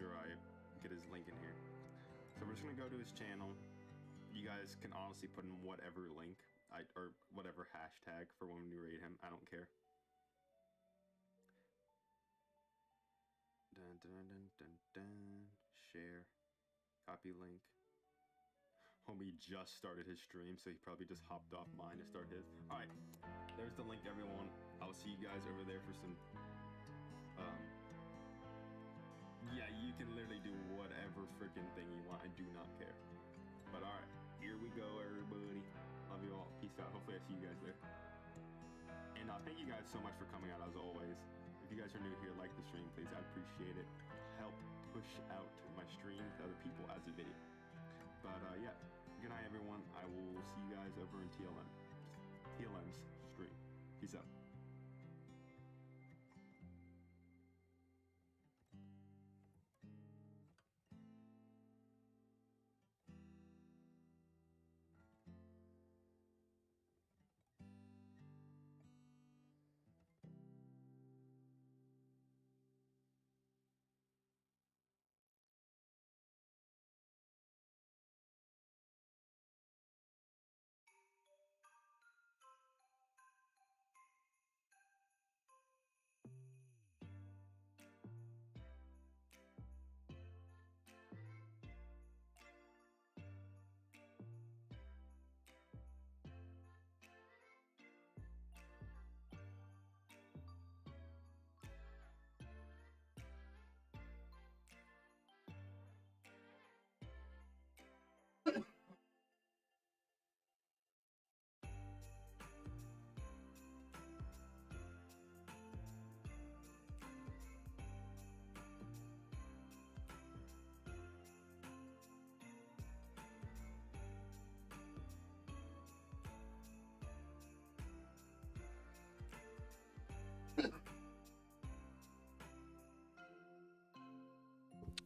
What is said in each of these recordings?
after I get his link in here. So we're just gonna go to his channel. You guys can honestly put in whatever link or whatever hashtag for when you raid him. I don't care. Dun, dun, dun, dun, dun. Share. Copy link. Homie just started his stream, so he probably just hopped off mine to start his. Alright, there's the link, everyone. I'll see you guys over there for some... yeah, you can literally do whatever freaking thing you want. I do not care. But alright, here we go, everybody. Love you all. Peace out. Hopefully I see you guys there. And thank you guys so much for coming out, as always. If you guys are new here, like the stream, please. I'd appreciate it. Help push out my stream to other people as a video. But yeah, good night, everyone. I will see you guys over in TLM's stream. Peace out.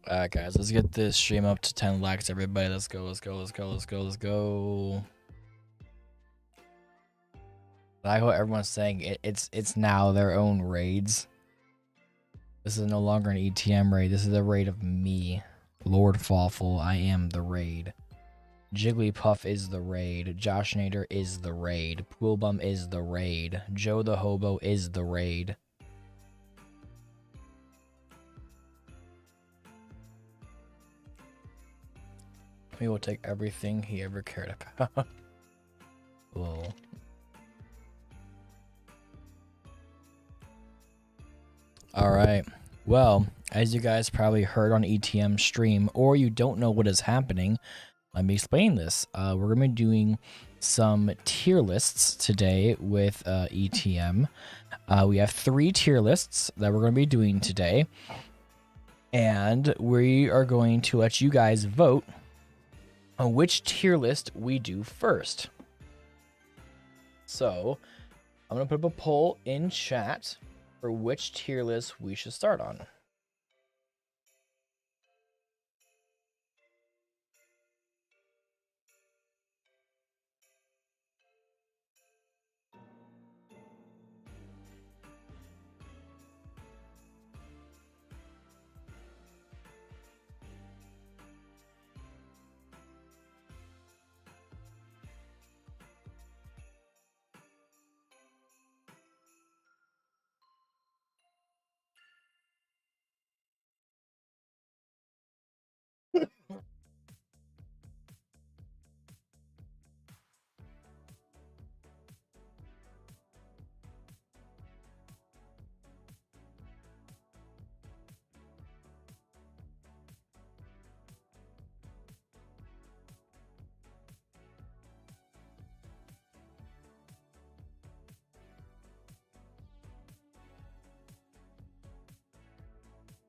Alright, guys, let's get this stream up to 10 likes, everybody. Let's go, let's go, let's go, let's go, let's go. I hope everyone's saying it's now their own raids. This is no longer an ETM raid. This is a raid of me, Lord Fawful. I am the raid. Jigglypuff is the raid. Josh Nader is the raid. Poolbum is the raid. Joe the Hobo is the raid. He will take everything he ever cared about. Whoa. Alright. Well, as you guys probably heard on ETM stream, or you don't know what is happening, let me explain this. We're going to be doing some tier lists today with ETM. We have 3 tier lists that we're going to be doing today. And we are going to let you guys vote on which tier list we do first. So, I'm going to put up a poll in chat for which tier list we should start on.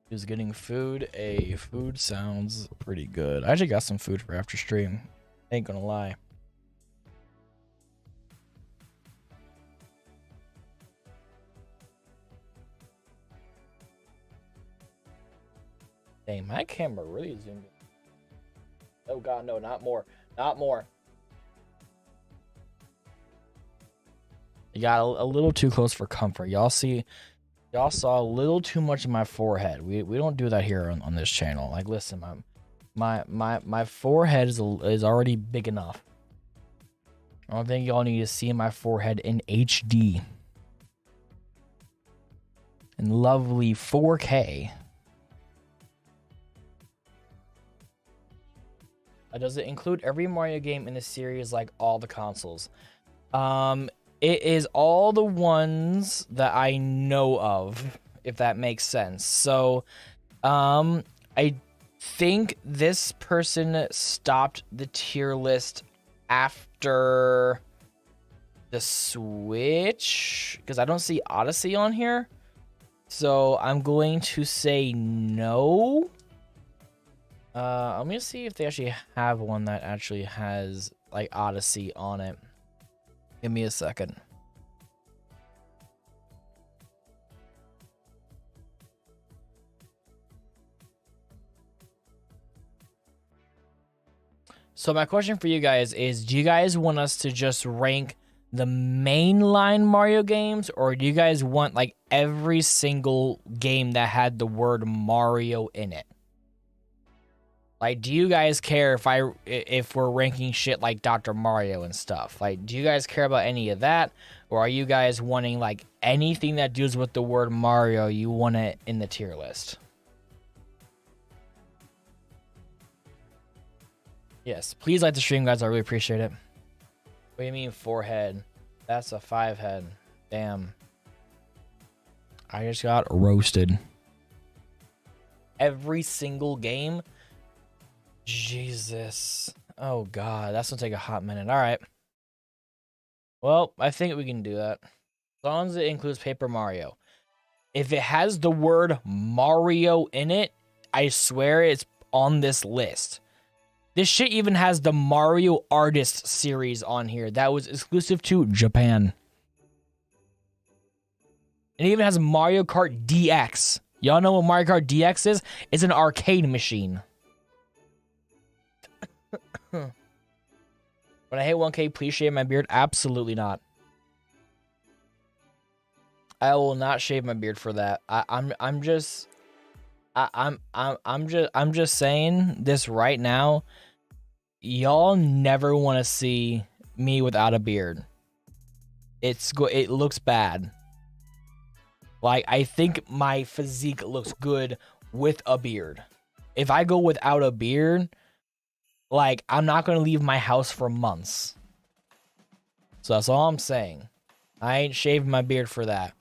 Is getting food. Food sounds pretty good. I actually got some food for after stream. Ain't gonna lie. Dang, my camera really zoomed in. Oh god, no, not more. Not more. You got a little too close for comfort. Y'all see Y'all saw a little too much of my forehead. We don't do that here on this channel. Like, listen, my forehead is already big enough. I don't think y'all need to see my forehead in HD. In lovely 4K. Does it include every Mario game in the series, like all the consoles? It is all the ones that I know of, if that makes sense. So, I think this person stopped the tier list after the Switch, because I don't see Odyssey on here. So I'm going to say no. Let me see if they actually have one that actually has like Odyssey on it. Give me a second. So my question for you guys is, do you guys want us to just rank the mainline Mario games, or do you guys want like every single game that had the word Mario in it? Like, do you guys care if we're ranking shit like Dr. Mario and stuff? Like, do you guys care about any of that? Or are you guys wanting, like, anything that deals with the word Mario, you want it in the tier list? Yes, please like the stream, guys. I really appreciate it. What do you mean, 4-head? That's a 5-head. Damn. I just got roasted. Every single game? Jesus. Oh, God. That's going to take a hot minute. All right. Well, I think we can do that. As long as it includes Paper Mario. If it has the word Mario in it, I swear it's on this list. This shit even has the Mario Artist series on here. That was exclusive to Japan. It even has Mario Kart DX. Y'all know what Mario Kart DX is? It's an arcade machine. When I hit 1K, please shave my beard. Absolutely not. I will not shave my beard for that. I'm just saying this right now. Y'all never want to see me without a beard. It looks bad. Like, I think my physique looks good with a beard. If I go without a beard, like, I'm not going to leave my house for months. So that's all I'm saying. I ain't shaving my beard for that.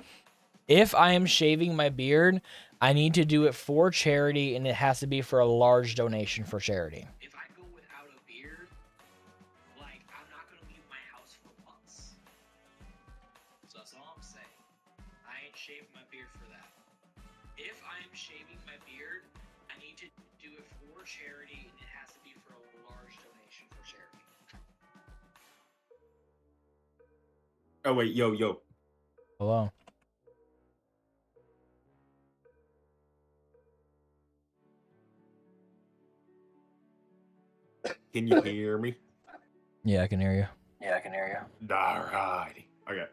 If I am shaving my beard, I need to do it for charity, and it has to be for a large donation for charity. If I go without a beard, like, I'm not going to leave my house for months. So that's all I'm saying. I ain't shaving my beard for that. If I am shaving my beard, I need to do it for charity, and it has to be for a large donation for charity. Oh, wait, yo. Hello. Can you hear me? Yeah, I can hear you. All right. Okay.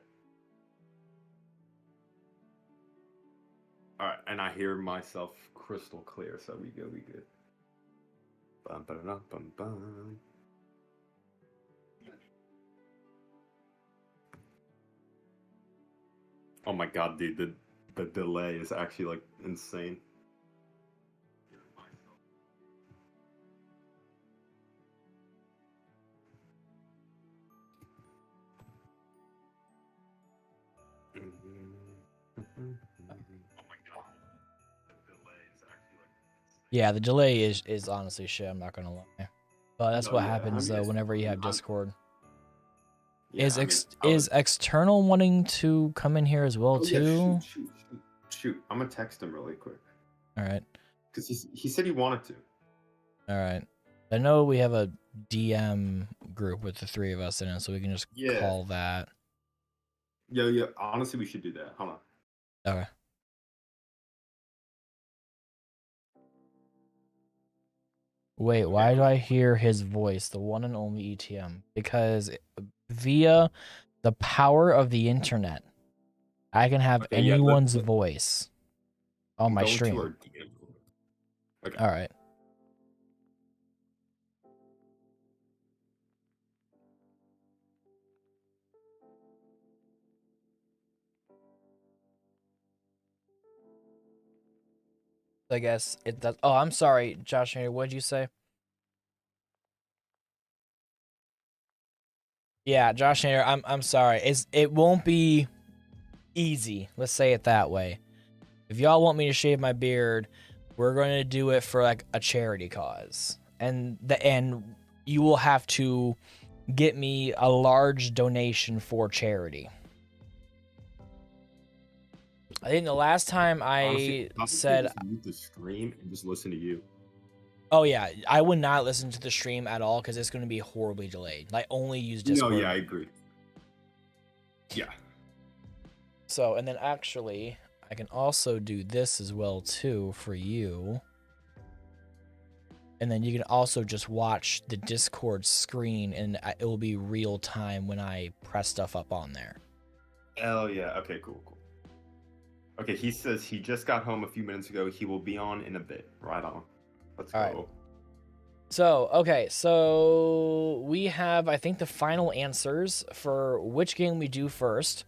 All right, and I hear myself crystal clear, so we good. Bum, ba-da-dum, bum, bum. Oh my god, dude, the delay is actually like insane. Yeah, the delay is honestly shit. I'm not gonna lie, but that's what happens though whenever you have Discord. Yeah, is external wanting to come in here as well too? Yeah, shoot. I'm gonna text him really quick. All right. Because he said he wanted to. All right. I know we have a DM group with the 3 of us in it, so we can just call that. Yeah. Honestly, we should do that. Hold on. Okay. Wait, why do I hear his voice, the one and only ETM? Because via the power of the internet, I can have Okay, yeah, anyone's voice on my go to stream. our DM. Okay. All right. I guess it does. Oh, I'm sorry, Josh. What did you say? Yeah, Josh Nader, I'm sorry. It won't be easy. Let's say it that way. If y'all want me to shave my beard, we're going to do it for like a charity cause. And you will have to get me a large donation for charity. I think the last time I said just mute the stream and just listen to you. Oh yeah, I would not listen to the stream at all because it's going to be horribly delayed. Like only use Discord. No, yeah, I agree. Yeah. So, and then actually, I can also do this as well too for you. And then you can also just watch the Discord screen and it will be real time when I press stuff up on there. Hell yeah. Okay, cool. Okay, he says he just got home a few minutes ago. He will be on in a bit. Right on. Let's go. Right. So, okay, so we have, I think, the final answers for which game we do first.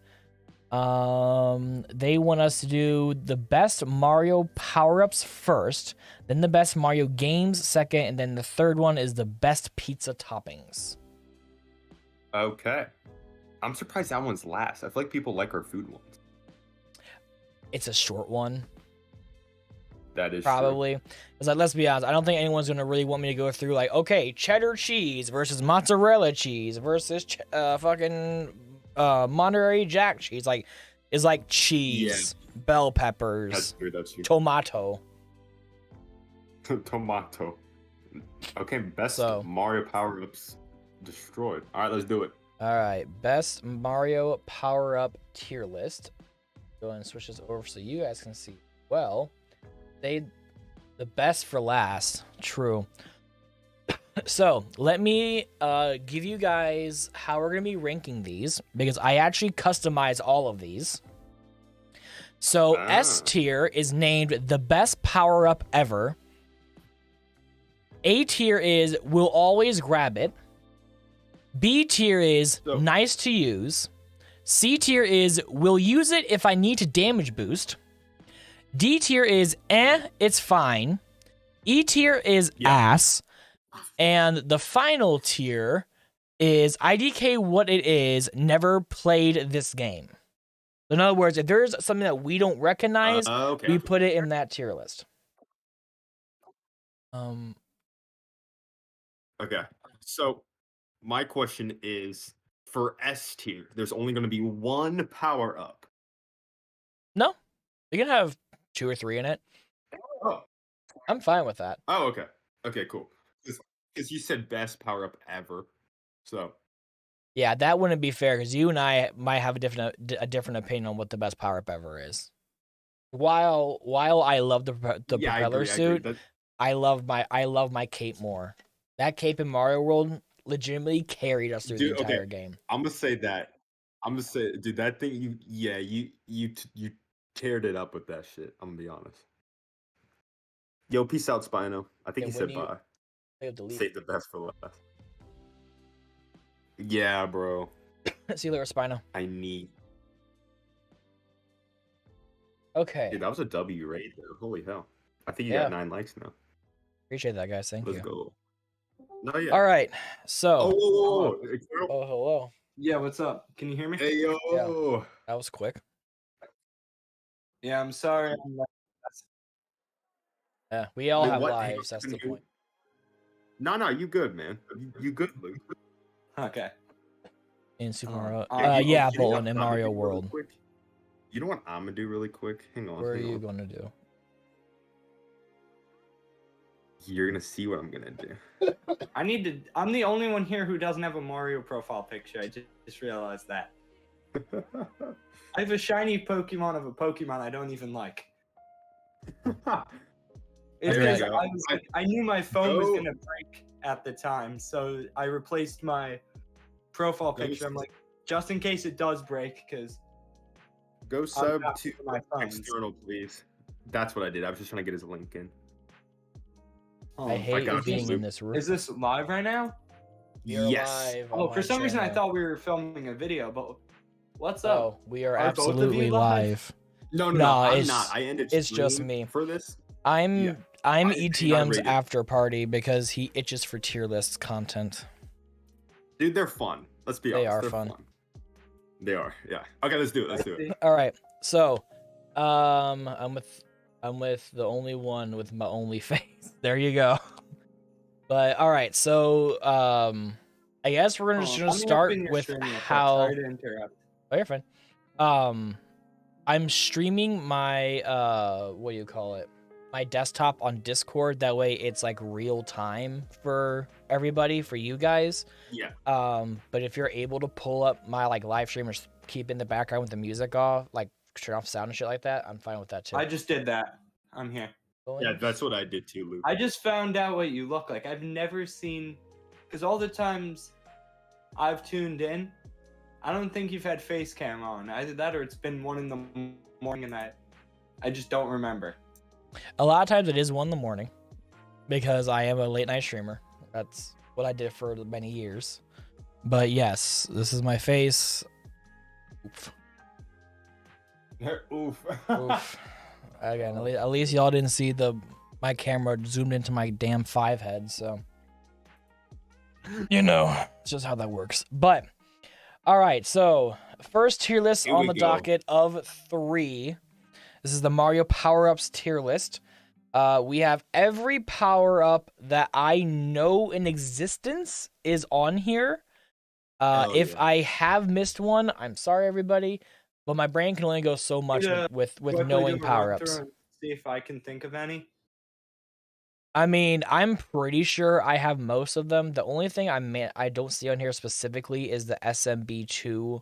They want us to do the best Mario power-ups first, then the best Mario games second, and then the third one is the best pizza toppings. Okay. I'm surprised that one's last. I feel like people like our food ones. It's a short one. That is probably. Because like, let's be honest, I don't think anyone's gonna really want me to go through like, okay, cheddar cheese versus mozzarella cheese versus fucking Monterey Jack cheese. Like, it's like cheese, bell peppers, that's true. Tomato. Tomato. Okay, best Mario power-ups destroyed. All right, let's do it. All right, best Mario power-up tier list. Go ahead and switch this over so you guys can see. Well, the best for last. True. So let me give you guys how we're gonna be ranking these because I actually customize all of these. So S tier is named the best power up ever. A tier is will always grab it. B tier is nice to use. C tier is will use it if I need to damage boost. D tier is it's fine. E tier is ass. And the final tier is IDK what it is, never played this game. In other words, if there's something that we don't recognize, we put it in that tier list. Okay. So my question is for S tier, there's only going to be one power up. No. You can have 2 or 3 in it. Oh. I'm fine with that. Oh, okay. Okay, cool. Because you said best power up ever. So yeah, that wouldn't be fair because you and I might have a different opinion on what the best power up ever is. While I love the propeller suit, I love my cape more. That cape in Mario World legitimately carried us through the entire game. I'm gonna say that. Dude, that thing you teared it up with that shit. I'm gonna be honest. Yo, peace out, Spino. I think he said bye. Save the best for last. Yeah, bro. See you later, Spino. I need. Okay. Dude, that was a W raid though. Holy hell. I think you got 9 likes now. Appreciate that, guys. Thank you. Let's go. No, yeah. All right. So. Oh, hello. Yeah, what's up? Can you hear me? Hey, yo. Yeah. That was quick. Yeah, I'm sorry. Yeah, we all have lives. That's the point. No, you good, man. You good, Luke. Okay. In Super Mario. Yeah, but in Mario World. You know what I'm gonna do really quick? Hang on. What are you gonna do? You're gonna see what I'm gonna do. I'm the only one here who doesn't have a Mario profile picture. I just realized that. I have a shiny Pokemon of a Pokemon I don't even like. I knew my phone was gonna break at the time, so I replaced my profile picture. I'm like, just in case it does break, because Go sub not to for my phones. external, please. That's what I did. I was just trying to get his link in. I hate got being you. in this room. Is this live right now? You're Yes. live on Oh, for my some reason I channel. thought we were filming a video, but what's up? Oh, we are Are both of absolutely you live? live. No, No, I'm it's- not. I ended it's just stream me. for this. I'm Yeah. I'm I ETM's rated. after party because he itches for tier list content. Dude, they're fun. Let's be They honest. are They're fun. They are. Yeah. Okay, let's do it. Let's do it. All right, so I'm with the only one with my only face. There you go. But all right, so I guess we're gonna just start with how. Sorry to interrupt. Oh, you're fine. I'm streaming my what do you call it? My desktop on Discord. That way, it's like real time for everybody, for you guys. Yeah. But if you're able to pull up my like live stream or keep in the background with the music off, like turn off sound and shit like that, I'm fine with that too. I just did that. I'm here. Yeah, that's what I did too, Luke. I just found out what you look like. I've never seen, because all the times I've tuned in, I don't think you've had face cam on. Either that or it's been 1 in the morning and I just don't remember. A lot of times it is 1 in the morning because I am a late night streamer. That's what I did for many years. But yes, this is my face. Oof. Oof. Oof. Again, at least y'all didn't see my camera zoomed into my damn 5 head, so you know, it's just how that works. But all right, so first tier list on the docket of 3. This is the Mario power-ups tier list. We have every power-up that I know in existence is on here. If I have missed one, I'm sorry, everybody, but my brain can only go so much with knowing power-ups. See if I can think of any. I mean, I'm pretty sure I have most of them. The only thing I don't see on here specifically is the SMB2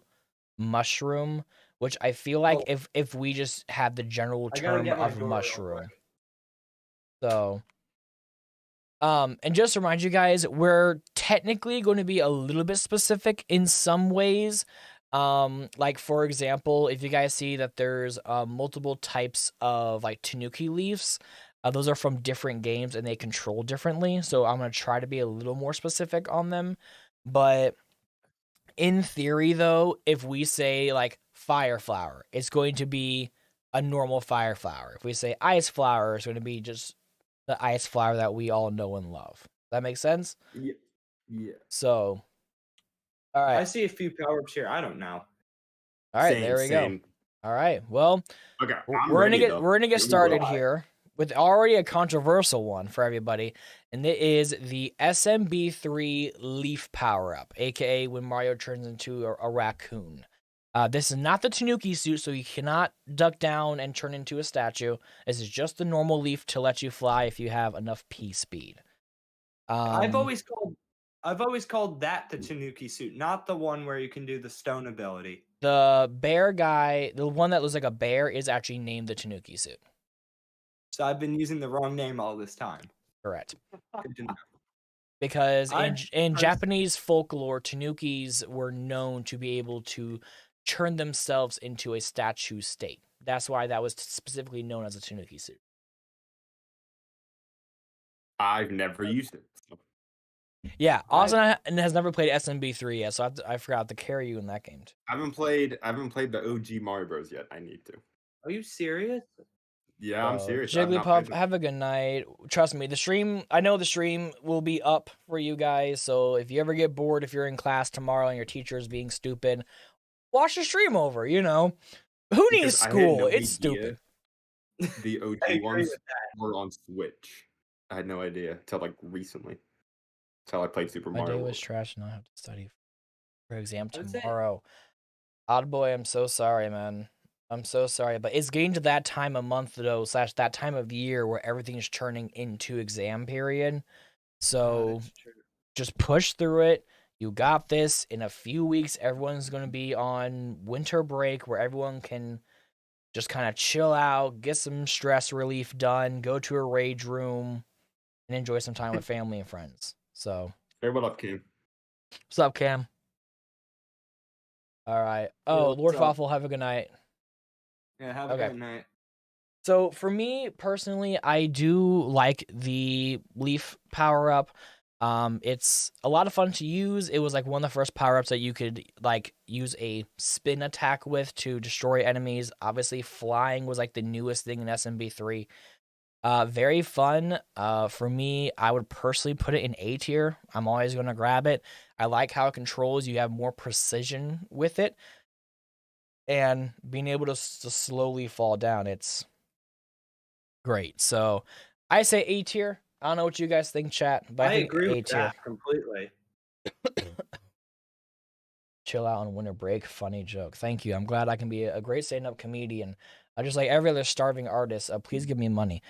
mushroom, which I feel like if we just have the general term of mushroom. So, and just to remind you guys, we're technically going to be a little bit specific in some ways. Like for example, if you guys see that there's multiple types of like Tanuki leaves, those are from different games and they control differently. So I'm going to try to be a little more specific on them. But in theory, though, if we say like fire flower, it's going to be a normal fire flower. If we say ice flower, it's going to be just the ice flower that we all know and love. That makes sense? Yeah. Yeah. So, all right. I see a few power-ups here. I don't know. All right, there we go. All right. Well, okay, we're gonna get started here with already a controversial one for everybody, and it is the SMB3 Leaf power-up, aka when Mario turns into a raccoon. This is not the Tanuki suit, so you cannot duck down and turn into a statue. This is just the normal leaf to let you fly if you have enough P speed. I've always called that the Tanuki suit, not the one where you can do the stone ability. The bear guy, the one that looks like a bear, is actually named the Tanuki suit. So I've been using the wrong name all this time. Correct. Good to know. Because in Japanese folklore, Tanukis were known to be able to turn themselves into a statue state. That's why that was specifically known as a Tanuki suit. I've never used it. So. Yeah, Austin has never played SMB3 yet, so I forgot to carry you in that game too. I haven't played the OG Mario Bros yet. I need to. Are you serious? Yeah, I'm serious. Jigglypuff, have a good night. Trust me, I know the stream will be up for you guys, so if you ever get bored, if you're in class tomorrow and your teacher is being stupid, watch the stream over, you know. Who needs school? It's stupid. The OG ones were on Switch. I had no idea until like recently. Until I played Super Mario. My day was trash and I have to study for exam tomorrow. Odd boy, I'm so sorry, man. I'm so sorry, but it's getting to that time of month though, / that time of year where everything's turning into exam period. So just push through it. You got this. In a few weeks, everyone's going to be on winter break where everyone can just kind of chill out, get some stress relief done, go to a rage room, and enjoy some time with family and friends. So, hey, what up, Cam? What's up, Cam? All right. Oh, Lord Fawful, have a good night. Yeah, have a Okay. great night. So for me personally, I do like the leaf power up. It's a lot of fun to use. It was like one of the first power ups that you could like use a spin attack with to destroy enemies. Obviously, flying was like the newest thing in SMB3. Very fun. For me, I would personally put it in A tier. I'm always going to grab it. I like how it controls. You have more precision with it, and being able to slowly fall down. It's great. So I say A tier. I don't know what you guys think, chat, but I think agree A with tier. that completely. Chill out on winter break. Funny joke. Thank you. I'm glad I can be a great stand-up comedian. Just like every other starving artist. Please give me money.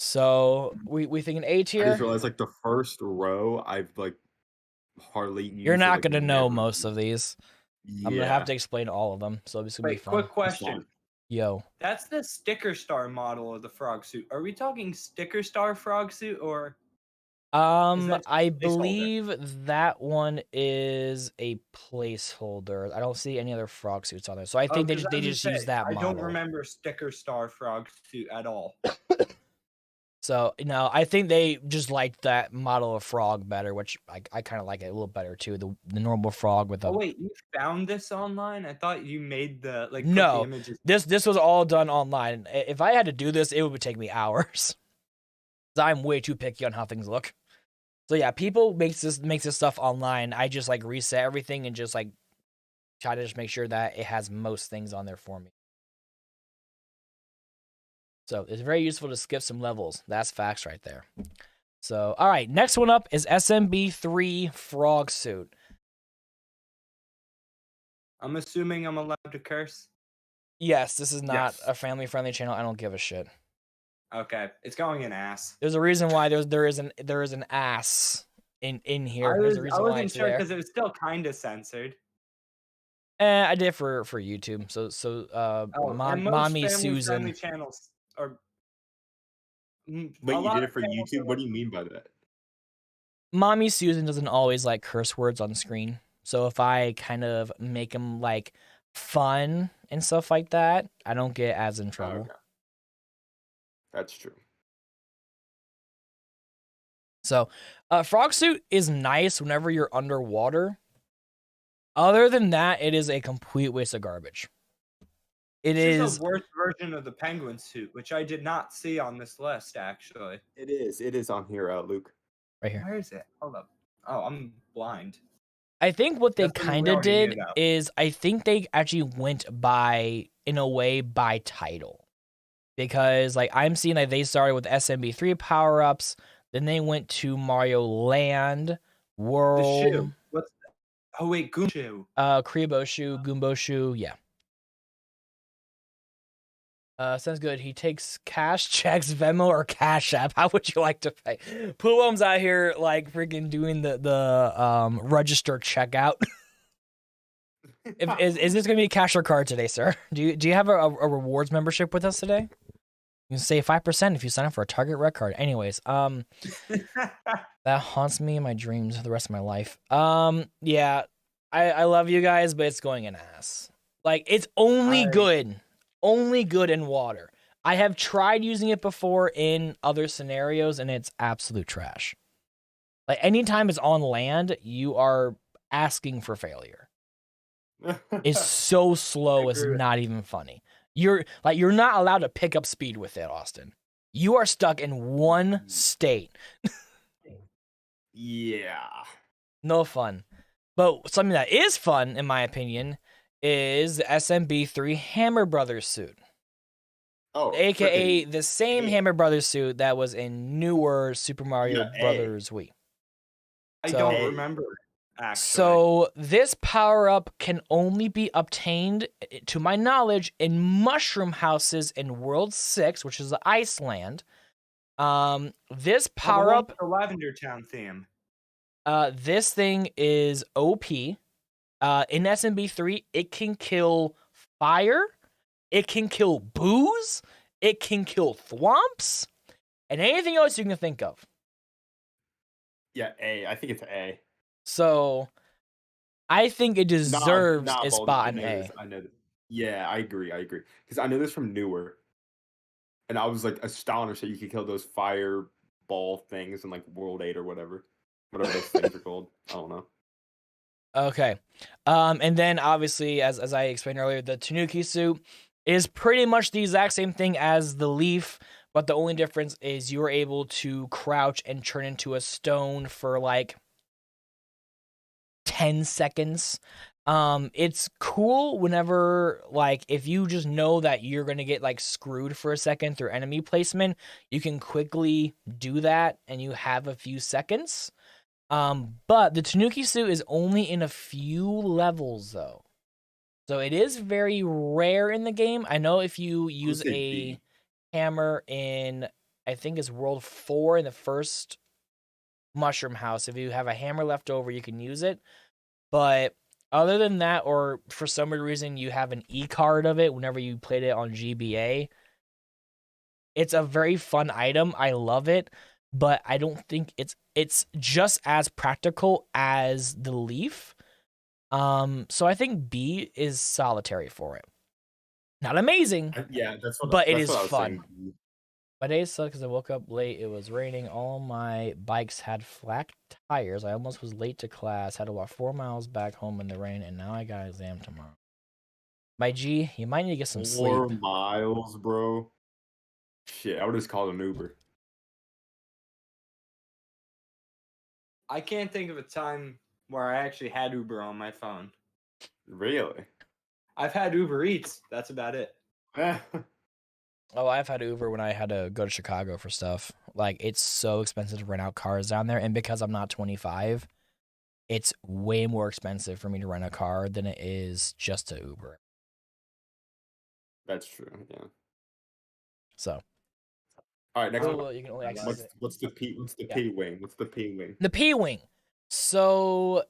So we think an A I tier. just realized like the first row I've like hardly used. You're not it, like, gonna know never most used. of these. Yeah. I'm gonna have to explain all of them, so it's gonna be Wait, fun. quick question. Yo, That's the sticker star model of the frog suit. Are we talking sticker star frog suit or? that I placeholder? believe that one is a placeholder. I don't see any other frog suits on there, so I think they 'Cause I they was just gonna use say, that I model. don't remember sticker star frog suit at all. So no, I think they just like that model of frog better, which I kind of like it a little better too. The normal frog with a. Oh wait, you found this online? I thought you made the like put No, the images. this was all done online. If I had to do this, it would take me hours. I'm way too picky on how things look. So yeah, people makes this stuff online. I just like reset everything and just like try to just make sure that it has most things on there for me. So it's very useful to skip some levels. That's facts right there. So all right, next one up is SMB3 frog suit. I'm assuming I'm allowed to curse. Yes, this is not Yes. a family-friendly channel. I don't give a shit. Okay, it's going in ass. There's a reason why there is an ass in here. There's a reason I why wasn't it's sure there. because it was still kind of censored. I did for YouTube. So And most mommy family-friendly Susan. channels are. Wait, a you lot did of it for channels YouTube? are What do you mean by that? Mommy Susan doesn't always like curse words on screen. So if I kind of make them like fun and stuff like that, I don't get as in trouble. Okay. That's true. So frog suit is nice whenever you're underwater. Other than that, it is a complete waste of garbage. It This is a worse version of the penguin suit, which I did not see on this list, actually. It is. It is on here, Luke. right here. Where is it? Hold up. Oh, I'm blind. I think what they That's something kind we of already knew did about. is I think they actually went by, in a way, by title. Because like I'm seeing like they started with SMB3 power-ups, then they went to Mario Land, The World, shoe. What's Oh wait, Goomshoe. Krieboshu, Goomboshu, yeah. Sounds good. He takes cash, checks, Venmo, or Cash App. How would you like to pay? Poolom's out here like freaking doing the register checkout. Is this gonna be a cash or card today, sir? Do you have a rewards membership with us today? You can save 5% if you sign up for a Target Red Card. Anyways, that haunts me in my dreams for the rest of my life. Yeah, I love you guys, but it's going in ass. Like it's only good in water. I have tried using it before in other scenarios, and it's absolute trash. Like anytime it's on land, you are asking for failure. It's so slow, it's not even funny. You're not allowed to pick up speed with it, Austin. You are stuck in one state. Yeah. No fun. But something that is fun, in my opinion, is the SMB3 Hammer Brothers suit. Oh, AKA the same Hammer Brothers suit that was in newer Super Mario Brothers Wii. I don't remember, actually. So this power-up can only be obtained, to my knowledge, in mushroom houses in World 6, which is Iceland. This power-up... the Lavender Town theme. This thing is OP. In SMB3, it can kill fire, it can kill booze, it can kill thwomps, and anything else you can think of. Yeah, A. I think it's A. So, I think it deserves Nah, a Baldy, spot I in know A. this. I know this. Yeah, I agree. Because I know this from newer, and I was like astonished that you could kill those fireball things in like World 8 or whatever those things are called. I don't know. Okay. And then obviously, as I explained earlier, the Tanuki suit is pretty much the exact same thing as the leaf, but the only difference is you're able to crouch and turn into a stone for like 10 seconds. It's cool whenever, like, if you just know that you're gonna get like screwed for a second through enemy placement, you can quickly do that and you have a few seconds. But the Tanuki suit is only in a few levels though. So it is very rare in the game. I know if you use a hammer in, I think it's World 4 in the first mushroom house, if you have a hammer left over, you can use it. But other than that, or for some reason you have an e-card of it whenever you played it on GBA, it's a very fun item. I love it, but I don't think it's just as practical as the leaf. So I think B is solitary for it. Not amazing, Yeah, but it is what I was fun. saying. My day sucked because I woke up late. It was raining. All my bikes had flat tires. I almost was late to class. Had to walk 4 miles back home in the rain, and now I got an exam tomorrow. My G, you might need to get some sleep. 4 miles, bro. Shit, I would just call an Uber. I can't think of a time where I actually had Uber on my phone. Really? I've had Uber Eats. That's about it. Oh, I've had Uber when I had to go to Chicago for stuff. Like, it's so expensive to rent out cars down there, and because I'm not 25, it's way more expensive for me to rent a car than it is just to Uber. That's true, yeah. So. All right, next one. Well, you can only access it. What's the P wing? What's the P wing? The P wing. So,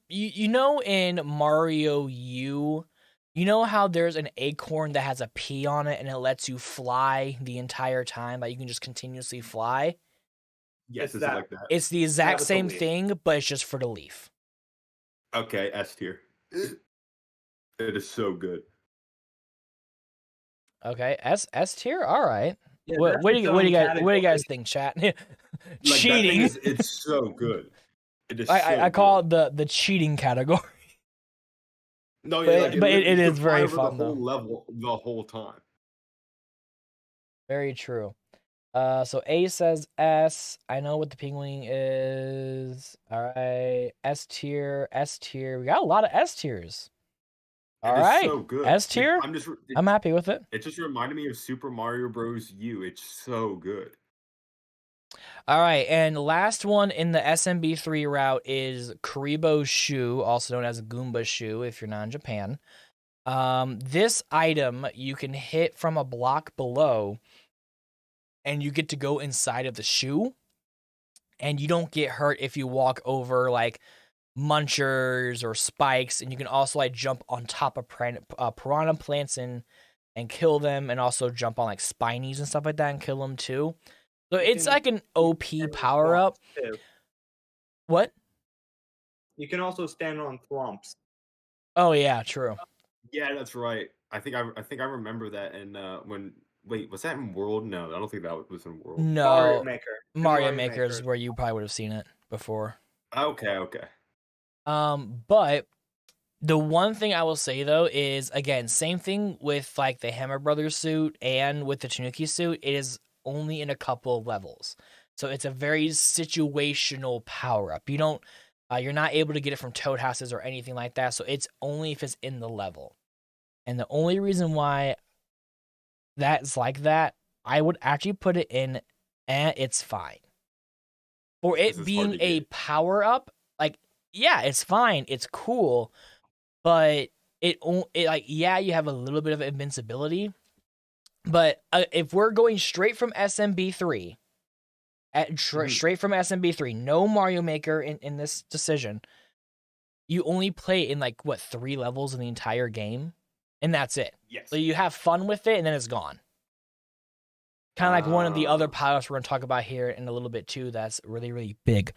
you know in Mario U, you know how there's an acorn that has a P on it and it lets you fly the entire time, like you can just continuously fly? Yes, is it like that? It's the exact same thing, but it's just for the leaf. Okay, S tier. It is so good. Okay, S tier. All right. Yeah, what do you guys think, chat? Cheating. It's so good. It is. I call it the cheating category. No, yeah, but it is very fun the whole though. level the whole time. Very true. So A says S. I know what the penguin is. All right, S tier, S tier. We got a lot of S tiers. All right, so good. S tier. I'm happy with it. It just reminded me of Super Mario Bros. U. It's so good. All right, and last one in the SMB3 route is Karibo's shoe, also known as Goomba shoe if you're not in Japan. This item you can hit from a block below, and you get to go inside of the shoe, and you don't get hurt if you walk over like munchers or spikes, and you can also like jump on top of piranha plants and kill them, and also jump on like spinies and stuff like that and kill them too. So it's like an OP power up. What? You can also stand on thwomps. Oh yeah, true. Yeah, that's right. I think I remember that. And wait, was that in World? No, I don't think that was in World. No, Mario Maker is where you probably would have seen it before. Okay. But the one thing I will say though is, again, same thing with like the Hammer Brothers suit and with the Tanuki suit. It is only in a couple of levels, so it's a very situational power up. You don't, you're not able to get it from toad houses or anything like that. So it's only if it's in the level, and the only reason why that's like that, I would actually put it in, and it's fine. For it being a power up, like, yeah, it's fine, it's cool, but it like, yeah, you have a little bit of invincibility. But if we're going straight from SMB3, straight from SMB3, no Mario Maker in this decision, you only play in like, what, 3 levels in the entire game? And that's it. Yes. So you have fun with it, and then it's gone. Kind of like one of the other pilots we're going to talk about here in a little bit too that's really, really big.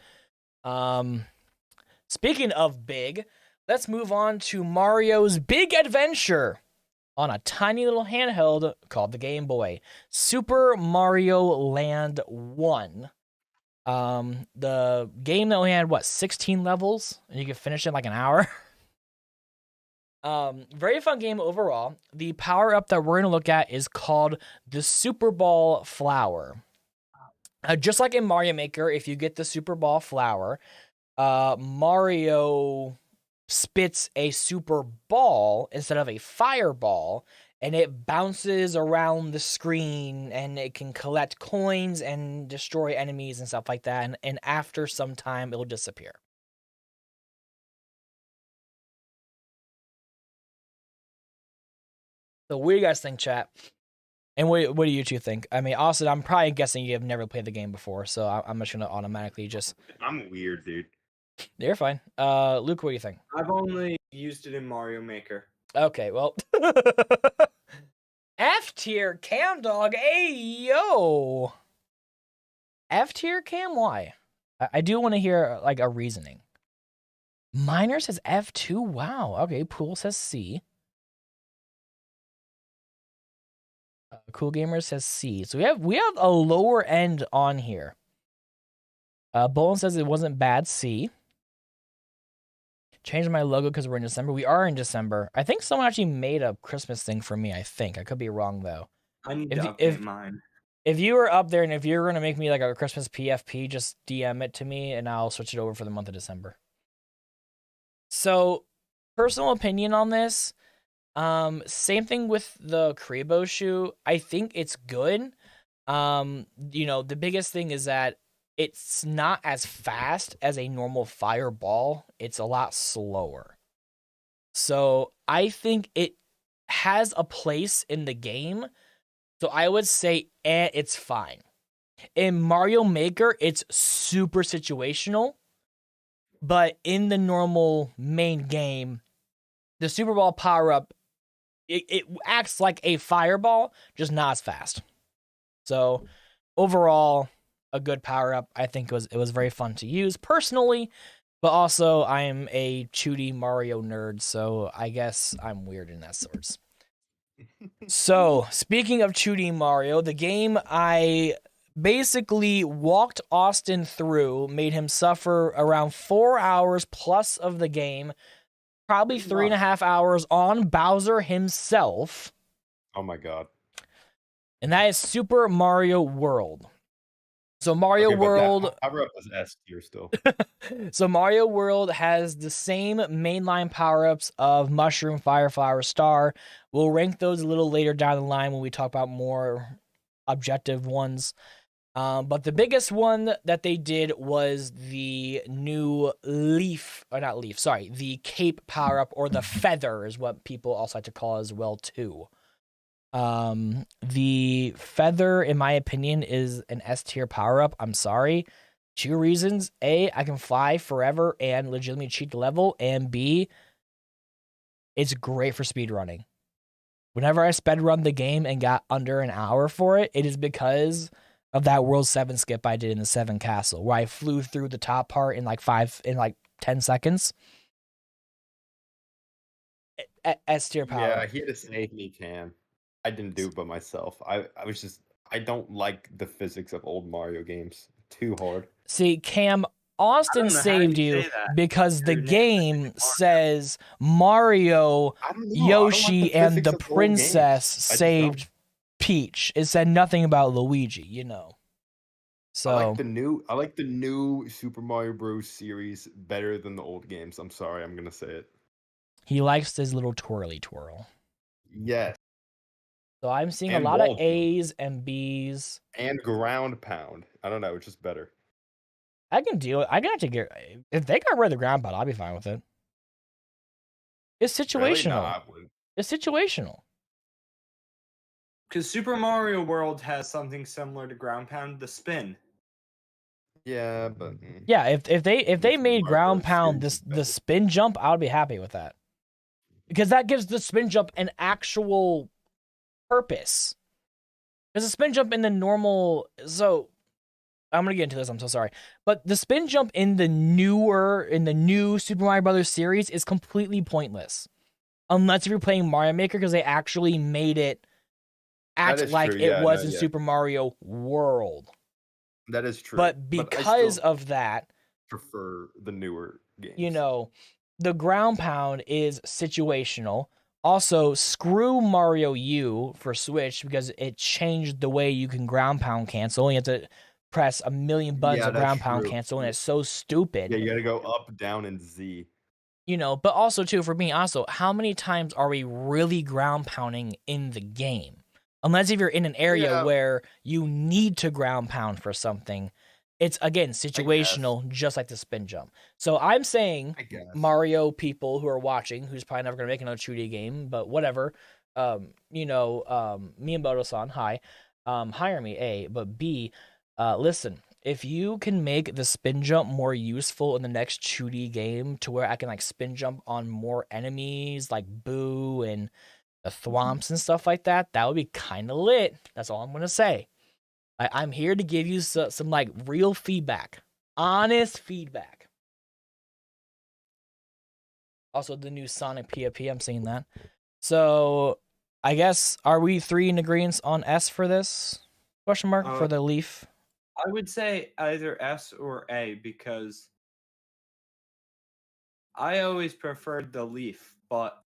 Speaking of big, let's move on to Mario's Big Adventure on a tiny little handheld called the Game Boy. Super Mario Land 1. The game that only had, 16 levels? And you could finish it in like an hour. Very fun game overall. The power-up that we're going to look at is called the Super Ball Flower. Just like in Mario Maker, if you get the Super Ball Flower, Mario spits a super ball instead of a fireball, and it bounces around the screen, and it can collect coins and destroy enemies and stuff like that, and after some time, it'll disappear. So what do you guys think, chat? And what do you two think? I mean, Austin, I'm probably guessing you have never played the game before, so I'm just going to automatically just... I'm weird, dude. You're fine. Luke, what do you think? I've only used it in Mario Maker. Okay, well... F tier Cam Dog, hey yo! F tier Cam, why? I do want to hear like a reasoning. Miner says F2, wow. Okay, Pool says C. Cool Gamer says C. So we have a lower end on here. Bolin says it wasn't bad, C. Changed my logo because we're in December. We are in December. I think someone actually made a Christmas thing for me, I think. I could be wrong, though. I need to update mine. If you were up there and if you're going to make me like a Christmas PFP, just DM it to me and I'll switch it over for the month of December. So, personal opinion on this. Same thing with the Karibo shoe. I think it's good. You know, the biggest thing is that it's not as fast as a normal fireball. It's a lot slower. So I think it has a place in the game. So I would say, it's fine. In Mario Maker, it's super situational. But in the normal main game, the Super Ball power-up, it acts like a fireball, just not as fast. So overall, a good power-up. I think it was very fun to use personally, but also I am a Chudy Mario nerd, so I guess I'm weird in that sorts. So, speaking of Chudy Mario, the game I basically walked Austin through, made him suffer around 4 hours plus of the game, probably 3.5 hours on Bowser himself. Oh my god. And that is Super Mario World. So Mario World... Power-up is S tier still. So Mario World has the same mainline power-ups of Mushroom, Fire Flower, Star. We'll rank those a little later down the line when we talk about more objective ones. But the biggest one that they did was the new the cape power-up, or the feather is what people also like to call it as well too. The feather, in my opinion, is an S tier power-up. I'm sorry. 2 reasons. A, I can fly forever and legitimately cheat the level. And B, it's great for speedrunning. Whenever I sped run the game and got under an hour for it, it is because of that World 7 skip I did in the 7 Castle, where I flew through the top part in like 10 seconds. S tier power. Yeah, he had to save me, Cam. I didn't do it by myself. I don't like the physics of old Mario games. Too hard. See, Cam, Austin saved you because the game says Mario, Yoshi, and the princess saved Peach. It said nothing about Luigi, you know. So I like the new Super Mario Bros. Series better than the old games. I'm sorry, I'm gonna say it. He likes his little twirly twirl. Yes. So I'm seeing a lot of A's and B's. And ground pound. I don't know, it's just better. I can deal with it. I can actually get... If they got rid of the ground pound, I'll be fine with it. It's situational. Really? No, I wouldn't. It's situational. Because Super Mario World has something similar to ground pound, the spin. Yeah, but... Yeah, if they made ground pound the spin jump, I would be happy with that. Because that gives the spin jump an actual purpose. There's a spin jump in the normal... So, I'm gonna get into this. I'm so sorry, but the spin jump in the new Super Mario Brothers series is completely pointless, unless if you're playing Mario Maker because they actually made it That act is like true. it Yeah, was no, in yeah. Super Mario World. That is true. But I because still of that, prefer the newer games. you know, the ground pound is situational. Also, screw Mario U for Switch because it changed the way you can ground pound cancel. You have to press a million buttons Yeah, of that's ground pound true. cancel, and it's so stupid. Yeah, you gotta go up, down, and Z. You know, but also too, for me, also, how many times are we really ground pounding in the game? Unless if you're in an area Yeah. where you need to ground pound for something, it's again situational, just like the spin jump. So I'm saying, I guess. Mario people who are watching, who's probably never gonna make another 2D game, but whatever. Me and Bodo-san, hi. Hire me, A, but B, listen, if you can make the spin jump more useful in the next 2D game to where I can like spin jump on more enemies like Boo and the Thwomps and stuff like that, that would be kind of lit. That's all I'm gonna say. I'm here to give you some like real feedback, honest feedback. Also, the new Sonic PFP, I'm seeing that. So, I guess are we 3 in agreement on S for this? Question mark for the Leaf. I would say either S or A because I always preferred the Leaf, but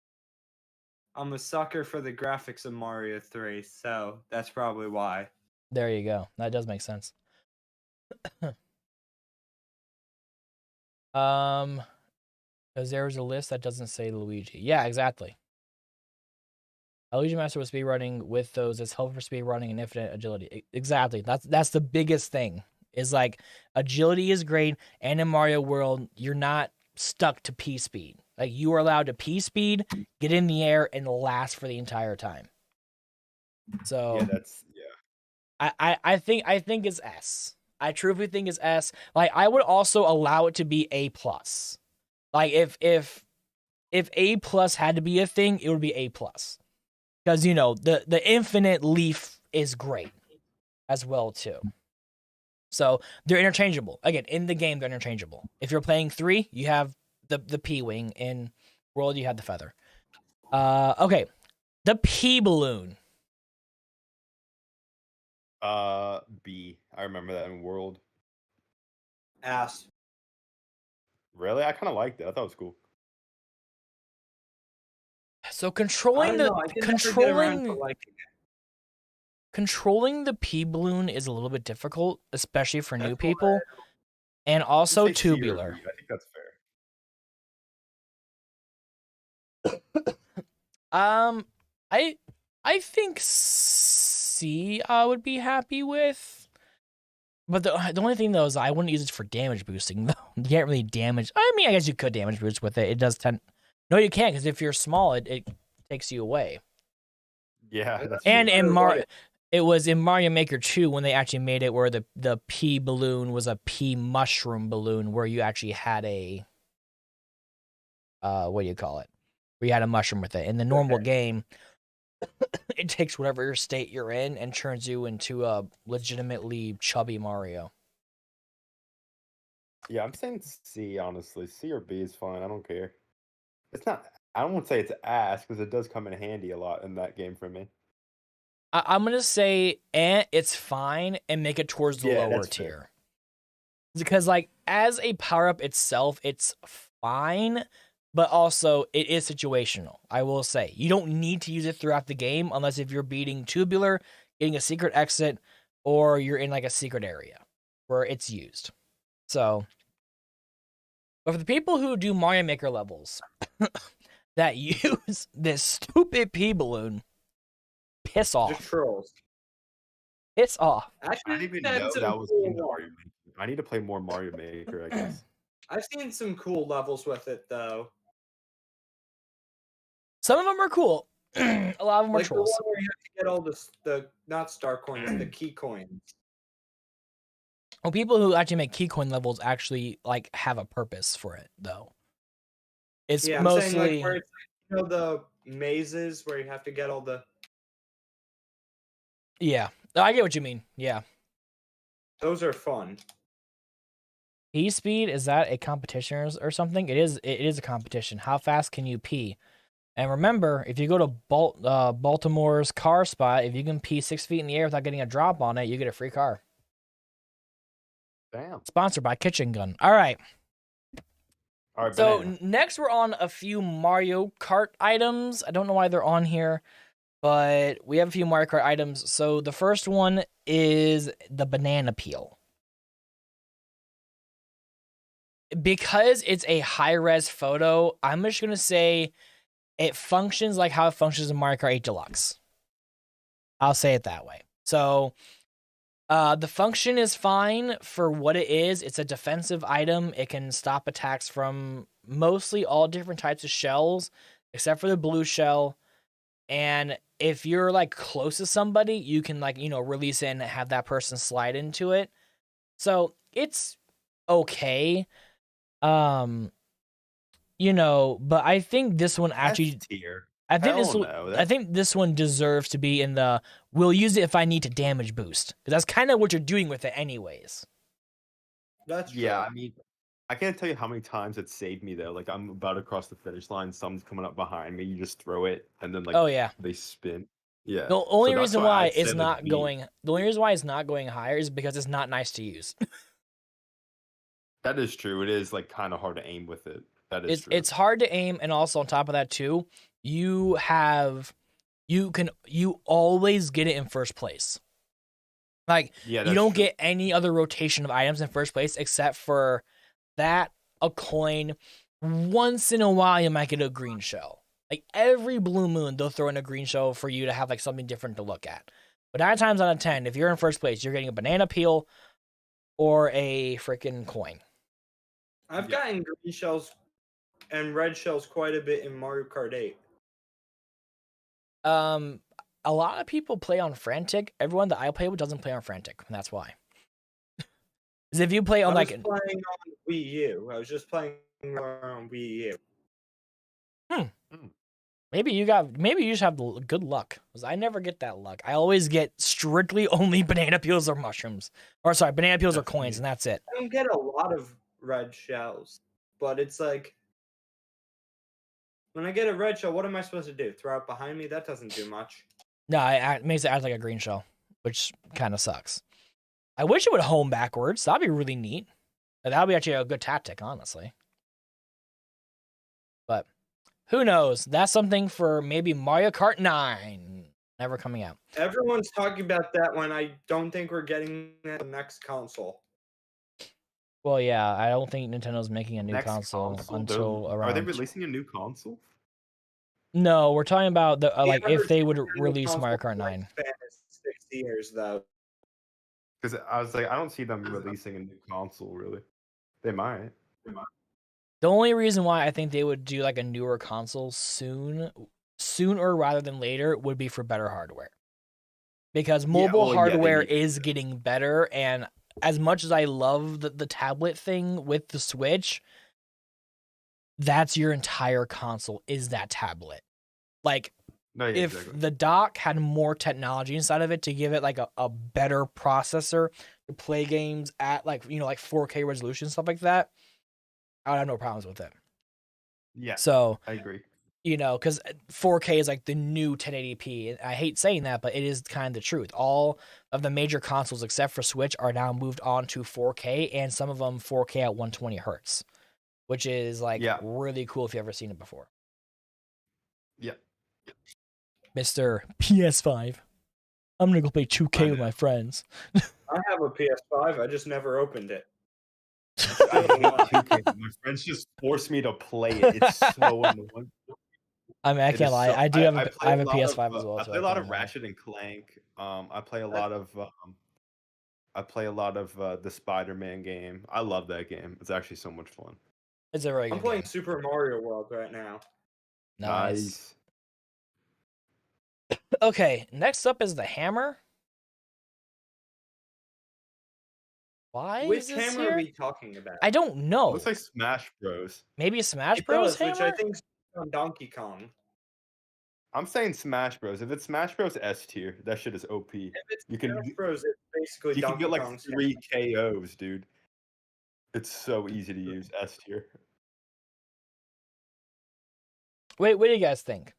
I'm a sucker for the graphics of Mario 3, so that's probably why. There you go. That does make sense. Because there was a list that doesn't say Luigi. Yeah, exactly. Luigi Master was speedrunning with those. It's helpful for speedrunning and infinite agility. Exactly. That's the biggest thing. Is like agility is great, and in Mario World, you're not stuck to P speed. Like you are allowed to P speed, get in the air, and last for the entire time. So yeah, that's I think it's S. I truly think it's S. Like I would also allow it to be A plus. Like if A plus had to be a thing, it would be A plus. Because you know the infinite leaf is great as well too. So they're interchangeable. Again, in the game they're interchangeable. If you're playing 3, you have the P wing. In World you have the feather. Okay, the P balloon. B. I remember that in World. S. Really? I kind of liked it. I thought it was cool. So controlling the controlling the P balloon is a little bit difficult, especially for new people, and also tubular. I think that's fair. I think C I would be happy with. But the only thing though is I wouldn't use it for damage boosting though. You can't really damage. I mean, I guess you could damage boost with it. It does tend. No, you can't because if you're small, it takes you away. Yeah, that's and true. in Mario, it was in Mario Maker 2 when they actually made it where the P balloon was a P mushroom balloon where you actually had a what do you call it? Where you had a mushroom with it. In the normal game, it takes whatever state you're in and turns you into a legitimately chubby Mario. Yeah, I'm saying C, honestly. C or B is fine. I don't care. It's not... I don't want to say it's ass, because it does come in handy a lot in that game for me. I'm going to say it's fine and make it towards the lower tier. Because, like, as a power-up itself, it's fine, but also it is situational, I will say. You don't need to use it throughout the game unless if you're beating Tubular, getting a secret exit, or you're in, like, a secret area where it's used. So, but for the people who do Mario Maker levels that use this stupid P balloon, piss off. Just trolls. Piss off. Actually, I didn't even know that was in Mario Maker. I need to play more Mario Maker, I guess. I've seen some cool levels with it, though. Some of them are cool. A lot of them are trolls. The one where you have to get all the not star coins, the key coins. Well, people who actually make key coin levels actually like have a purpose for it, though. It's mostly I'm saying, like, where it's, you know, the mazes where you have to get all the. Yeah, I get what you mean. Yeah. Those are fun. Pee speed, is that a competition or something? It is a competition. How fast can you pee? And remember, if you go to Baltimore's car spot, if you can pee 6 feet in the air without getting a drop on it, you get a free car. Damn. Sponsored by Kitchen Gun. All right. All right. So Banana. next we're on a few Mario Kart items. I don't know why they're on here, but we have a few Mario Kart items. So the first one is the banana peel. Because it's a high-res photo, I'm just going to say it functions like how it functions in Mario Kart 8 Deluxe. I'll say it that way. So the function is fine for what it is. It's a defensive item. It can stop attacks from mostly all different types of shells, except for the blue shell. And if you're like close to somebody, you can like, release it and have that person slide into it. So it's okay. But I think this one actually S-tier. I think Hell no. this one deserves to be in the we'll use it if I need to damage boost. Because that's kind of what you're doing with it anyways. That's true. Yeah, I mean, I can't tell you how many times it saved me though. Like I'm about to cross the finish line, someone's coming up behind me, you just throw it, and then like Oh yeah. they spin. Yeah. The only So that's reason why I'd say, it's like, not B. going the only reason why it's not going higher is because it's not nice to use. That is true. It is like kind of hard to aim with it. That is true. It's hard to aim, and also on top of that too, you always get it in first place. Like Yeah, you don't true. get any other rotation of items in first place except for that, a coin. Once in a while you might get a green shell. Like every blue moon they'll throw in a green shell for you to have like something different to look at. But 9 times out of 10, if you're in first place, you're getting a banana peel or a freaking coin. I've gotten green shells and red shells quite a bit in Mario Kart 8. A lot of people play on Frantic. Everyone that I play with doesn't play on Frantic, and that's why. Because if you play on I was playing on Wii U. I was just playing on Wii U. Maybe you just have good luck. Because I never get that luck. I always get strictly only banana peels or mushrooms. Or sorry, banana peels or coins, and that's it. I don't get a lot of red shells, but it's like when I get a red shell, what am I supposed to do? Throw it behind me? That doesn't do much. No, it makes it act like a green shell, which kind of sucks. I wish it would home backwards. That'd be really neat. That would be actually a good tactic, honestly. But who knows? That's something for maybe Mario Kart 9. Never coming out. Everyone's talking about that one. I don't think we're getting the next console. Well, yeah, I don't think Nintendo's making a new console until around. Are they releasing a new console? No, we're talking about the if they would release Mario Kart 9. 6 years though. Because I was like, I don't see them releasing a new console really. They might. The only reason why I think they would do like a newer console sooner rather than later would be for better hardware. Because mobile hardware is getting better, and as much as I love the tablet thing with the Switch, that's your entire console is that tablet. Like, if the dock had more technology inside of it to give it like a better processor to play games at like 4K resolution, stuff like that, I would have no problems with it. Yeah. So I agree. Because 4K is like the new 1080p. I hate saying that, but it is kind of the truth. All of the major consoles except for Switch are now moved on to 4K, and some of them 4K at 120 hertz, which is like really cool if you've ever seen it before. Yeah. Mr. PS5. I'm gonna go play 2K with my friends. I have a PS5. I just never opened it. I hate 2K. My friends just force me to play it. It's so annoying. I mean, I can't lie. I have a PS5 as well. I play a lot of Ratchet and Clank. I play a lot of the Spider-Man game. I love that game. It's actually so much fun. It's a very good I'm playing game. Super Mario World right now. Nice. Okay, next up is the hammer. Why Which is this hammer here? are we talking about? I don't know. Looks like Smash Bros. Maybe a Smash Bros. Hammer? Which I think is on Donkey Kong. I'm saying Smash Bros. If it's Smash Bros S tier, that shit is OP. If it's You Smash Bros, it's basically You can Donkey get like Kong's 3 KOs, dude. It's so easy to use S tier. Wait, what do you guys think?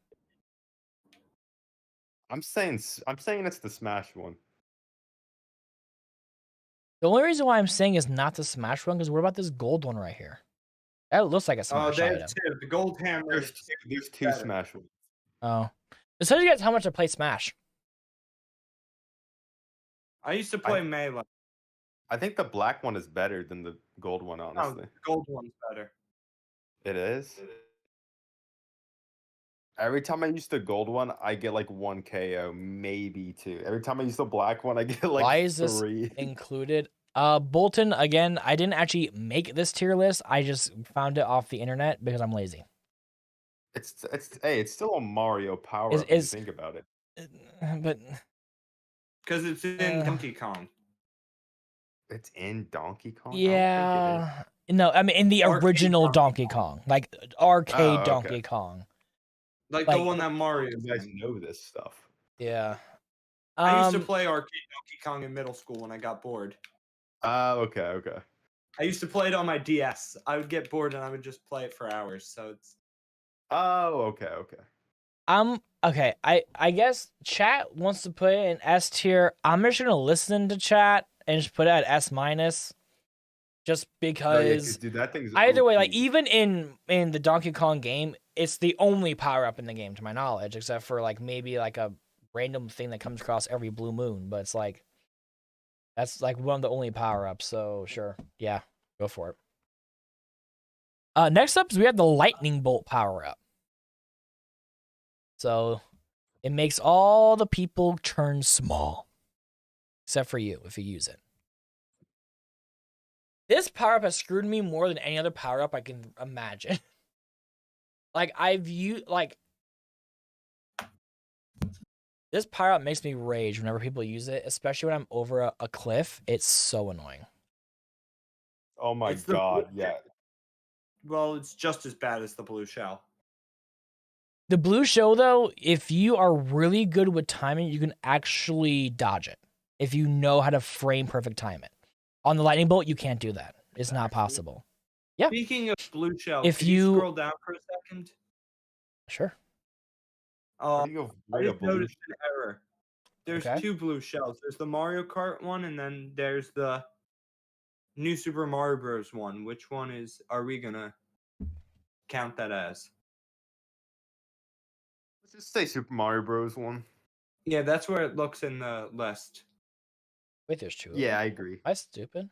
I'm saying it's the Smash one. The only reason why I'm saying is not the Smash one, because what about this gold one right here? That looks like a Smash they have item. two. The gold hammer. There's two better. Smash ones. Oh. It tells you guys how much I play Smash. I used to play Melee. I think the black one is better than the gold one, honestly. No, the gold one's better. It is? Every time I use the gold one, I get like 1 KO, maybe 2. Every time I use the black one, I get like 3. Why is this included? Bolton, again, I didn't actually make this tier list. I just found it off the internet because I'm lazy. It's still a Mario power up if you think about it. But because it's in Donkey Kong. It's in Donkey Kong? Yeah. No, I mean in the original Donkey Kong. Like arcade Donkey Kong. Like the one that Mario. You guys know this stuff. Yeah. I used to play arcade Donkey Kong in middle school when I got bored. Okay. I used to play it on my DS. I would get bored and I would just play it for hours. So it's. Oh, okay. Okay. I guess chat wants to put it in S tier. I'm just gonna listen to chat and just put it at S-. Just because dude, that thing's either way, OP. like even in the Donkey Kong game, it's the only power up in the game to my knowledge, except for like maybe like a random thing that comes across every blue moon. But it's like that's like one of the only power ups. So sure, yeah, go for it. Next up is we have the lightning bolt power up. So it makes all the people turn small, except for you if you use it. This power up has screwed me more than any other power up I can imagine. Like I've used this power up makes me rage whenever people use it, especially when I'm over a cliff. It's so annoying. Oh my god, yeah. Well, it's just as bad as the blue shell. The blue shell, though, if you are really good with timing, you can actually dodge it. If you know how to frame perfect time it. On the lightning bolt, you can't do that. It's not possible. Yeah. Speaking of blue shell, if can you scroll down for a second? Sure. I just noticed an error. There's two blue shells. There's the Mario Kart one, and then there's the New Super Mario Bros. One. Which one are we gonna count that as? Let's just say Super Mario Bros. One. Yeah, that's where it looks in the list. Wait, there's two. Yeah, I agree. Am I stupid?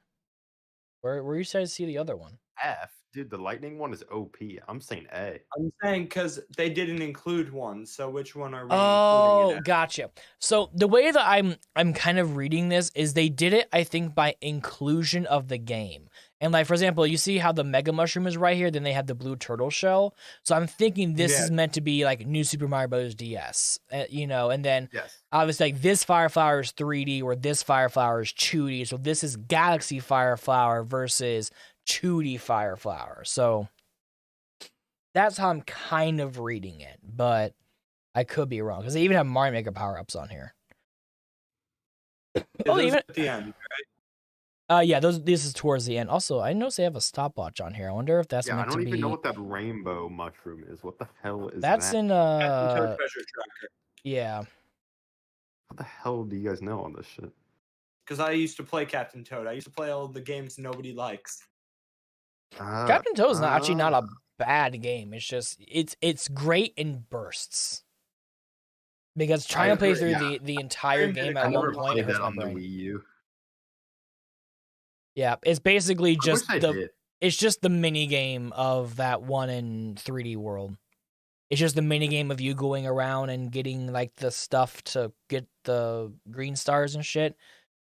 Where you said to see the other one? F. Dude, the lightning one is OP. I'm saying A. I'm saying because they didn't include one, so which one are we including? Oh, gotcha. So the way that I'm kind of reading this is they did it, I think, by inclusion of the game. And like, for example, you see how the Mega Mushroom is right here, then they have the blue turtle shell. So I'm thinking this is meant to be like New Super Mario Bros. DS, and then obviously like this Fire Flower is 3D or this Fire Flower is 2D. So this is Galaxy Fire Flower versus 2D Fire Flower. So that's how I'm kind of reading it, but I could be wrong because they even have Mario Maker power-ups on here. Even at the end, right? Yeah, this is towards the end. Also, I notice they have a stopwatch on here. I wonder if that's meant to be. I don't even know what that rainbow mushroom is. What the hell is that? That's in Captain Toad Treasure Tracker. Yeah. What the hell do you guys know on this shit? Because I used to play Captain Toad. I used to play all the games nobody likes. Captain Toad is actually not a bad game. It's just it's great in bursts. Because trying to play through the entire game at one point hurts my brain. The Wii U. Yeah, it's basically just the mini game of that one in 3D World. It's just the mini game of you going around and getting like the stuff to get the green stars and shit.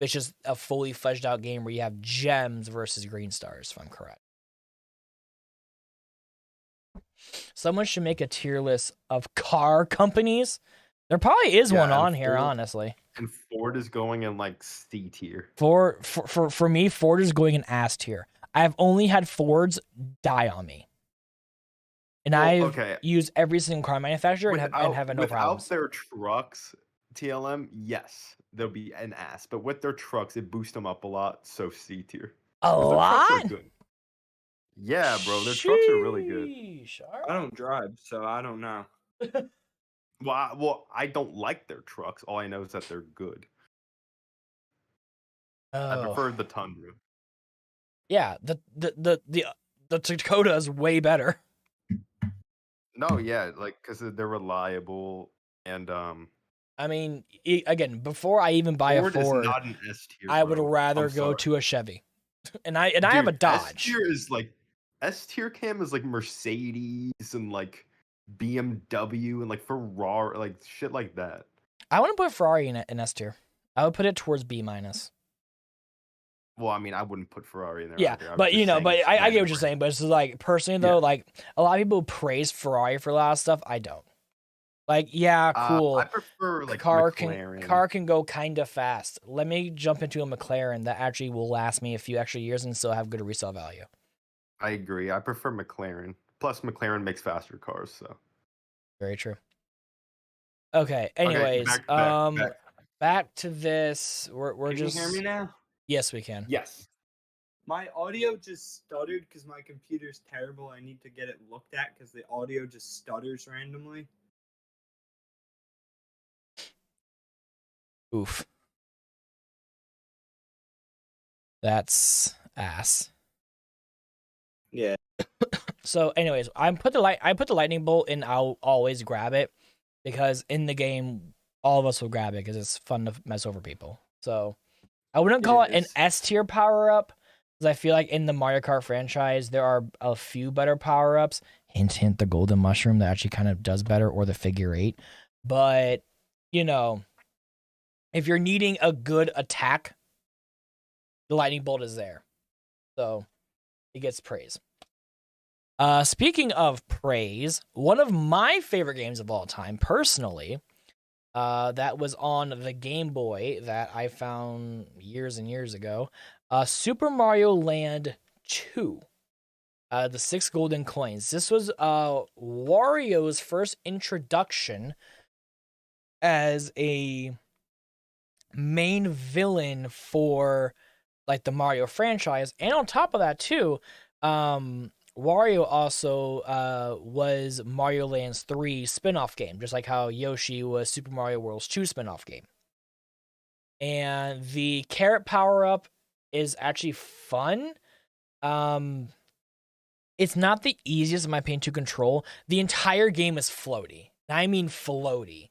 It's just a fully fleshed out game where you have gems versus green stars, if I'm correct. Someone should make a tier list of car companies. There probably is one on here, honestly. And Ford is going in like C tier. For me, Ford is going in S tier. I've only had Fords die on me. And I've used every single car manufacturer and have no problems. Without their trucks, TLM, yes, they'll be an ass. But with their trucks, it boosts them up a lot. So C tier. A 'Cause their trucks are lot? good. Yeah, bro, their trucks are really good. Sheesh, I don't drive, so I don't know. Well, I don't like their trucks. All I know is that they're good. I Oh. prefer the Tundra. Yeah, the Dakota is way better. No, yeah, like because they're reliable and I mean, again, before I even buy Ford a Ford, is not an S tier. I would bro. rather I'm go sorry. to a Chevy, and I have a Dude, Dodge. S tier is like S tier cam is like Mercedes and like BMW and like Ferrari, like shit like that. I want to put Ferrari in S tier. I would put it towards B minus. Well, I mean, I wouldn't put Ferrari in there. Yeah, either. but you know, but I get what you're saying. saying. But it's just like personally though, like a lot of people praise Ferrari for a lot of stuff. I don't. Like, yeah, cool. I prefer like car McLaren. can go kind of fast. Let me jump into a McLaren that actually will last me a few extra years and still have good resale value. I agree. I prefer McLaren. Plus, McLaren makes faster cars, so. Very true. Okay. Anyways, back to this. We're Can just. you hear me now? Yes, we can. Yes. My audio just stuttered because my computer's terrible. I need to get it looked at because the audio just stutters randomly. Oof. That's ass. Yeah. So, anyways, I put the lightning bolt and I'll always grab it because in the game, all of us will grab it because it's fun to mess over people. So, I wouldn't call it an S tier power up because I feel like in the Mario Kart franchise there are a few better power ups. Hint, hint, the golden mushroom that actually kind of does better, or the figure 8. But you know, if you're needing a good attack, the lightning bolt is there, so it gets praise. Speaking of praise, one of my favorite games of all time, personally, that was on the Game Boy that I found years and years ago, Super Mario Land 2, the 6 golden coins. This was Wario's first introduction as a main villain for like the Mario franchise, and on top of that too, Wario also was Mario Land's 3 spin-off game, just like how Yoshi was Super Mario World's 2 spin-off game. And the carrot power-up is actually fun. It's not the easiest, in my opinion, to control. The entire game is floaty. I mean floaty.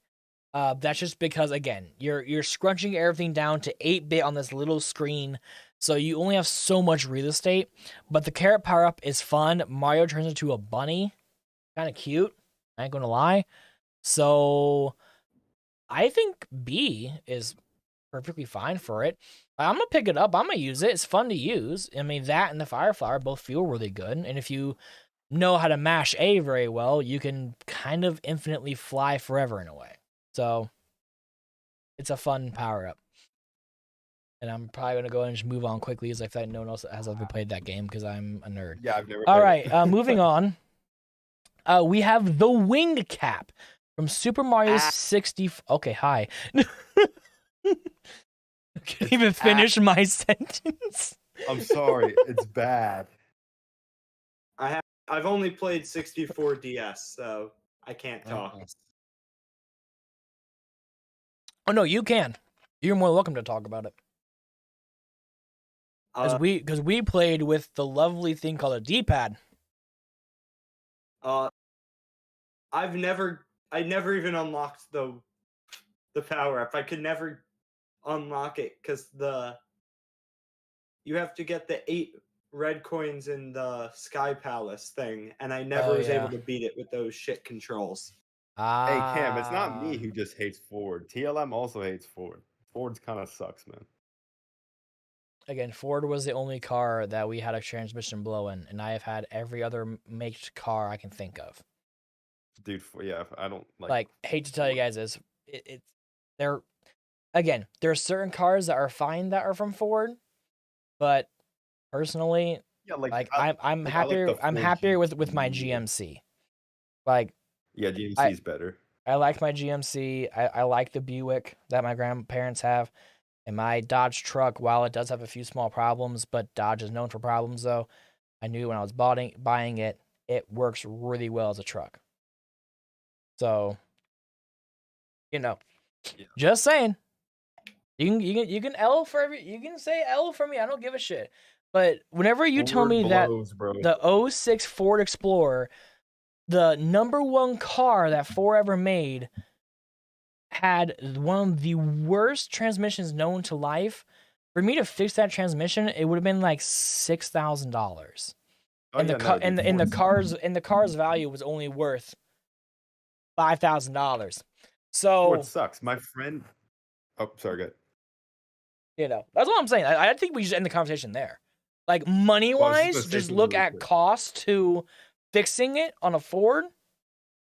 That's just because, again, you're scrunching everything down to 8-bit on this little screen, so you only have so much real estate. But the carrot power-up is fun. Mario turns into a bunny. Kind of cute. I ain't gonna lie. So I think B is perfectly fine for it. I'm gonna pick it up. I'm gonna use it. It's fun to use. I mean, that and the Fire Flower both feel really good. And if you know how to mash A very well, you can kind of infinitely fly forever in a way. So it's a fun power-up. And I'm probably going to go and just move on quickly as I feel like no one else has ever played that game because I'm a nerd. Yeah, I've never All played right, it. moving on. We have the wing cap from Super Mario 60. Okay, hi. I can't even finish my sentence. I'm sorry, it's bad. I've only played 64 DS, so I can't talk. Oh no, you can. You're more welcome to talk about it. Because we played with the lovely thing called a D-pad. I never even unlocked the power up. I could never unlock it because you have to get the 8 red coins in the Sky Palace thing, and I never was able to beat it with those shit controls. Hey Cam, it's not me who just hates Ford. TLM also hates Ford. Ford's kind of sucks, man. Again, Ford was the only car that we had a transmission blow in, and I have had every other make car I can think of. Dude, yeah, I don't like. Hate to tell you guys this, there are certain cars that are fine that are from Ford, but personally, yeah, I'm happier. I'm happier with my GMC. Like, yeah, GMC is better. I like my GMC. I like the Buick that my grandparents have. And my Dodge truck, while it does have a few small problems, but Dodge is known for problems, though, I knew when I was buying it, it works really well as a truck. So, you know, just saying. You can L for you can say L for me. I don't give a shit. But whenever you tell me that the 06 Ford Explorer, the #1 car that Ford ever made, had one of the worst transmissions known to life, for me to fix that transmission, it would have been like $6,000. And the car's value was only worth $5,000. So it sucks. My friend. Oh, sorry, good. You know, that's what I'm saying. I think we should end the conversation there. Like money wise, just look at cost to fixing it on a Ford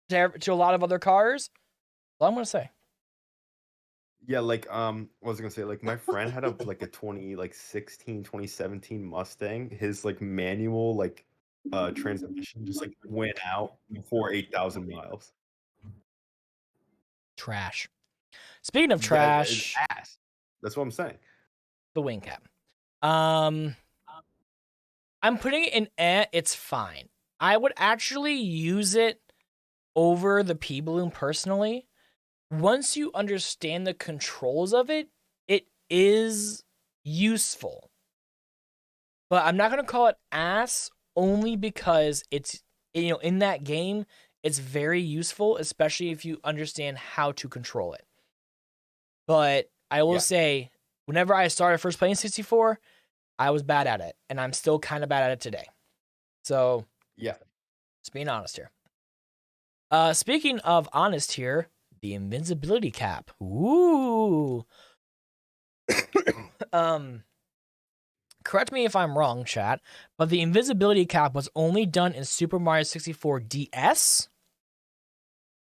to a lot of other cars. That's all I'm gonna say. Yeah, like what was I gonna say? Like my friend had a 2017 Mustang. His like manual transmission just like went out before 8,000 miles. Trash. Speaking of trash, ass. That's what I'm saying. The wing cap. I'm putting it in it's fine. I would actually use it over the P balloon personally. Once you understand the controls of it, it is useful. But I'm not going to call it ass only because it's, in that game, it's very useful, especially if you understand how to control it. But I will say, whenever I started first playing 64, I was bad at it, and I'm still kind of bad at it today. So, yeah, just being honest here. Speaking of honest here, the invincibility cap. Ooh. Correct me if I'm wrong, chat, but the invisibility cap was only done in Super Mario 64 DS,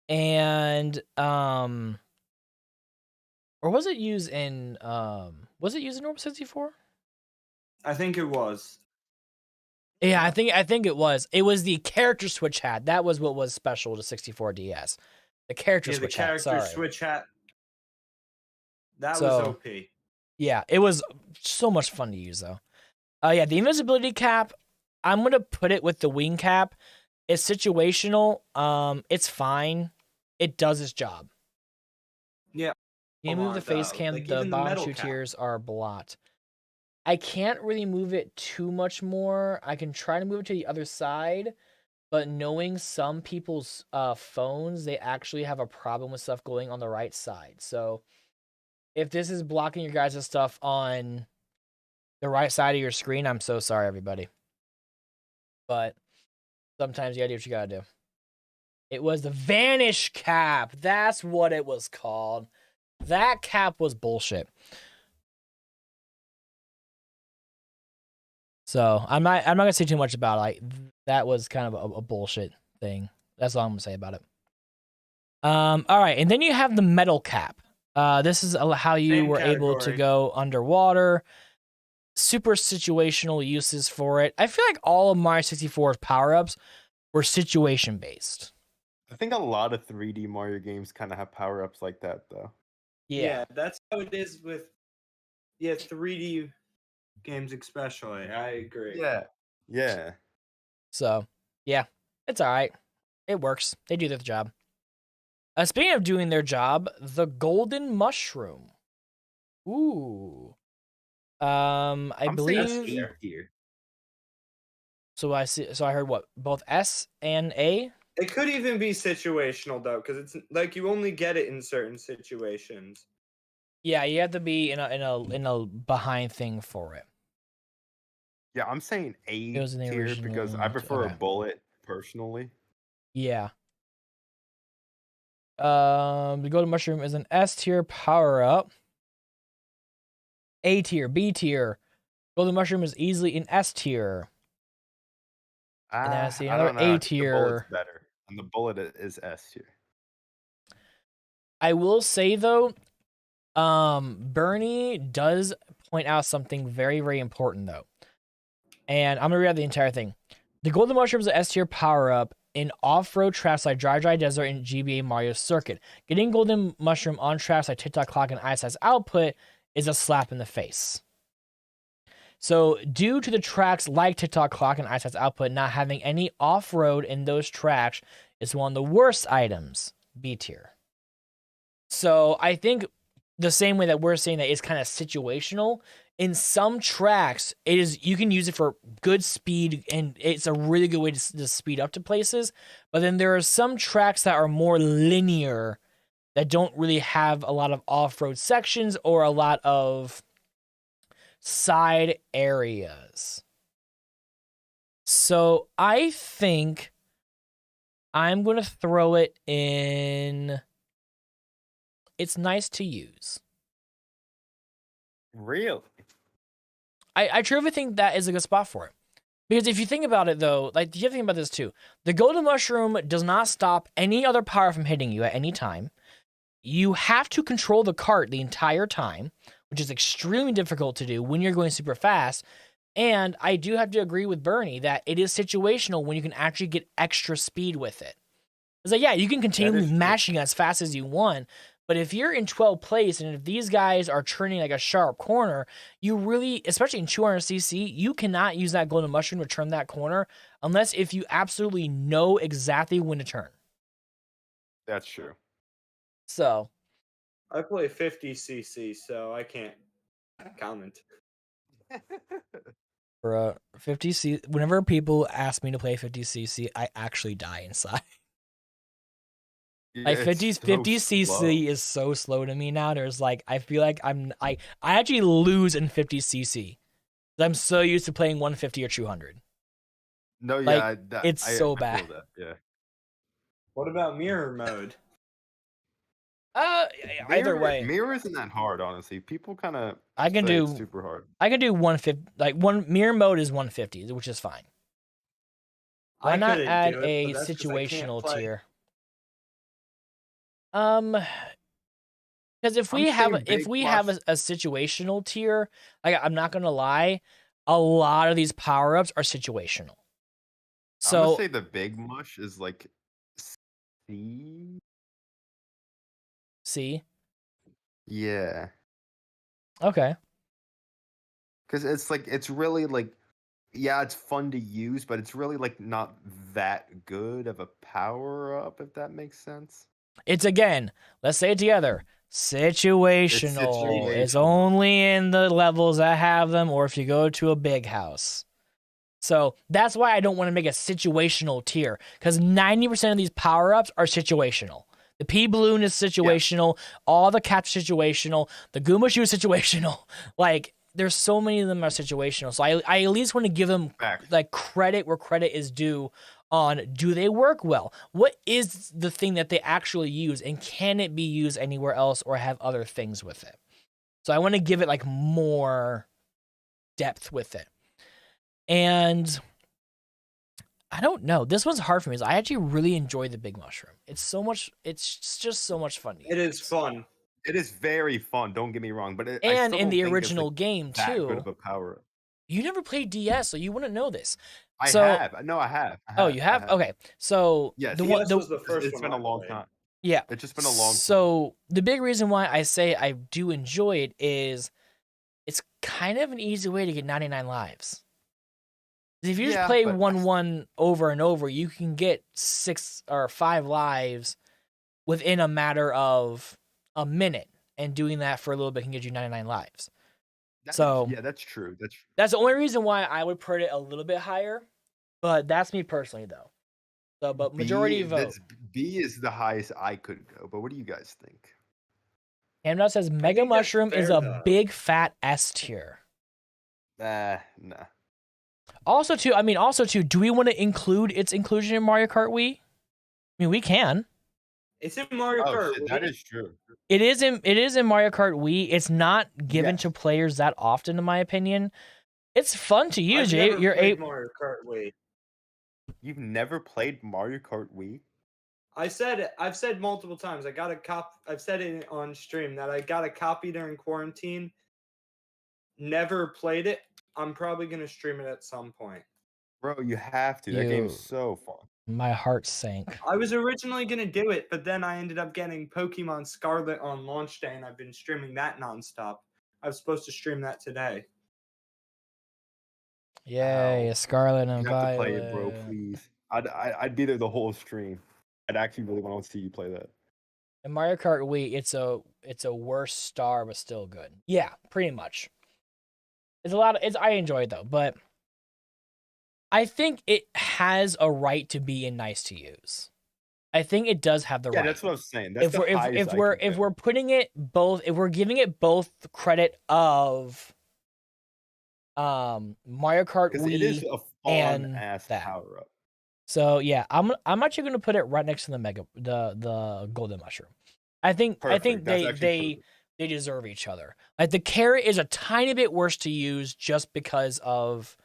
and or was it used in Normal 64? I think it was. Yeah, I think it was. It was the character switch hat. That was what was special to 64 DS. The character switch hat. Switch hat. That was OP. Yeah, it was so much fun to use though. Yeah, the invisibility cap, I'm gonna put it with the wing cap. It's situational. It's fine. It does its job. Yeah. You move the face cam, the bottom two tiers are blocked. I can't really move it too much more. I can try to move it to the other side, but knowing some people's phones, they actually have a problem with stuff going on the right side. So if this is blocking your guys' stuff on the right side of your screen, I'm so sorry, everybody. But sometimes you gotta do what you gotta do. It was the vanish cap. That's what it was called. That cap was bullshit. So I'm not gonna say too much about it. Like that was kind of a bullshit thing. That's all I'm gonna say about it. All right, and then you have the metal cap. This is how you were able to go underwater. Super situational uses for it. I feel like all of Mario 64's power-ups were situation-based. I think a lot of 3D Mario games kind of have power-ups like that, though. Yeah, that's how it is with 3D games especially. I agree. Yeah. So, yeah, it's all right. It works. They do their job. Speaking of doing their job, the golden mushroom. Ooh. I believe. Here. So I heard what, both S and A. It could even be situational though, because it's like you only get it in certain situations. Yeah, you have to be in a behind thing for it. Yeah, I'm saying A tier because I prefer a bullet personally. Yeah. The golden mushroom is an S tier power up. A tier, B tier. Golden mushroom is easily an S tier. And then I see another A tier. The bullet's better, and the bullet is S tier. I will say though, Bernie does point out something very, very important though. And I'm gonna read out the entire thing. The golden mushroom is an S tier power up. in off-road tracks like Dry Dry Desert and GBA Mario Circuit. Getting Golden Mushroom on tracks like TikTok Clock and Ice Ice Output is a slap in the face. So due to the tracks like TikTok Clock and Ice Ice Output not having any off-road in those tracks, it's one of the worst items, B tier. So I think the same way that we're saying that it's kind of situational, in some tracks, you can use it for good speed, and it's a really good way to speed up to places. But then there are some tracks that are more linear that don't really have a lot of off-road sections or a lot of side areas. So I think I'm going to throw it in. It's nice to use. Really? I truly think that is a good spot for it. Because if you think about it, though, like, you have to think about this, too. The Golden Mushroom does not stop any other power from hitting you at any time. You have to control the cart the entire time, which is extremely difficult to do when you're going super fast. And I do have to agree with Bernie that it is situational when you can actually get extra speed with it. It's like, yeah, you can continue mashing as fast as you want, but if you're in 12th place and if these guys are turning like a sharp corner, you really, especially in 200cc, you cannot use that Golden Mushroom to turn that corner unless if you absolutely know exactly when to turn. That's true. So I play 50cc, so I can't comment. for 50cc, whenever people ask me to play 50cc, I actually die inside. Like 50cc is so slow to me now. There's like, I feel like I actually lose in 50cc. I'm so used to playing 150 or 200. No, like, yeah, it's so bad. I feel that, yeah. What about mirror mode? Either way, mirror isn't that hard, honestly. People kind of super hard. I can do 150. Like mirror mode is 150, which is fine. Why not add a situational tier? Because if we have a situational tier, like, I'm not gonna lie, a lot of these power-ups are situational. So I'm gonna say the big mush is like C. C. Yeah. Okay. Because it's really like, yeah, it's fun to use, but it's really like not that good of a power-up, if that makes sense. It's, again, let's say it together. Situational. It's only in the levels that have them, or if you go to a big house. So that's why I don't want to make a situational tier, because 90% of these power-ups are situational. The P balloon is situational. Yeah. All the cats are situational. The Goomba shoe is situational. Like, there's so many of them are situational. So I at least want to give them like credit where credit is due on, do they work well? What is the thing that they actually use, and can it be used anywhere else or have other things with it? So I want to give it like more depth with it. And I don't know. This one's hard for me. I actually really enjoy the big mushroom. It's just so much fun. It is fun. It is very fun. Don't get me wrong, but and in the original game too. That good of a power. You never played DS, so you wouldn't know this. I have. No, I have. Oh, you have? Okay. So yeah, DS was the first one. It's been a long time. Yeah. It's just been a long time. So the big reason why I say I do enjoy it is it's kind of an easy way to get 99 lives. If you just play 1-1 over and over, you can get 6 or 5 lives within a matter of a minute, and doing that for a little bit can get you 99 lives. Yeah, that's true. That's the only reason why I would put it a little bit higher, but that's me personally, though. So, but majority vote. B is the highest I could go, but what do you guys think? Camdot says Mega Mushroom is a big fat S tier. Nah. Also, too, do we want to include its inclusion in Mario Kart Wii? I mean, we can. It's in Mario Kart Wii. That is true. It is in Mario Kart Wii. It's not given to players that often, in my opinion. It's fun to use. I've never played Mario Kart Wii. You've never played Mario Kart Wii? I've said multiple times. I've said it on stream that I got a copy during quarantine. Never played it. I'm probably gonna stream it at some point. Bro, you have to. That game is so fun. My heart sank. I was originally gonna do it, but then I ended up getting Pokemon Scarlet on launch day, and I've been streaming that nonstop. I was supposed to stream that today. Yay, Ow. Scarlet and You have to play it, bro, Violet. please. I'd be there the whole stream. I'd actually really want to see you play that. In Mario Kart Wii, it's a worse star, but still good. Yeah, pretty much. It's a lot of I enjoy it though, but I think it has a right to be and nice to use. I think it does have the Yeah, right. that's what I was saying. That's If we're putting it both, if we're giving it both credit of Mario Kart because Wii it is a fun and ass that. power up. So yeah, I'm actually gonna put it right next to the golden mushroom. I think they deserve each other. Like the carrot is a tiny bit worse to use just because of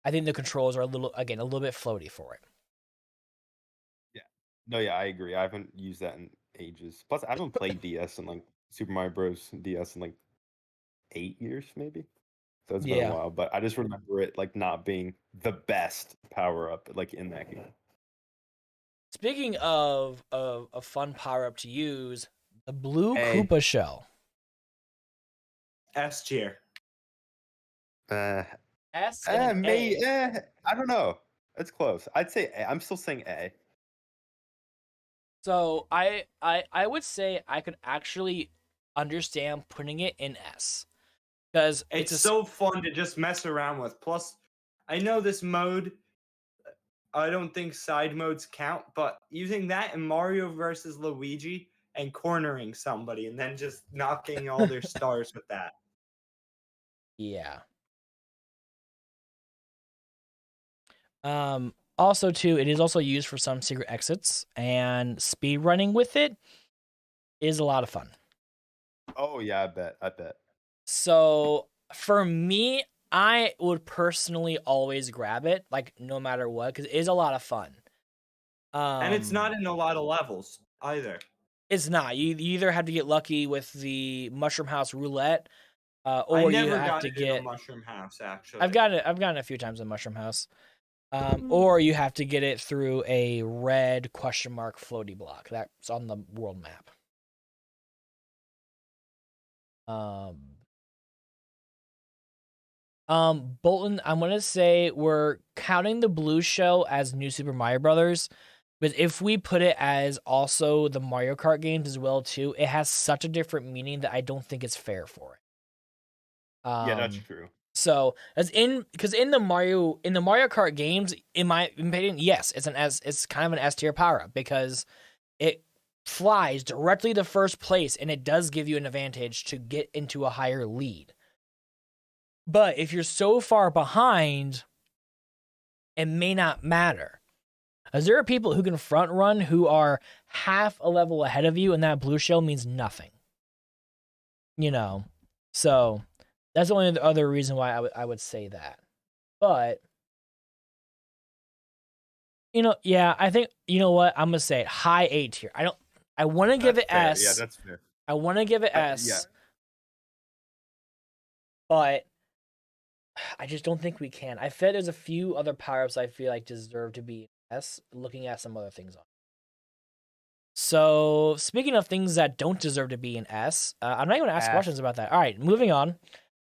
I think the controls are a little bit floaty for it. Yeah. No, yeah, I agree. I haven't used that in ages. Plus, I haven't played DS in like Super Mario Bros. DS in like 8 years, maybe. So it's been a while. But I just remember it like not being the best power up like in that game. Speaking of a fun power up to use, the blue A. Koopa shell. S tier. S and A. I don't know. It's close. I'd say A. I'm still saying A. So I would say I could actually understand putting it in S. Because It's so fun to just mess around with. Plus, I know this mode, I don't think side modes count, but using that in Mario versus Luigi and cornering somebody and then just knocking all their stars with that. Yeah. Also too, it is also used for some secret exits, and speed running with it is a lot of fun. Oh yeah, I bet. So for me, I would personally always grab it, like no matter what, because it is a lot of fun. And it's not in a lot of levels either. It's not. You either have to get lucky with the Mushroom House Roulette, or I never you have got to it in get a Mushroom House. Actually, I've gotten it a few times in Mushroom House, or you have to get it through a red question mark floaty block that's on the world map. Bolton, I'm gonna say we're counting the blue shell as New Super Mario Brothers, but if we put it as also the Mario Kart games as well too, it has such a different meaning that I don't think it's fair for it. Yeah, that's true. So because in the Mario Kart games, in my opinion, yes, it's kind of an S tier power up because it flies directly to first place and it does give you an advantage to get into a higher lead. But if you're so far behind, it may not matter. As there are people who can front run who are half a level ahead of you, and that blue shell means nothing. You know, so that's the only other reason why I would say that. But yeah, I think what I'm gonna say high A tier. I want to give it fair. S. Yeah, that's fair. I want to give it S. Yeah. But I just don't think we can. I feel there's a few other power-ups I feel like deserve to be S, looking at some other things on. So, speaking of things that don't deserve to be an S, I'm not even going to ask questions about that. All right, moving on.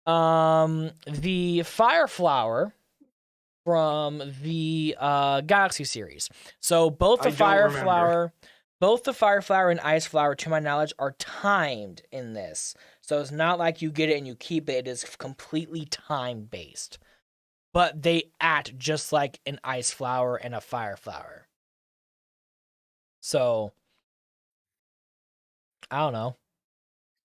The Fire Flower from the Galaxy series. So, both the Fire Flower and Ice Flower, to my knowledge, are timed in this. So it's not like you get it and you keep it. It is completely time-based. But they act just like an Ice Flower and a Fire Flower. So, I don't know.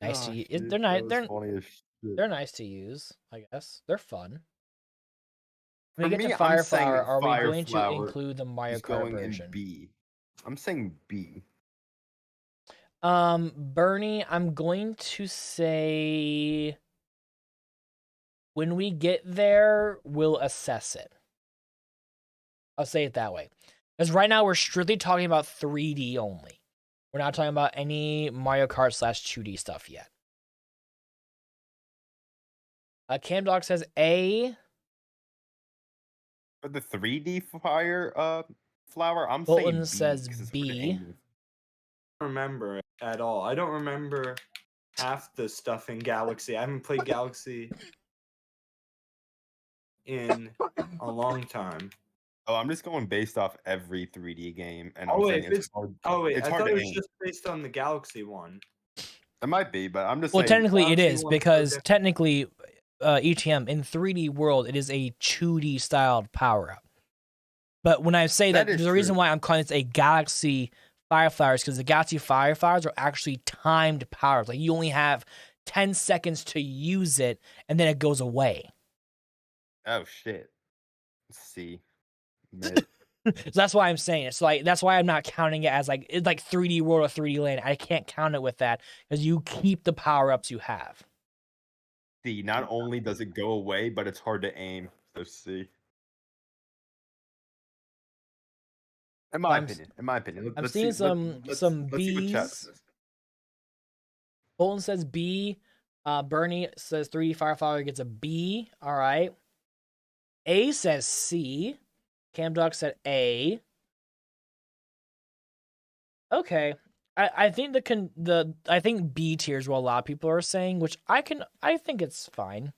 Nice to use. They're nice. They're nice to use, I guess. They're fun. When we get to Fire Flower, are we going to include the Mario Kart version? In B. I'm saying B. Bernie, I'm going to say when we get there, we'll assess it. I'll say it that way. Because right now we're strictly talking about 3D only. We're not talking about any Mario Kart / 2D stuff yet. Camdog says A. For the 3D fire flower. I'm Bolton saying B, says 'cause it's hard to B. aim with. Remember it at all. I don't remember half the stuff in Galaxy. I haven't played Galaxy in a long time. Oh, I'm just going based off every 3D game, and I'm Oh saying wait, it's hard. It's I hard thought to it was aim. just based on the Galaxy one. It might be, but I'm just Well, saying. technically it Galaxy is one's so because different. technically, ETM in 3D world it is a 2D styled power up. But when I say that, That is there's a reason true. why I'm calling this a Galaxy Fireflowers because the Galaxy Fireflowers are actually timed powers. Like you only have 10 seconds to use it, and then it goes away. Oh shit. C. Mid. So that's why I'm saying it. So like that's why I'm not counting it as like it's like 3D world or 3D land. I can't count it with that because you keep the power ups you have. C. Not only does it go away, but it's hard to aim. So C. In my opinion. I'm Let's seeing see. some Let's see what chat B's. says. Bolton says B. Bernie says 3D Fireflower gets a B. All right. A says C. Cam Duck said A. Okay. I think I think B tier is what a lot of people are saying, which I think it's fine.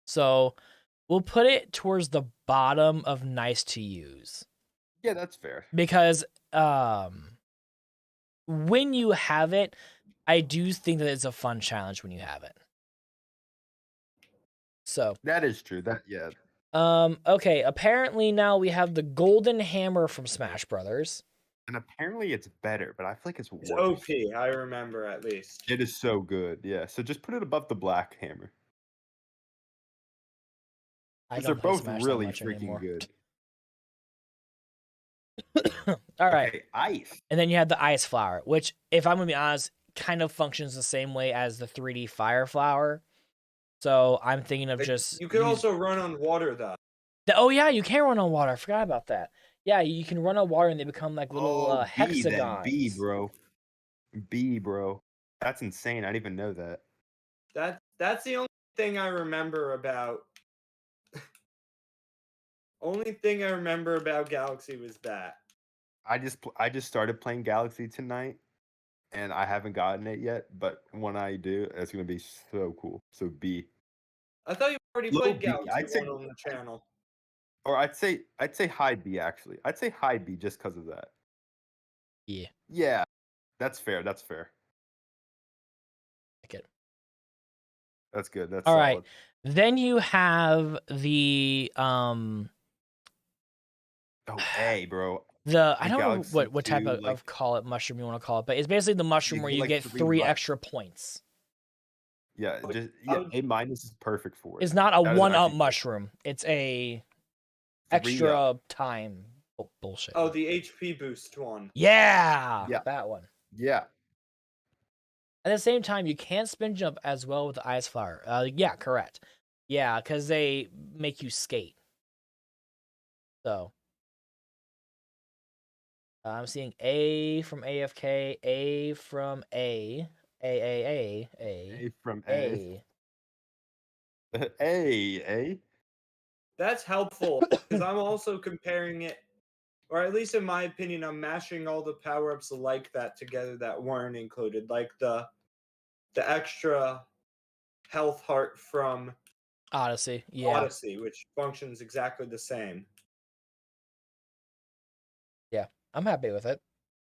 So we'll put it towards the bottom of nice to use. Yeah, that's fair. Because when you have it, I do think that it's a fun challenge when you have it. So That is true. Yeah. Okay, apparently now we have the golden hammer from Smash Brothers. And apparently it's better, but I feel like it's It's worse. OP, I remember at least. It is so good. Yeah. So just put it above the black hammer. Because they're both really freaking good. All right. Okay, ice. And then you have the ice flower, which, if I'm gonna be honest, kind of functions the same way as the 3D fire flower. So I'm thinking of just you could also run on water though. Oh yeah, you can run on water. I forgot about that. Yeah, you can run on water and they become like little hexagons. B, bro. B, bro. That's insane. I didn't even know that. That's the only thing I remember about. Only thing I remember about Galaxy was that. I just started playing Galaxy tonight, and I haven't gotten it yet. But when I do, it's gonna be so cool. So B. I thought you already Low played B, Galaxy I'd say- one on the channel. Or I'd say high B actually. I'd say high B just because of that. Yeah. Yeah, that's fair. That's fair. Like it. That's good. That's all solid. right. Then you have the Oh, A, bro. I don't know Galaxy what type 2, of call it mushroom you want to call it, but it's basically the mushroom where you like get 3 three life. extra points. Yeah, A minus is perfect for it. It's not a That is one up actually mushroom. It's a 3 extra up. time bullshit. Oh, the HP boost one. Yeah, Yeah. that one. Yeah. At the same time, you can spin jump as well with the ice flower. Yeah, correct. Yeah, because they make you skate. So I'm seeing A from AFK, A from A from A. A. That's helpful because I'm also comparing it, or at least in my opinion, I'm mashing all the power-ups like that together that weren't included, like the extra health heart from Odyssey, yeah. Odyssey, which functions exactly the same. Yeah, I'm happy with it.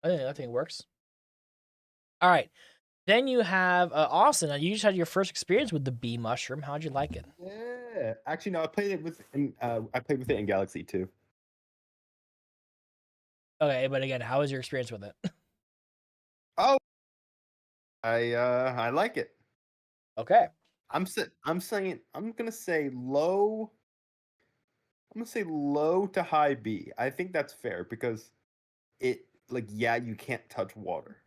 I think it works. All right. Then you have Austin. Now you just had your first experience with the bee mushroom. How'd you like it? Yeah. Actually, no, I played it with in Galaxy 2. Okay, but again, how was your experience with it? Oh, I like it. Okay. I'm gonna say low. I'm gonna say low to high B. I think that's fair because you can't touch water.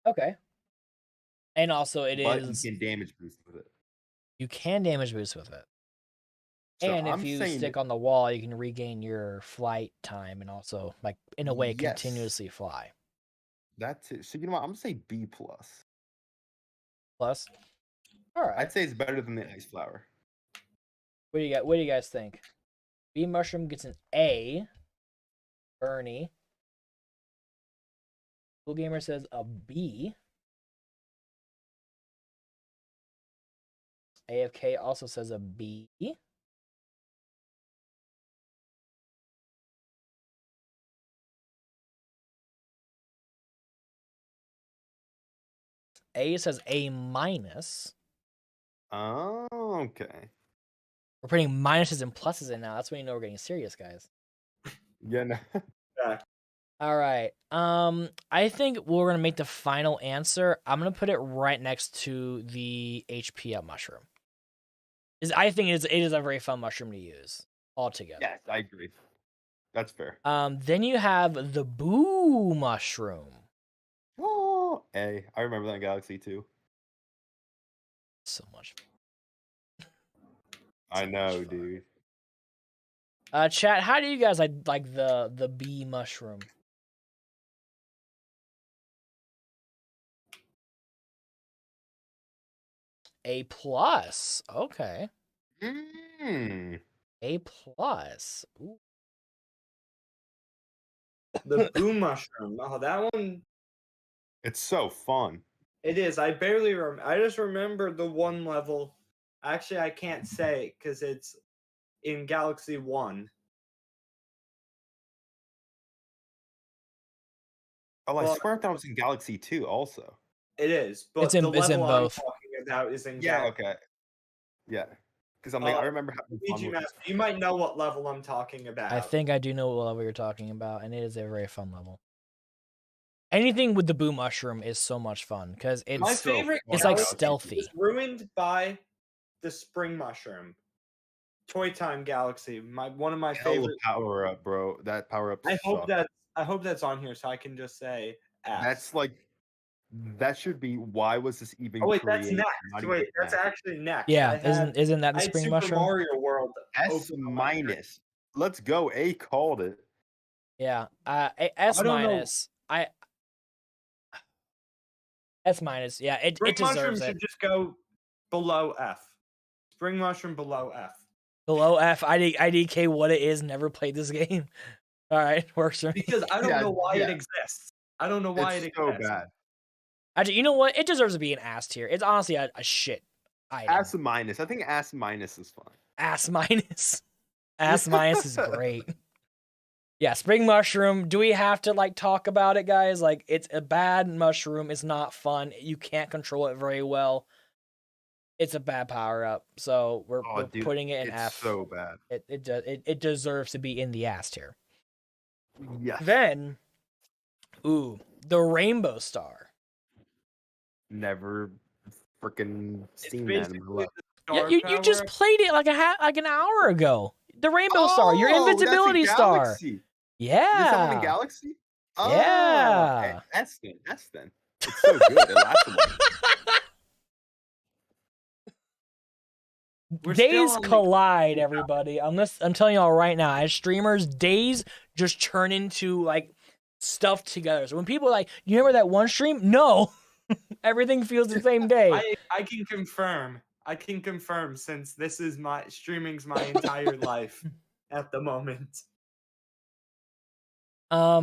Okay. And also but you can damage boost with it. You can damage boost with it. So and if you stick on the wall, you can regain your flight time and also, like, in a way, continuously fly. That's it. So you know what? I'm gonna say B plus. Plus? All right. I'd say it's better than the ice flower. What do you guys think? Bee mushroom gets an A. Bernie. Cool Gamer says a B. AFK also says a B. A says A minus. Oh, okay. We're putting minuses and pluses in now. That's when you know we're getting serious, guys. Yeah, no. Yeah. All right. I think we're gonna make the final answer. I'm gonna put it right next to the HP up mushroom. I think it is a very fun mushroom to use altogether. Yes, I agree. That's fair. Then you have the boo mushroom. Oh, A. I remember that in Galaxy too. So much. I know, dude. Chat, how do you guys like the bee mushroom? A plus. Okay. A plus. Ooh. The boo mushroom. Oh, that one. It's so fun. It is. I barely remember. I just remember the one level. Actually, I can't say because it's in Galaxy 1. Oh, I Well, swear that was in Galaxy 2 also. It is, but It's in the level I'm both. talking about is in Yeah, Galaxy. okay. Yeah. Because I'm like, I remember having fun Luigi with Master, you might know what level I'm talking about. I think I do know what level you're talking about, and it is a very fun level. Anything with the boo mushroom is so much fun because it's My favorite. it's like Galaxy stealthy. was ruined by the spring mushroom. Toy Time Galaxy. One of my favorite. power up, bro. That power up. I hope that's on here so I can just say F. That's like, that should be. Why was this even? Oh wait, that's created? next. Wait, that's actually next. Yeah, isn't that the I had spring Super mushroom? Mario World. S minus. Let's go. A called it. Yeah. S I don't know. minus. S minus. Yeah, it Spring mushroom deserves it. should just go below F. Spring mushroom below F. Below F. IDK what it is. Never played this game. All right, works for me. Because I don't know why it exists. I don't know why it exists. So bad. Actually, you know what? It deserves to be an ass tier. It's honestly a shit item. S minus. I think S minus is fine. Ass minus. Ass minus is great. Yeah, spring mushroom. Do we have to like talk about it, guys? Like, it's a bad mushroom. It's not fun. You can't control it very well. It's a bad power up. So we're putting it in F. So bad. It deserves to be in the ass tier. Yes. Then, the rainbow star. Never freaking seen that in my life. Yeah, you just played it like an hour ago. The rainbow star, your invincibility star. Yeah. Is that in Galaxy? Yeah. S then. It's so good. It lasts a while. Days collide, everybody. I'm telling y'all right now, as streamers, days just turn into like stuff together. So when people are like, you remember that one stream? No. Everything feels the same day. I can confirm. I can confirm since this is streaming's my entire life at the moment. I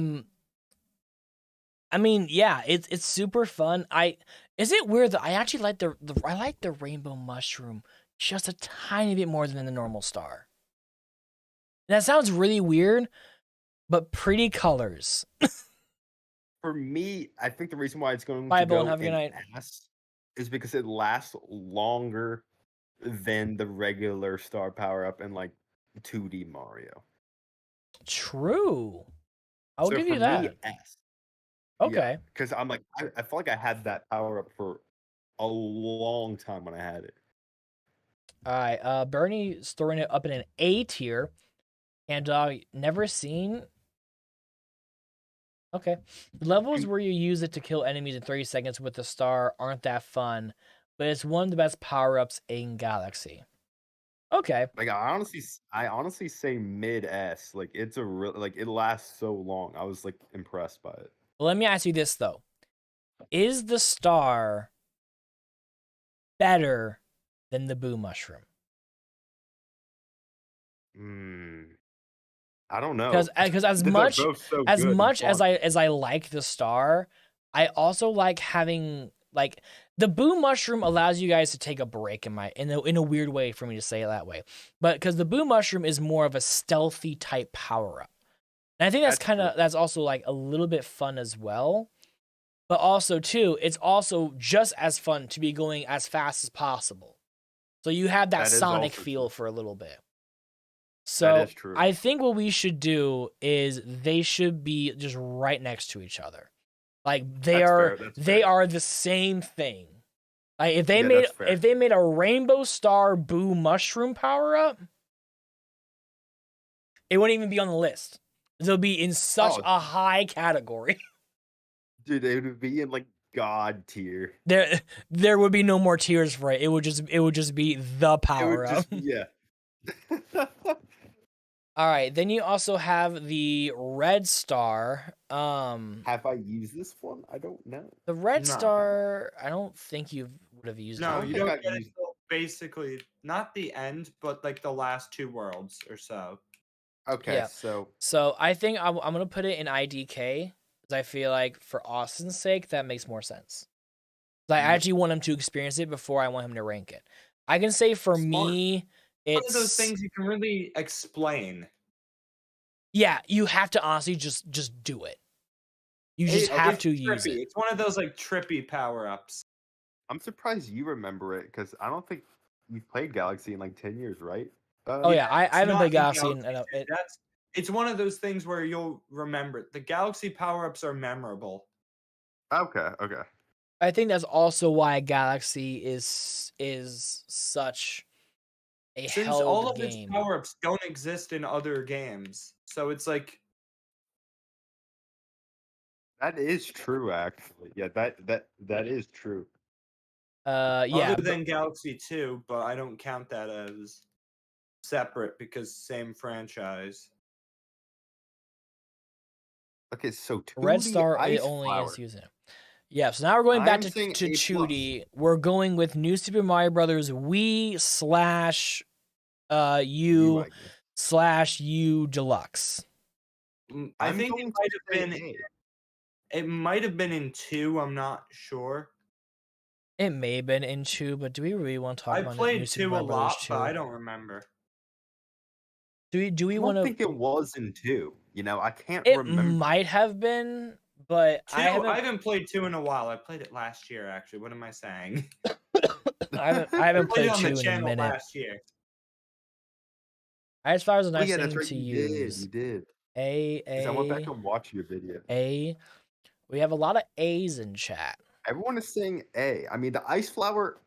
mean, yeah, it's super fun. Is it weird that I actually like I like the rainbow mushroom just a tiny bit more than the normal star. And that sounds really weird, but pretty colors. For me, I think the reason why it's going Bye, to go have a good night. S is because it lasts longer than the regular star power up in like 2D Mario. True. I'll give you that. Me, S. Okay. Because I'm like, I felt like I had that power up for a long time when I had it. All right. Bernie's throwing it up in an A tier. And never seen. Okay. Levels where you use it to kill enemies in 30 seconds with the star aren't that fun, but it's one of the best power-ups in Galaxy. Okay. Like I honestly say mid S. Like it's a real it lasts so long. I was like impressed by it. Well, let me ask you this though. Is the star better than the boo mushroom? I don't know. Because as They're much both so as good and much fun. as I like the star, I also like having like the boo mushroom allows you guys to take a break in a weird way for me to say it that way. But because the boo mushroom is more of a stealthy type power up. And I think that's also like a little bit fun as well. But also too, it's also just as fun to be going as fast as possible. So you have that Sonic feel for a little bit. So that is true. I think what we should do is they should be just right next to each other. Like they are the same thing. Like if they made a rainbow star boo mushroom power up, it wouldn't even be on the list. They'll be in such a high category. Dude, it would be in like God tier. There would be no more tiers for it. It would just be the power up. Yeah. All right, then you also have the red star. Have I used this one? I don't know. The red star, I don't think you would have used it. No, you don't get it until basically not the end, but like the last 2 worlds or so. Okay, yeah. So I think I'm gonna put it in IDK because I feel like for Austin's sake that makes more sense. I actually want him to experience it before I want him to rank it. I can say for me, it's one of those things you can really explain. Yeah, you have to honestly just do it. You just have to use it. It's one of those like trippy power-ups. I'm surprised you remember it because I don't think you've played Galaxy in like 10 years, right? Oh yeah, I haven't played Galaxy in it's one of those things where you'll remember it. The Galaxy power-ups are memorable. Okay. I think that's also why Galaxy is such a Since held all of game. its power-ups don't exist in other games, so it's like that is true, actually. Yeah, that is true. Yeah. Other than Galaxy 2, but I don't count that as separate because same franchise. Okay, so Red Star only is using it. Yeah, so now we're going back to 2D. We're going with New Super Mario Brothers Wii / U Deluxe. I think it might have been in 2, I'm not sure. It may have been in 2, but do we really want to talk about New New Super 2 Mario a Brothers lot, 2? but I don't remember. Do we want to? I think it was in 2. You know, I can't remember. It might have been, but 2, I haven't played 2 in a while. I played it last year, actually. What am I saying? I haven't played 2 in a minute. Last year. As far as a nice thing to use. You did. A. I went back and watched your video. A. We have a lot of A's in chat. Everyone is saying A. I mean, the ice flower.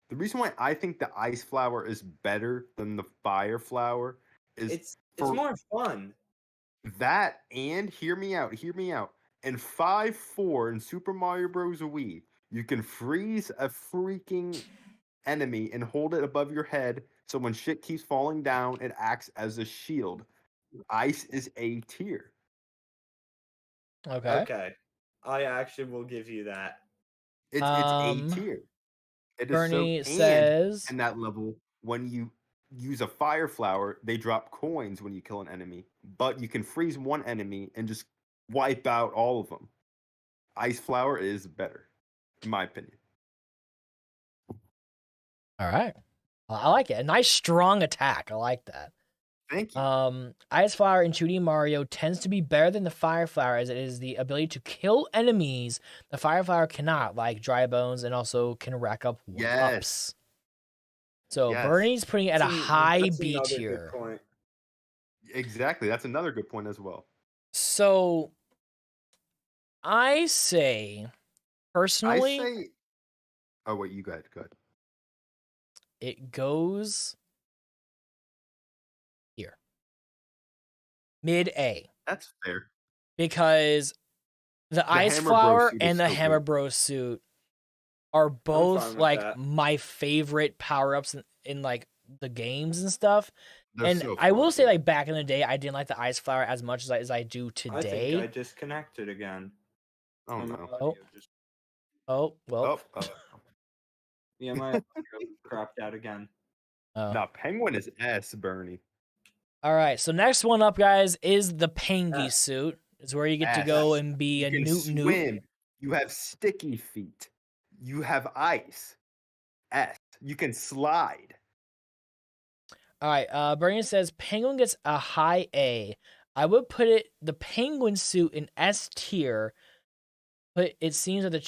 The reason why I think the ice flower is better than the fire flower is it's more fun. That and hear me out. In 5-4 in Super Mario Bros. Wii, you can freeze a freaking enemy and hold it above your head, so when shit keeps falling down, it acts as a shield. Ice is A tier. Okay. I actually will give you that. It's A tier. Bernie says, and that level, when you use a fire flower, they drop coins when you kill an enemy, but you can freeze one enemy and just wipe out all of them. Ice flower is better, in my opinion. All right. I like it. A nice strong attack. I like that. Thank you. Ice flower in 2D Mario tends to be better than the fire flower as it is the ability to kill enemies the fire flower cannot, like dry bones, and also can rack up ups. So Bernie's putting it at a high B tier. Exactly. That's another good point as well. So I say, personally, oh wait, you go ahead. It goes here. Mid A. That's fair. Because the Ice Flower and the Hammer Bros suit are both like my favorite power-ups in like the games and stuff. And I will say, like, back in the day, I didn't like the Ice Flower as much as I do today. I think I disconnected again. Oh no. Oh well. Yeah, my cropped out again. No, Penguin is S, Bernie. All right, so next one up, guys, is the Pangy suit. Is where you get to go and be a newt. Swim. You have sticky feet. You have ice. S. You can slide. All right, Brian says Penguin gets a high A. I would put the Penguin suit in S tier, but it seems that the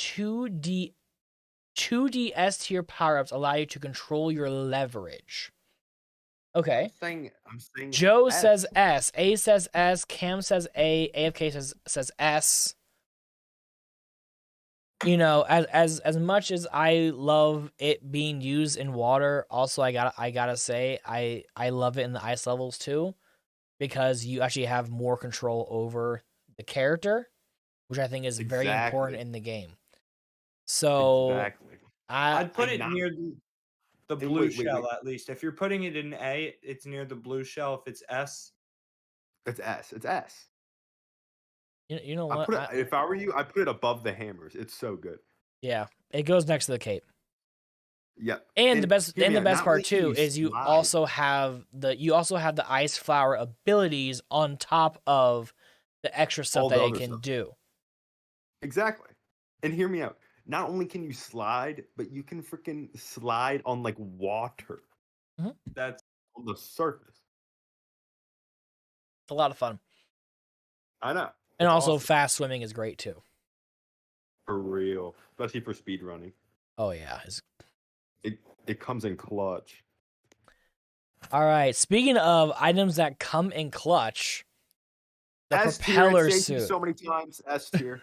2D S tier power-ups allow you to control your leverage. Okay. I'm saying Joe S. says S. A says S. Cam says A. AFK says S. You know, as much as I love it being used in water, also I gotta say I love it in the ice levels too, because you actually have more control over the character, which I think is very important in the game. So I'd put it near the blue shell at least. If you're putting it in A, it's near the blue shell. If it's S, it's S. It's S. You know what? If I were you, I'd put it above the hammers. It's so good. Yeah, it goes next to the cape. Yep. And the best part too is you also have the ice flower abilities on top of the extra stuff that it can do. Exactly. And hear me out. Not only can you slide, but you can freaking slide on like water. Mm-hmm. That's on the surface. It's a lot of fun. I know. And also fast swimming is great too. For real. Especially for speed running. Oh yeah. It comes in clutch. All right. Speaking of items that come in clutch, the propeller suit. So many times S tier.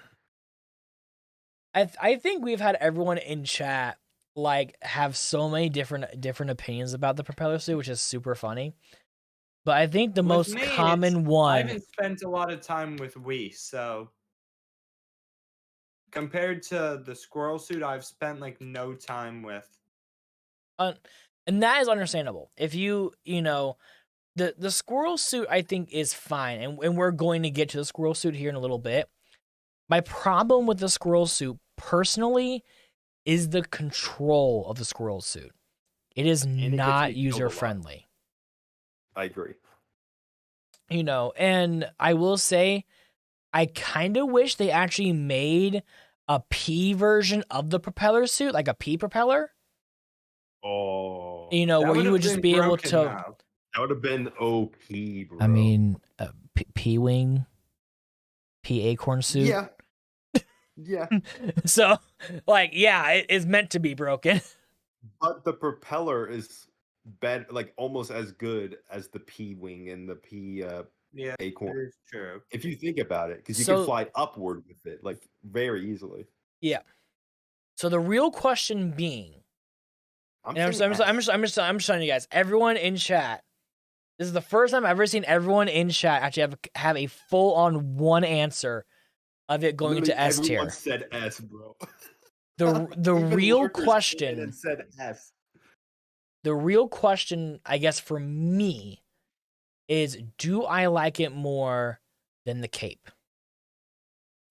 I think we've had everyone in chat like have so many different opinions about the propeller suit, which is super funny. But I think the most common one. I haven't spent a lot of time with Wii, so compared to the squirrel suit, I've spent like no time with. And that is understandable. If you know, the squirrel suit I think is fine, and we're going to get to the squirrel suit here in a little bit. My problem with the squirrel suit personally is the control of the squirrel suit. It is not user friendly. I agree. You know, and I will say, I kind of wish they actually made a P version of the propeller suit, like a P propeller. Oh. You know, where you would just be able to. That would have been OP, bro. I mean, P-wing, P-acorn suit. Yeah. Yeah. So, like, yeah, it is meant to be broken. But the propeller is like almost as good as the P-wing and the P-acorn. That is true. If you think about it, because you can fly upward with it, like very easily. Yeah. So the real question being, I'm just telling you guys, everyone in chat. This is the first time I've ever seen everyone in chat actually have a full-on one answer of it going into S tier. Everyone said S, bro. The real question said S. The real question, I guess, for me is, do I like it more than the cape?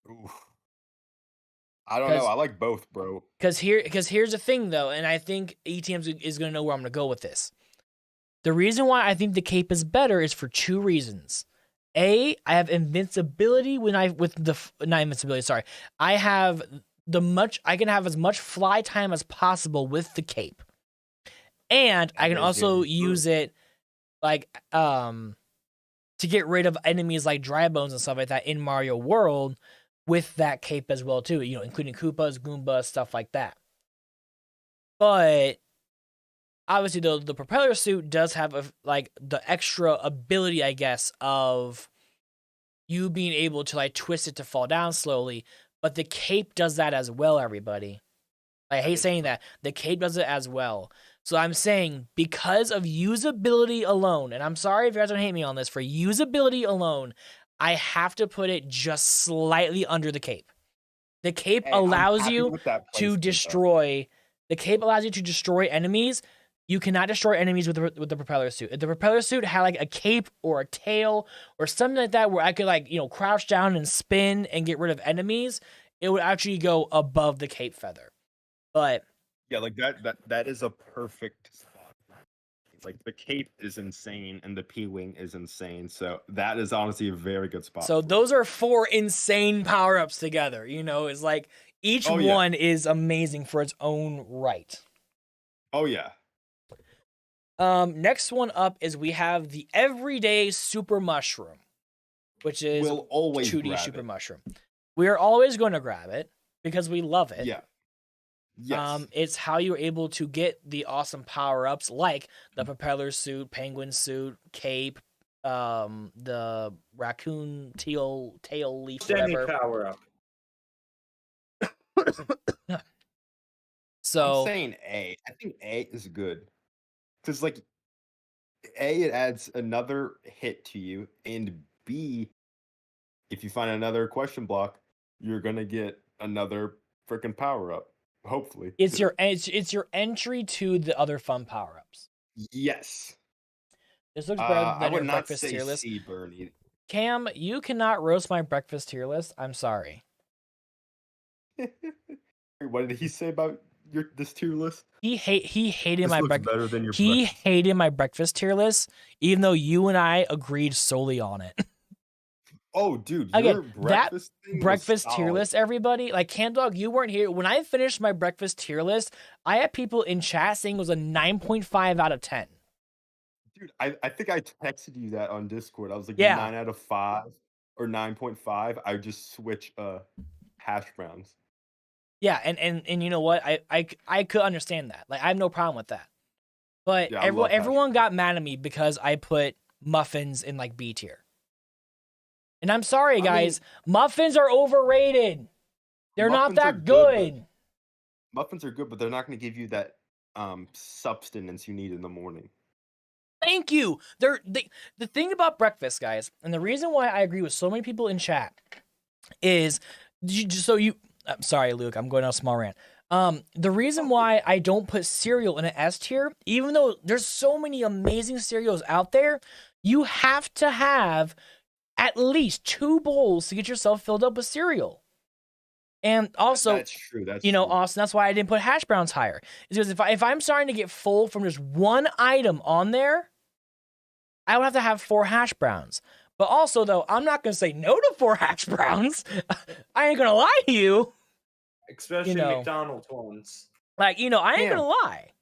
Oof. I don't know. I like both, bro. Because here's the thing, though, and I think ETM is going to know where I'm going to go with this. The reason why I think the cape is better is for two reasons. A, I have invincibility not invincibility, sorry. I can have as much fly time as possible with the cape. And I can also use it like to get rid of enemies like dry bones and stuff like that in Mario World with that cape as well too, you know, including Koopas, Goombas, stuff like that. But obviously the propeller suit does have the extra ability, I guess, of you being able to like twist it to fall down slowly, but the cape does that as well, everybody. I hate saying that. The cape does it as well. So I'm saying, because of usability alone, and I'm sorry if you guys don't hate me on this, for usability alone, I have to put it just slightly under the cape. The cape allows you to destroy. The cape allows you to destroy enemies. You cannot destroy enemies with the propeller suit. If the propeller suit had like a cape or a tail or something like that, where I could crouch down and spin and get rid of enemies, it would actually go above the cape feather. But yeah, like that is a perfect spot. Like the cape is insane and the P-wing is insane. So that is honestly a very good spot. So for those are 4 insane power-ups together. You know, it's like each one is amazing for its own right. Oh yeah. Next one up is we have the everyday super mushroom, which is We'll always 2D grab super it. mushroom. We are always going to grab it because we love it. Yeah. Yes. It's how you're able to get the awesome power-ups like the propeller suit, penguin suit, cape, the raccoon tail leaf, whatever. Power up. So I'm saying A. I think A is good. Because like A, it adds another hit to you, and B, if you find another question block, you're gonna get another freaking power up. Hopefully. it's your entry to the other fun power-ups. Yes. This looks better I than your would not breakfast say tier list. C, Bernie. Cam, you cannot roast my breakfast tier list. I'm sorry. What did he say about this tier list? He hated This my looks better than your He breakfast. hated my breakfast tier list, even though you and I agreed solely on it. Oh, dude, Again, your breakfast thing was breakfast tier solid. list, everybody. Like CanDog, you weren't here when I finished my breakfast tier list. I had people in chat saying it was a 9.5 out of 10. Dude, I think I texted you that on Discord. I was like, Yeah. 9 out of 5 or 9.5. I just switch hash browns. Yeah, and you know what? I could understand that. Like I have no problem with that. But Yeah, I love hash everyone browns. got mad at me because I put muffins in like B tier. And I'm sorry, guys. Muffins are overrated. They're not Muffins are that good, good. Muffins are good, but they're not going to give you that substance you need in the morning. Thank you. The thing about breakfast, guys, and the reason why I agree with so many people in chat is I'm sorry, Luke. I'm going on a small rant. The reason why I don't put cereal in an S tier, even though there's so many amazing cereals out there, you have to have at least 2 bowls to get yourself filled up with cereal. And also, That's true. That's you know, true. Austin, that's why I didn't put hash browns higher. Is because if I'm starting to get full from just one item on there, I would have to have 4 hash browns. But also, though, I'm not going to say no to 4 hash browns. I ain't going to lie to you. Especially McDonald's ones. Like, you know, I ain't going to lie.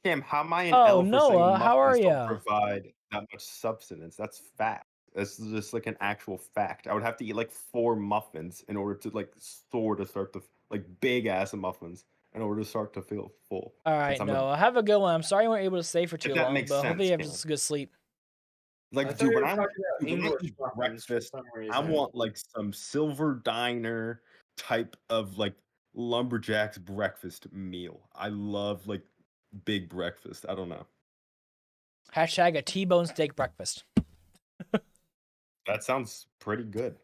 Cam, how am I an Oh, L for saying Noah, how are muffins don't ya? provide that much substance? That's fact. That's just like an actual fact. I would have to eat like 4 muffins in order to like soar to start to like big ass muffins in order to start to feel full. All right, Noah, have a good one. I'm sorry you weren't able to stay for too that long, makes but hopefully you have sense, just a good sleep. Like, dude, when I eat breakfast, I want like some silver diner type of like lumberjack's breakfast meal. I love like big breakfast. I don't know. Hashtag a T-bone steak breakfast. That sounds pretty good.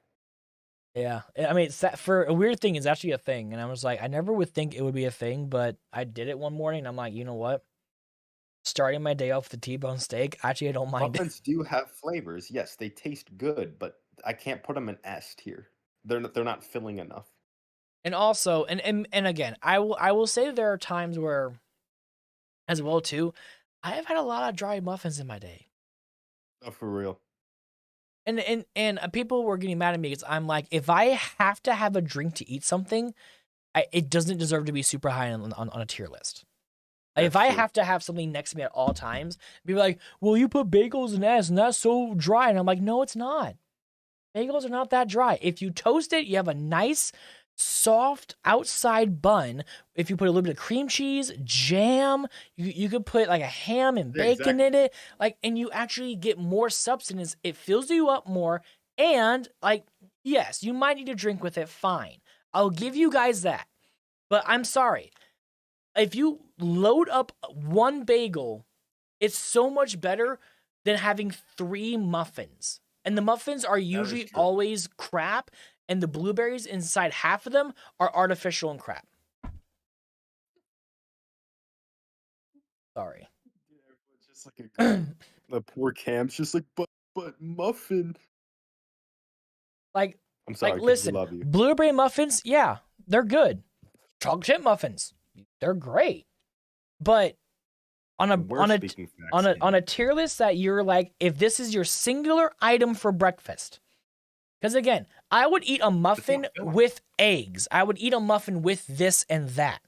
Yeah, I mean, for a weird thing, it's actually a thing, and I was like, I never would think it would be a thing, but I did it one morning, and I'm like, you know what? Starting my day off with a T-bone steak, actually, I don't mind. Muffins do have flavors. Yes, they taste good, but I can't put them in S tier. They're not filling enough. And also, and again, I will say that there are times where, as well too, I have had a lot of dry muffins in my day. Oh, for real. And people were getting mad at me because I'm like, if I have to have a drink to eat something, it doesn't deserve to be super high on a tier list. Like, if I have to have something next to me at all times, people are like, well, you put bagels in S and that's so dry. And I'm like, no, it's not. Bagels are not that dry. If you toast it, you have a nice, soft outside bun. If you put a little bit of cream cheese, jam, you could put like a ham and bacon in it, like, and you actually get more substance. It fills you up more, and like, yes, you might need a drink with it. Fine, I'll give you guys that. But I'm sorry, if you load up 1 bagel, it's so much better than having 3 muffins. And the muffins are usually always crap, and the blueberries inside half of them are artificial and crap. Sorry. It's just like the poor Cam's just like, but muffin. Like, I'm sorry, listen, love you. Blueberry muffins, yeah, they're good. Chocolate chip muffins, they're great. But speaking facts. on a tier list that you're like, if this is your singular item for breakfast. Because again, I would eat a muffin with eggs. I would eat a muffin with this and that,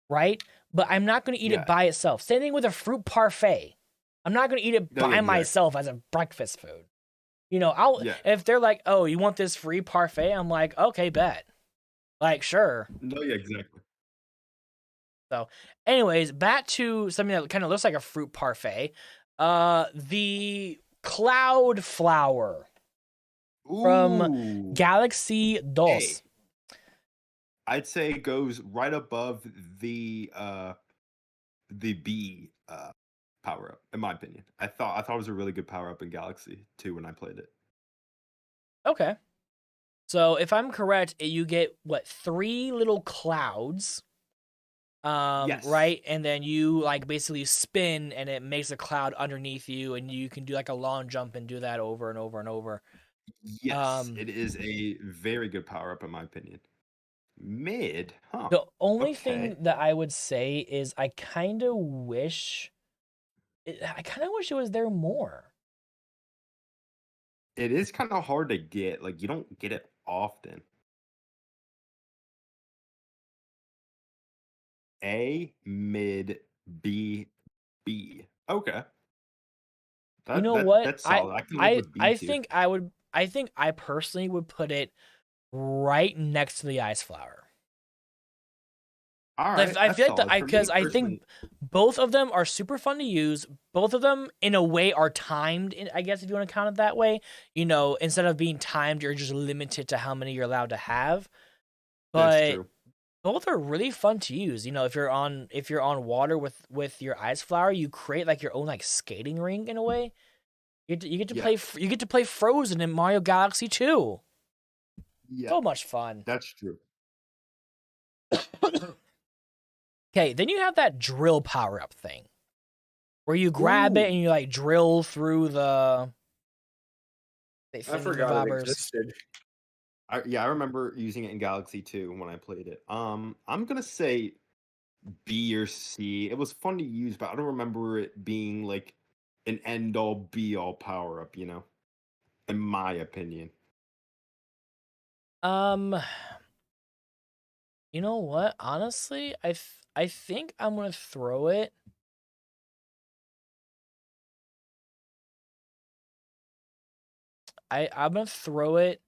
right? But I'm not going to eat it by itself. Same thing with a fruit parfait. I'm not going to eat it by myself as a breakfast food. You know, if they're like, oh, you want this free parfait? I'm like, okay, bet. Like, sure. No, yeah, exactly. So, anyways, back to something that kind of looks like a fruit parfait. The cloud flower from Galaxy Dos. Hey, I'd say it goes right above the B power up, in my opinion. I thought it was a really good power up in Galaxy 2 when I played it. Okay. So if I'm correct, you get 3 little clouds. Yes. Right? And then you like basically spin and it makes a cloud underneath you and you can do like a long jump and do that over and over and over. Yes, it is a very good power up in my opinion. Mid, huh? The only thing that I would say is I kind of wish it was there more. It is kind of hard to get. Like, you don't get it often. A, mid, B, B. Okay. You know what? That's solid. I can live with B too. I think I personally would put it right next to the ice flower. All right. I feel like because I think both of them are super fun to use. Both of them, in a way, are timed. I guess if you want to count it that way, you know, instead of being timed, you're just limited to how many you're allowed to have. But that's true. Both are really fun to use. You know, if you're on water with your ice flower, you create like your own like skating rink in a way. You get to play Frozen in Mario Galaxy 2. Yeah. So much fun. That's true. Okay, then you have that drill power-up thing. Where you grab it and you like drill through the I forgot it existed. I remember using it in Galaxy 2 when I played it. I'm gonna say B or C. It was fun to use, but I don't remember it being like an end-all be-all power-up, you know? In my opinion. You know what? Honestly, I think I'm gonna throw it. I'm gonna throw it.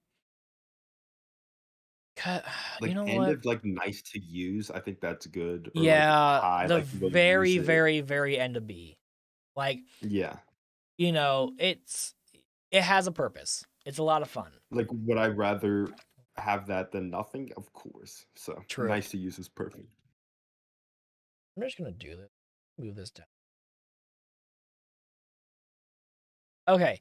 Like, you know end what? of like nice to use. I think that's good. Or Yeah, like high, the like, very, very, very end of B. Like, yeah, you know, it has a purpose. It's a lot of fun. like, would I rather have that than nothing? Of course. So True. nice to use is perfect. I'm just gonna do this. Move this down. Okay.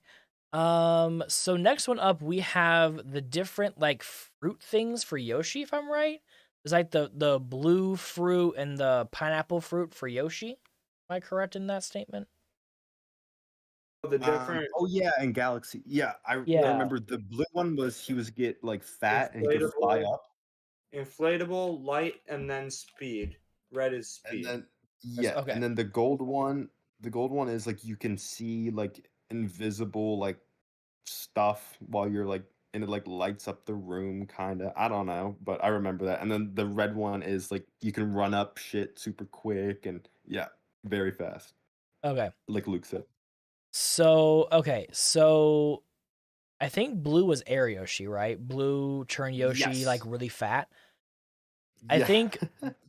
So next one up, we have the different like fruit things for Yoshi, if I'm right. It's like the blue fruit and the pineapple fruit for Yoshi. Am I correct in that statement? The different. Oh yeah, in Galaxy. Yeah, I remember the blue one was he was get like fat and he could fly up. Inflatable, light, and then speed. Red is speed. And then and then the gold one is like you can see like invisible like stuff while you're like, and it like lights up the room kind of. I don't know, but I remember that. And then the red one is like you can run up shit super quick and very fast. Okay. Like Luke said. So I think blue was Air Yoshi, right? Blue turned Yoshi like really fat. I think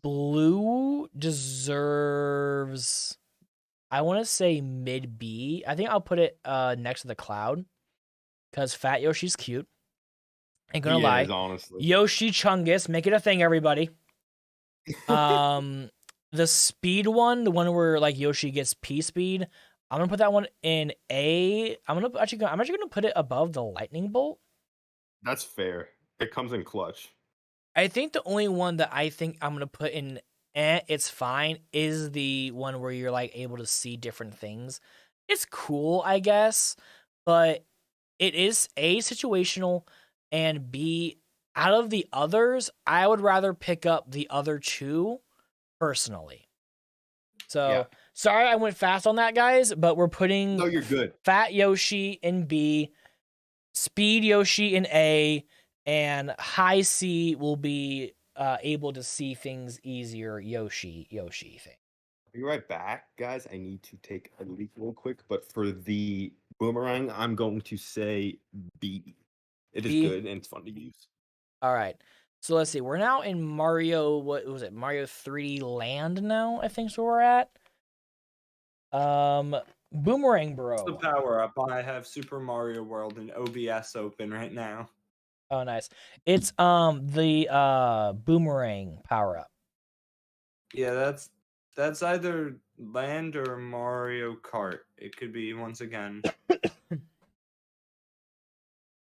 blue deserves, I want to say mid B. I think I'll put it next to the cloud because fat Yoshi's cute. Ain't gonna lie. Honestly. Yoshi Chungus, make it a thing, everybody. The speed one, the one where like Yoshi gets P speed, I'm gonna put that one in A. I'm actually gonna put it above the lightning bolt. That's fair. It comes in clutch. I think the only one that I think I'm gonna put in it's fine is the one where you're like able to see different things. It's cool, I guess, but it is A, situational, and B, out of the others, I would rather pick up the other two personally. So Yeah. sorry I went fast on that, guys, but we're putting No, you're good. Fat Yoshi in B, Speed Yoshi in A, and High C will be able to see things easier. Yoshi thing. I'll be right back, guys. I need to take a leak real quick, but for the boomerang, I'm going to say B. It is B? good and it's fun to use. All right. So let's see. We're now in Mario. What was it? Mario 3D Land now. I think is where we're at. Boomerang Bro. The power up. I have Super Mario World and OBS open right now. Oh, nice. It's the boomerang power up. Yeah, that's either Land or Mario Kart. It could be once again.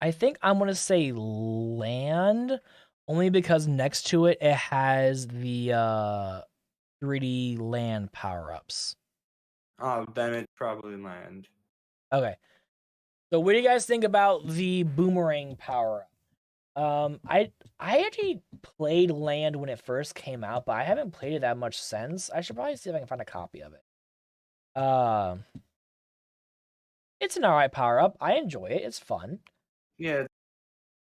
I think I'm gonna say Land, only because next to it it has the 3D Land power ups. Oh, then it's probably Land. Okay. So what do you guys think about the boomerang power up? I actually played Land when it first came out, but I haven't played it that much since. I should probably see if I can find a copy of it. It's an alright power up. I enjoy it. It's fun. Yeah,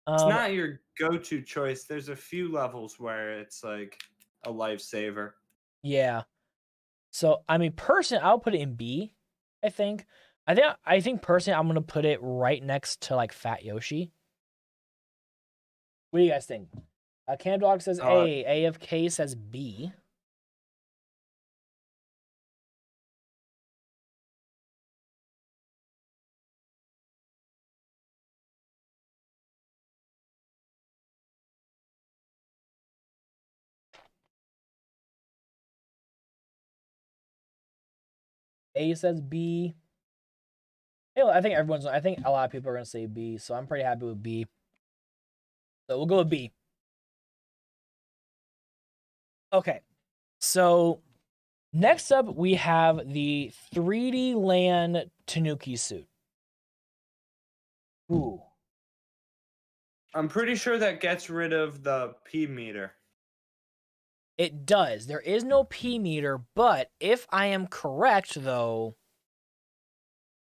it's not your go-to choice. There's a few levels where it's like a lifesaver. Yeah. So I mean, personally, I'll put it in B. I think. I think personally, I'm gonna put it right next to like Fat Yoshi. What do you guys think? Camdog says A. AFK says B. A says B. I think I think a lot of people are gonna say B, so I'm pretty happy with B. So we'll go with B. Okay. So next up we have the 3D Land Tanuki suit. Ooh. I'm pretty sure that gets rid of the P meter. It does. There is no P meter, but if I am correct though,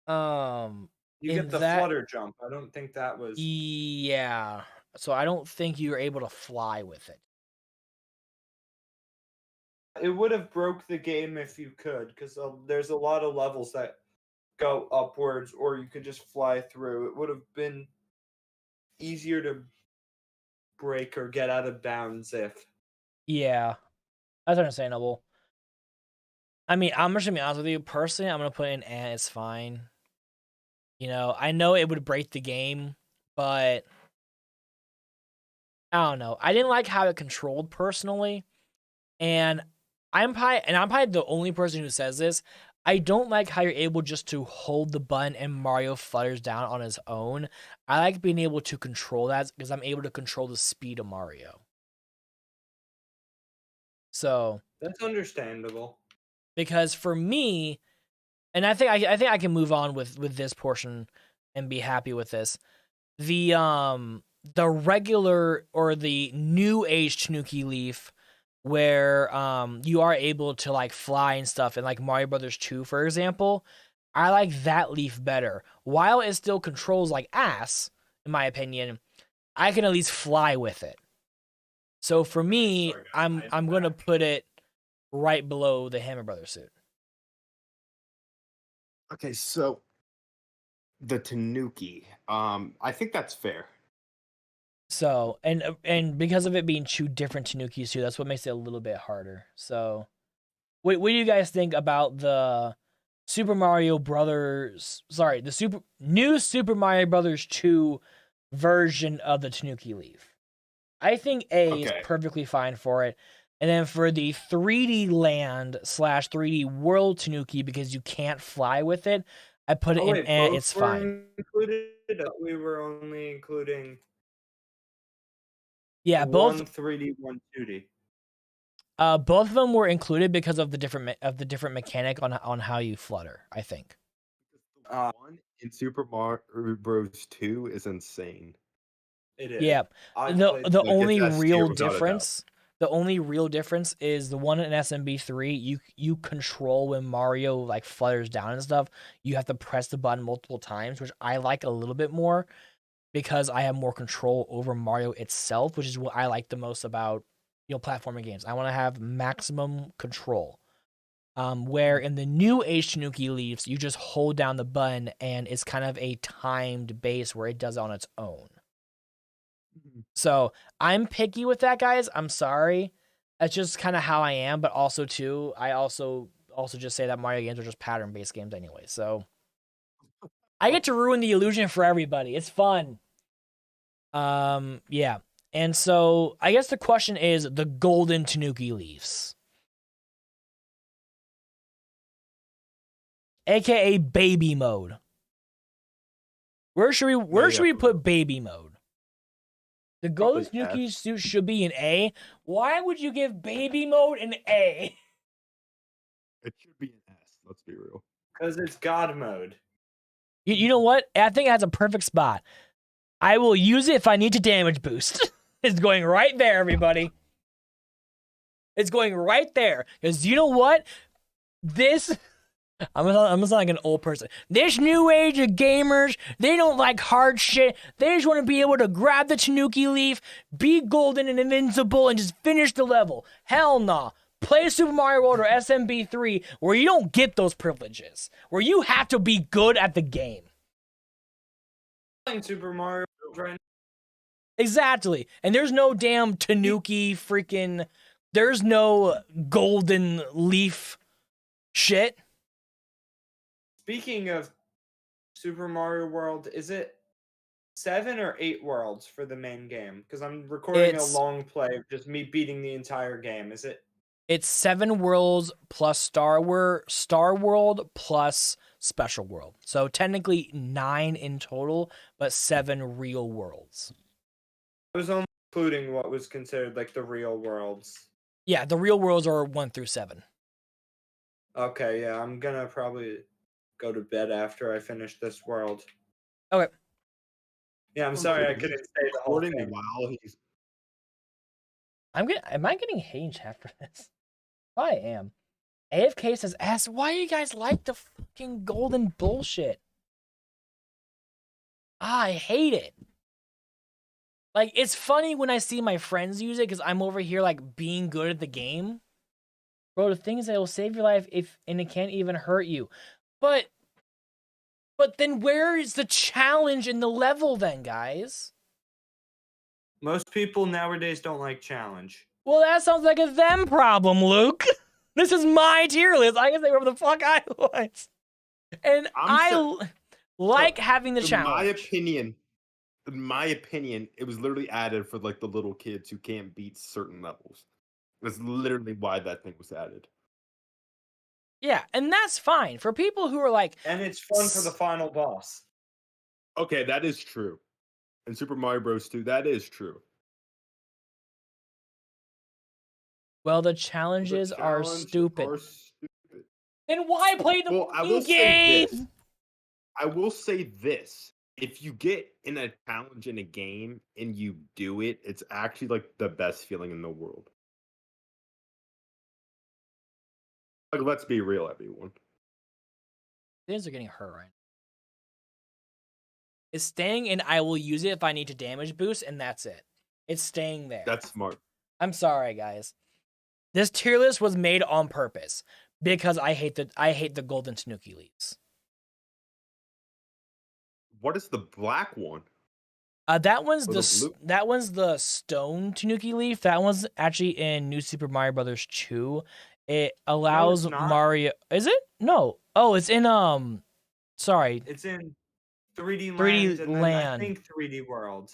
you get the flutter jump. I don't think that was. Yeah. So I don't think you were able to fly with it. It would have broke the game if you could, because there's a lot of levels that go upwards, or you could just fly through. It would have been easier to break or get out of bounds if. Yeah, that's understandable. I mean, I'm just gonna be honest with you. Personally, I'm gonna put in it's fine. You know, I know it would break the game, but I don't know. I didn't like how it controlled personally, and I'm probably the only person who says this. I don't like how you're able just to hold the button and Mario flutters down on his own. I like being able to control that because I'm able to control the speed of Mario. So that's understandable. Because for me, and I think I can move on with this portion and be happy with this. The regular or the new age Tanuki Leaf, where you are able to like fly and stuff, and like Mario Brothers 2, for example, I like that leaf better. While it still controls like ass, in my opinion, I can at least fly with it. So for me, I'm gonna put it right below the Hammer Brothers suit. Okay, so the Tanuki, I think that's fair. So, and because of it being two different Tanukis too, that's what makes it a little bit harder. So, what do you guys think about the Super Mario Brothers? Sorry, the new Super Mario Brothers 2 version of the Tanuki Leaf. I think A is perfectly fine for it. And then for the 3D Land / 3D World Tanuki, because you can't fly with it, I put it in A, it's fine. We were only including. Yeah, both 3D, 2D. Both of them were included because of the different mechanic on how you flutter, I think. One in Super Mario Bros. 2 is insane. It is. Yeah. The only real difference The only real difference is the one in SMB3, you control when Mario like flutters down and stuff. You have to press the button multiple times, which I like a little bit more because I have more control over Mario itself, which is what I like the most about platforming games. I want to have maximum control. Where in the new Age Tanuki Leafs, you just hold down the button and it's kind of a timed base where it does it on its own. So I'm picky with that, guys. I'm sorry. That's just kind of how I am. But also, too, I also just say that Mario games are just pattern-based games anyway. So I get to ruin the illusion for everybody. It's fun. Yeah. And so I guess the question is the golden Tanuki Leafs. AKA baby mode. Where should we put baby mode? The golden Tanuki suit should be an A. Why would you give baby mode an A? It should be an S. Let's be real. Because it's God mode. You know what? I think it has a perfect spot. I will use it if I need to damage boost. It's going right there, everybody. It's going right there. Because you know what? This... I'm gonna sound like an old person. This new age of gamers, they don't like hard shit. They just want to be able to grab the Tanuki Leaf, be golden and invincible, and just finish the level. Hell nah. Play Super Mario World or SMB3 where you don't get those privileges. Where you have to be good at the game. Playing Super Mario right now. Exactly. And there's no damn Tanuki freaking... There's no golden leaf shit. Speaking of Super Mario World, is it 7 or 8 worlds for the main game? Because I'm recording a long play of just me beating the entire game. Is it? It's 7 worlds plus Star World plus Special World. So technically 9 in total, but 7 real worlds. I was only including what was considered like the real worlds. Yeah, the real worlds are 1 through 7. Okay, yeah, I'm gonna probably go to bed after I finish this world. Okay. Yeah, I'm sorry I couldn't say the whole thing. Am I getting hate after this? I am. AFK says, why do you guys like the fucking golden bullshit? I hate it. Like, it's funny when I see my friends use it because I'm over here, like, being good at the game. Bro, the thing is that it will save your life and it can't even hurt you. But then where is the challenge in the level then, guys? Most people nowadays don't like challenge. Well, that sounds like a them problem, Luke. This is my tier list. I can say whatever the fuck I want. And I like having the challenge. In my opinion, it was literally added for like the little kids who can't beat certain levels. That's literally why that thing was added. Yeah, and that's fine. For people who are like... And it's fun for the final boss. Okay, that is true. In Super Mario Bros. 2, that is true. Well, the challenges are stupid. And why play the game? I will say this. If you get in a challenge in a game and you do it, it's actually like the best feeling in the world. Like, let's be real, everyone. Things are getting hurt right now. It's staying in I will use it if I need to damage boost, and that's it. It's staying there. That's smart. I'm sorry, guys. This tier list was made on purpose because I hate the golden Tanuki Leaves. What is the black one? That one's the stone Tanuki Leaf. That one's actually in New Super Mario Brothers 2. It allows Mario. Is it? No. Oh, it's in sorry. It's in 3D Land. 3D and Land. I think 3D World.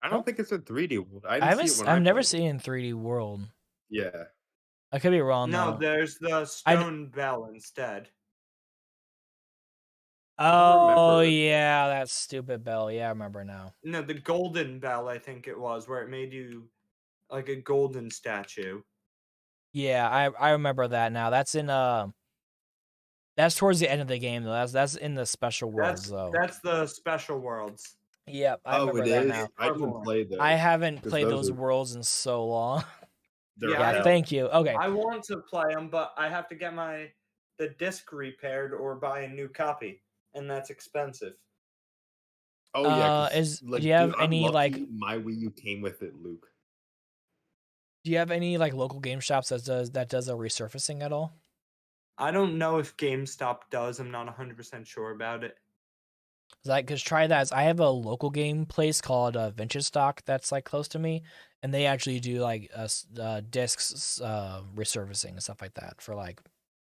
I don't think it's in 3D World. I've never seen it in 3D World. Yeah. I could be wrong. No, though. there's the stone bell instead. Oh yeah, that stupid bell. Yeah, I remember now. No, the golden bell, I think it was, where it made you like a golden statue. Yeah, I remember that now. That's in that's towards the end of the game though. That's in the special worlds though. That's the special worlds. Yep, I remember that now. I didn't play those. I haven't played those worlds in so long. They're Yeah, Yeah, thank you. Okay. I want to play them, but I have to get the disc repaired or buy a new copy, and that's expensive. Oh yeah, Do you have dude, I'm any like lucky my Wii U came with it, Luke. do you have any like local game shops that does a resurfacing at all? I don't know if GameStop does. I'm not 100% sure about it. Cause try that. I have a local game place called Vintage Stock that's like close to me, and they actually do like discs resurfacing and stuff like that for like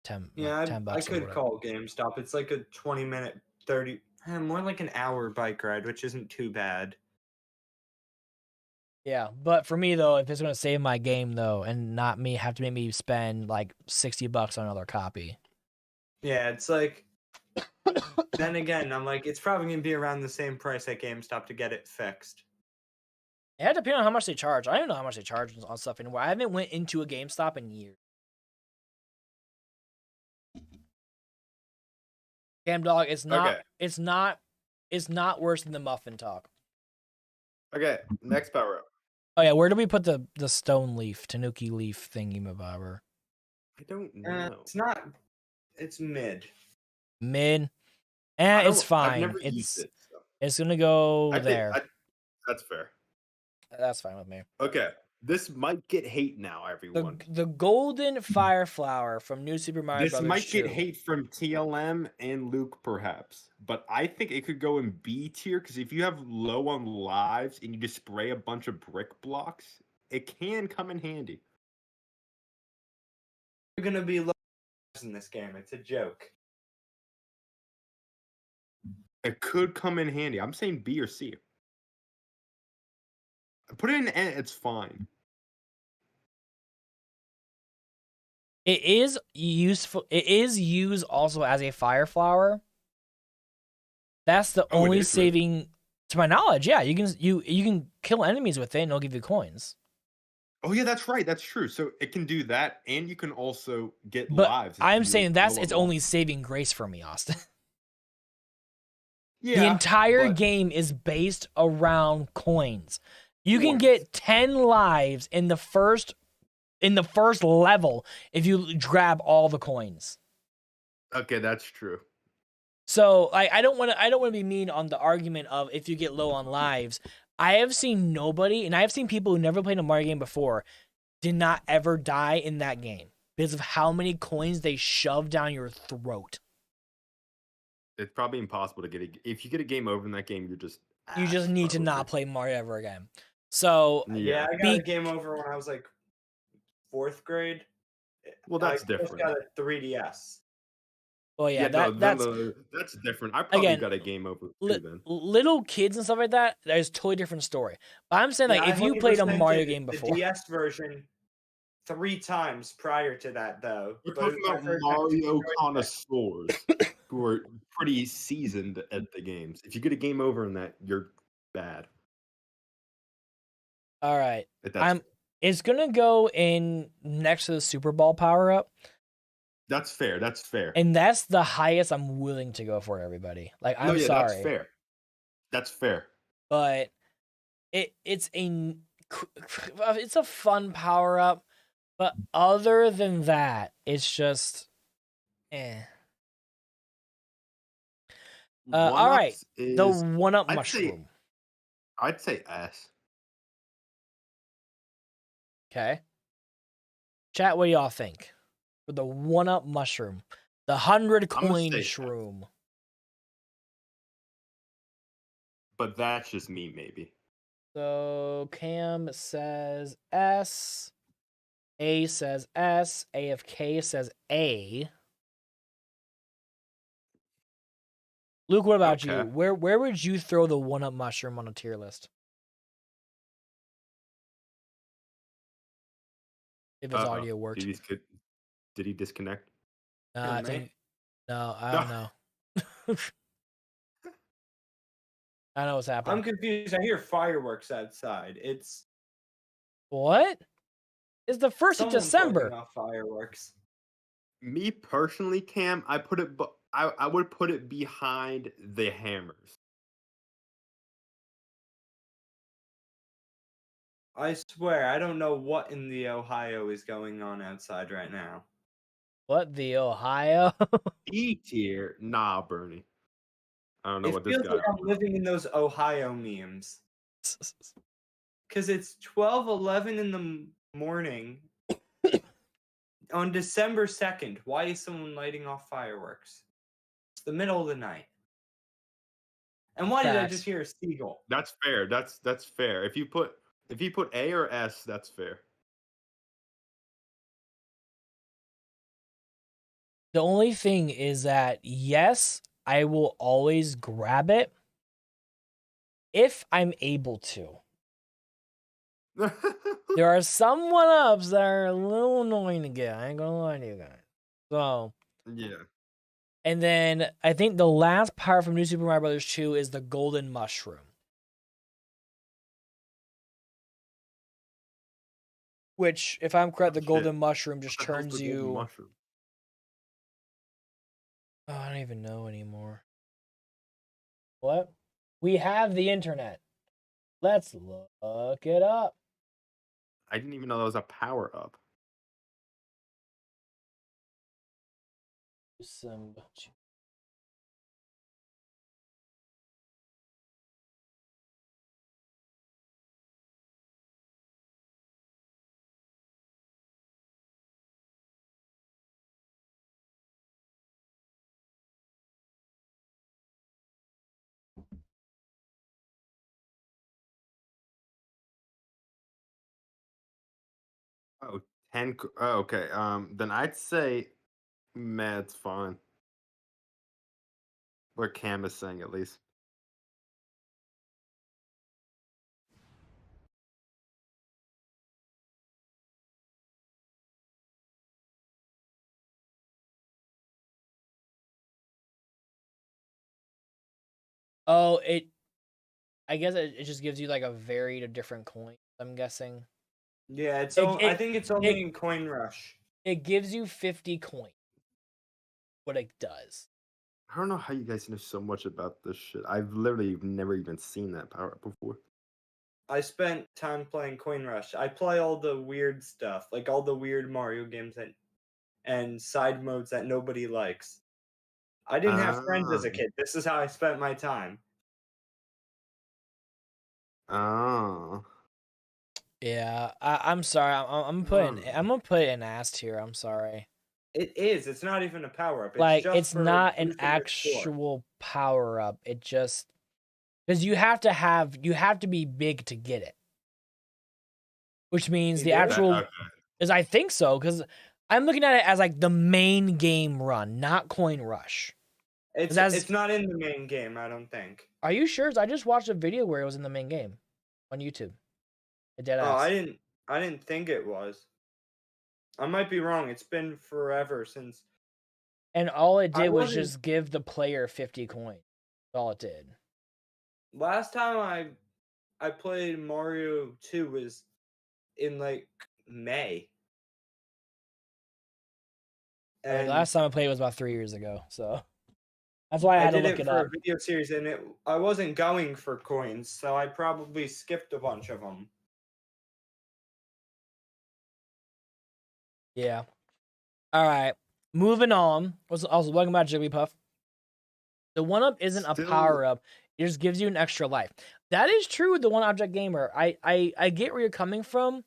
10 Yeah, $10 I or could whatever. call GameStop. It's like a 20-minute, 30, more like an hour bike ride, which isn't too bad. Yeah, but for me though, if it's gonna save my game though, and not me have to make me spend like $60 on another copy. Yeah, it's like. Then again, I'm like, it's probably gonna be around the same price at GameStop to get it fixed. It had to depend on how much they charge. I don't know how much they charge on stuff anymore. I haven't went into a GameStop in years. Damn dog, it's not. Okay. It's not. It's not worse than the muffin talk. Okay, next power up. Oh yeah, where do we put the stone leaf, Tanuki leaf thingy mabobber? I don't know. It's not. It's mid. Mid. I It's don't- fine. I've never used it. So. It's gonna go I think there. that's fair. That's fine with me. Okay, this might get hate now, everyone. The golden fire flower from New Super Mario This Brothers might 2. get hate from TLM and Luke, perhaps, but I think it could go in B tier because if you have low on lives and you just spray a bunch of brick blocks, it can come in handy. You're gonna be low in this game. It's a joke. It could come in handy. I'm saying B or C. Put it in N, it's fine. It is useful. It is used also as a fire flower. That's the Oh, it only is, really? saving, to my knowledge. Yeah, you can kill enemies with it, and it'll give you coins. Oh yeah, that's right. That's true. So it can do that, and you can also get But lives. if I'm you're saying that's low its on lives. only saving grace for me, Austin. Yeah, The entire but- game is based around coins. You can Coins. get 10 lives in the first level if you grab all the coins. Okay, that's true. So I don't want to be mean on the argument of if you get low on lives. I have seen nobody, and I have seen people who never played a Mario game before, did not ever die in that game because of how many coins they shove down your throat. It's probably impossible to get it. If you get a game over in that game, you're just. You just need to not play Mario ever again. So Yeah, I got Be- a game over when I was like 4th grade. Well, that's I different. just got a 3DS. well, yeah, no, that's that's different. I probably Again, got a game over too then. little kids and stuff like that. That is totally different story. But I'm saying like Yeah, if I you played a 100% Mario did game the before, DS version 3 times prior to that, though. We're But it talking was my about first time Mario enjoying it. connoisseurs who are pretty seasoned at the games. If you get a game over in that, you're bad. all right, If that's, it's gonna go in next to the Super Ball power up. that's fair. That's fair. And that's the highest I'm willing to go for, everybody. Like, I'm sorry. That's fair. That's fair. But it's a fun power up. But other than that, it's just eh. All right. The one-up I'd mushroom. I'd say S. Okay. Chat, what do y'all think? For the one-up mushroom. The 100 I'm gonna coin say S. shroom. But that's just me, maybe. So Cam says S. A says S. AFK says A. Luke, what about you? Okay. Where would you throw the one-up mushroom on a tier list? If his audio worked. Did he disconnect? I me? think no, I don't know. I know what's happening. I'm confused. I hear fireworks outside. It's What? It's the 1st of someone December. putting off fireworks. Me personally, Cam, I would put it behind the hammers. I swear, I don't know what in the Ohio is going on outside right now. What, the Ohio? E tier? Nah, Bernie. I don't know It what this feels guy. like I'm living in those Ohio memes. Because it's 12:11 in the morning on December 2nd. Why is someone lighting off fireworks? It's the middle of the night. And why did I just hear a seagull? That's fair. That's fair. If you put A or S, that's fair. The only thing is that, yes, I will always grab it if I'm able to. There are some 1-ups that are a little annoying to get. I ain't gonna lie to you guys. So, yeah. and then I think the last part from New Super Mario Bros. 2 is the golden mushroom. Which, if I'm correct, the golden mushroom just turns you... Mushroom? Oh, I don't even know anymore. What? We have the internet. Let's look it up. I didn't even know that was a power up. Some... Oh, 10. Oh, okay. Then I'd say Mad's fine. What Cam is saying, at least. Oh, I guess it just gives you like a varied different coin, I'm guessing. Yeah, I think it's only in Coin Rush. It gives you 50 coins. What it does. I don't know how you guys know so much about this shit. I've literally never even seen that power up before. I spent time playing Coin Rush. I play all the weird stuff, like all the weird Mario games and side modes that nobody likes. I didn't have friends as a kid. This is how I spent my time. Oh. Yeah, I'm sorry. I'm gonna put an ass tier. I'm sorry. It is. It's not even a power up. Like it's not an actual power up. It just because you have to be big to get it, which means the actual is I think so because I'm looking at it as like the main game run, not Coin Rush. It's not in the main game. I don't think. Are you sure? I just watched a video where it was in the main game on YouTube. Oh, I didn't think it was. I might be wrong. It's been forever since. And all it did was just give the player 50 coins. That's all it did. Last time I played Mario 2 was in like May. And last time I played was about 3 years ago, so that's why I had to look it up. For a video series, and I wasn't going for coins, so I probably skipped a bunch of them. Yeah. All right. Moving on. Also, welcome back, Jigglypuff. The 1-up isn't a power up. It just gives you an extra life. That is true with the One Object Gamer. I get where you're coming from,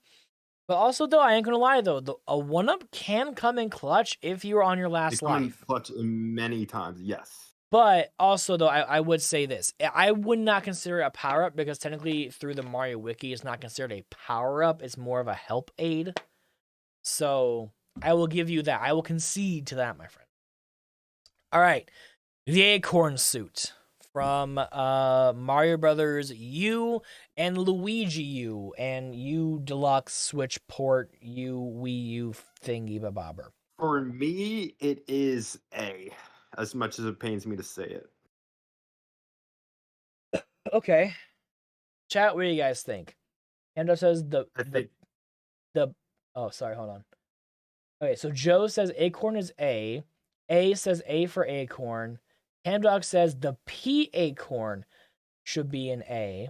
but also though I ain't gonna lie though, a 1-up can come in clutch if you were on your last life. Clutch many times, yes. But also though, I would say this: I would not consider it a power up because technically through the Mario Wiki, it's not considered a power up. It's more of a help aid. So I will give you that. I will concede to that, my friend. All right. The Acorn Suit from Mario Brothers U and Luigi U and U Deluxe Switch Port U Wii U thingy babobber. For me, it is A, as much as it pains me to say it. Okay. Chat, what do you guys think? Endo says oh, sorry, hold on. Okay, so Joe says Acorn is A. A says A for Acorn. Hamdog says the P Acorn should be an A.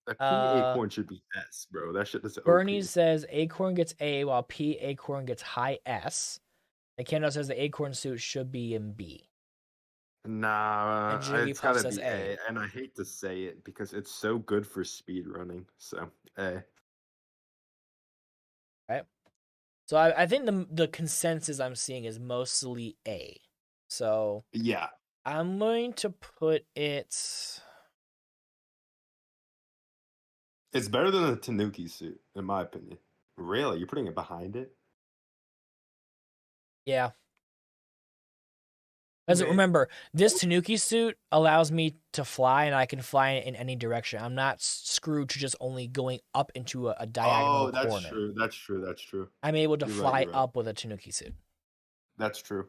A P Uh, acorn should be S, bro. That shit is OP. Bernie says Acorn gets A while P Acorn gets high S. And Kendall says the Acorn suit should be in B. Nah, And Jiggy it's Puff gotta says be A. A, and I hate to say it because it's so good for speed running. So A. Right. So I think the consensus I'm seeing is mostly A. So Yeah, I'm going to put it. it's better than the Tanuki suit, in my opinion. Really, you're putting it behind it? Yeah. Because Man. remember, this Tanuki suit allows me to fly, and I can fly in any direction. I'm not screwed to just only going up into a diagonal Oh, that's corner. true. That's true. That's true. I'm able to You're right, fly you're right. up with a Tanuki suit. That's true.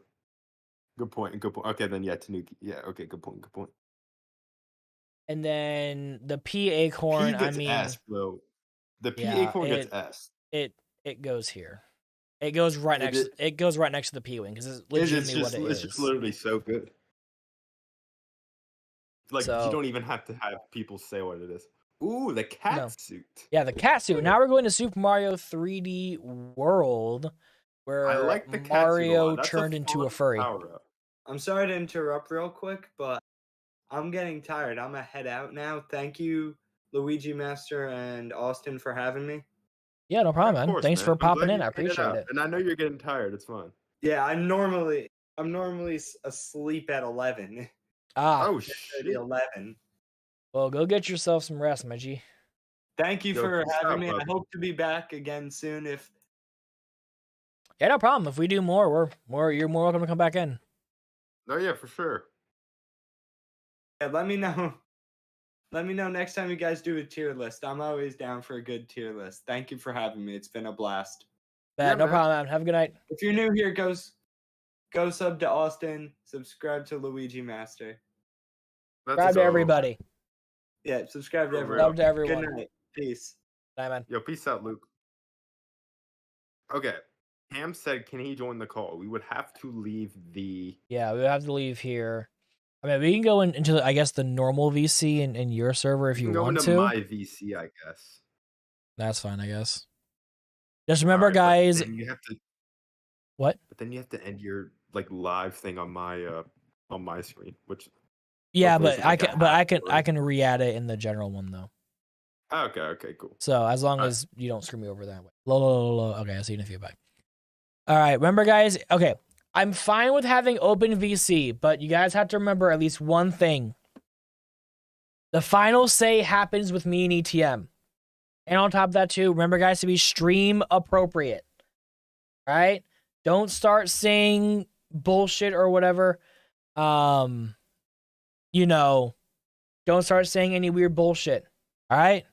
Good point. Good point. Okay, then yeah, Tanuki. Yeah. Okay. Good point. Good point. And then the P Acorn, P gets I mean, S, bro. The P yeah, acorn gets S. it goes here. It goes right next. It goes right next to the P wing because it's legitimately what it is. It's just literally so good. Like So- you don't even have to have people say what it is. Ooh, the cat No. suit. Yeah, the cat suit. Now we're going to Super Mario 3D World, where I like the cat suit a Mario lot. That's turned into a fun furry. power-up. I'm sorry to interrupt real quick, but I'm getting tired. I'm gonna head out now. Thank you, Luigi Master and Austin, for having me. Yeah, no problem, man. Course, Thanks for I'm popping glad in. you I made appreciate out. it. And I know you're getting tired. It's fine. Yeah, I'm normally asleep at 11. Ah, Oh 30, shit. 11. well, go get yourself some rest, my G. Thank you Yo, for peace having out, me. I brother. hope to be back again soon. If Yeah, no problem. If we do more, you're more welcome to come back in. Oh yeah, for sure. yeah, let me know. Let me know next time you guys do a tier list. I'm always down for a good tier list. Thank you for having me. It's been a blast. Yeah, no man. problem, man. Have a good night. If you're new here, go sub to Austin. Subscribe to Luigi Master. Subscribe to everybody. Yeah, subscribe to For everyone. real. Love to everyone. Good night. Peace. Bye, man. Yo, peace out, Luke. Okay. Ham said, can he join the call? We would have to leave the... Yeah, we have to leave here. I mean, we can go into, I guess, the normal VC in your server if you can go want into to. my VC, I guess. That's fine, I guess. Just remember, Alright, but guys. then you have to... What? But then you have to end your like live thing on my screen, which... Yeah, hopefully but isn't like a I can re-add it in the general one though. Okay, cool. So as long Alright. as you don't screw me over that way. Okay, I'll see you in a few. Bye. All right, remember, guys. Okay, I'm fine with having open VC, but you guys have to remember at least one thing. The final say happens with me and ETM. And on top of that, too, remember, guys, to be stream appropriate. All right? Don't start saying bullshit or whatever. You know, don't start saying any weird bullshit. All right?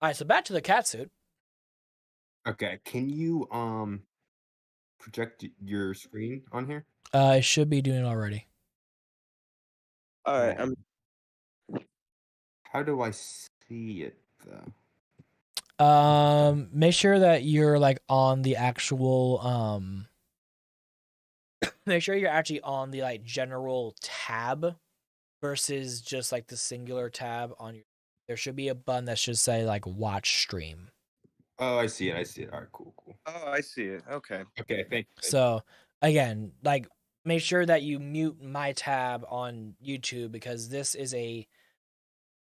All right, so back to the cat suit. Okay, can you project your screen on here? I should be doing it already. All right. How do I see it though? Make sure that you're like on the actual make sure you're actually on the like general tab versus just like the singular tab on your. There should be a button that should say like watch stream. Oh, I see it. All right, cool. Oh, I see it. Okay. Okay, thank you. So again, like make sure that you mute my tab on YouTube because this is a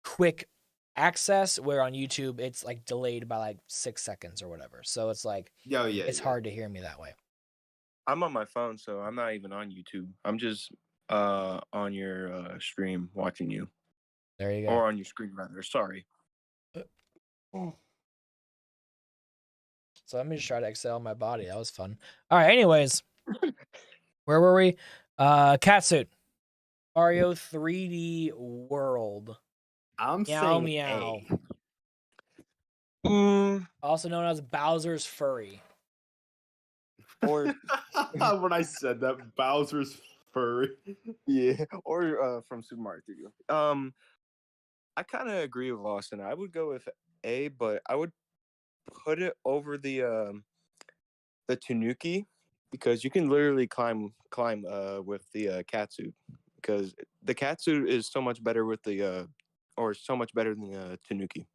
quick access where on YouTube it's like delayed by like 6 seconds or whatever. So it's like it's hard to hear me that way. I'm on my phone, so I'm not even on YouTube. I'm just on your stream watching you. There you go. Or on your screen rather. Sorry. So let me just try to excel my body. That was fun. All right, anyways. Where were we? Catsuit. Mario 3D World. I'm Meow saying meow. Mm, Also known as Bowser's Furry. or when I said that, Bowser's furry. yeah, or from Super Mario 3D. I kind of agree with Austin. I would go with A, but I would put it over the Tanuki because you can literally climb with the cat suit because the cat suit is so much better with the or so much better than the Tanuki.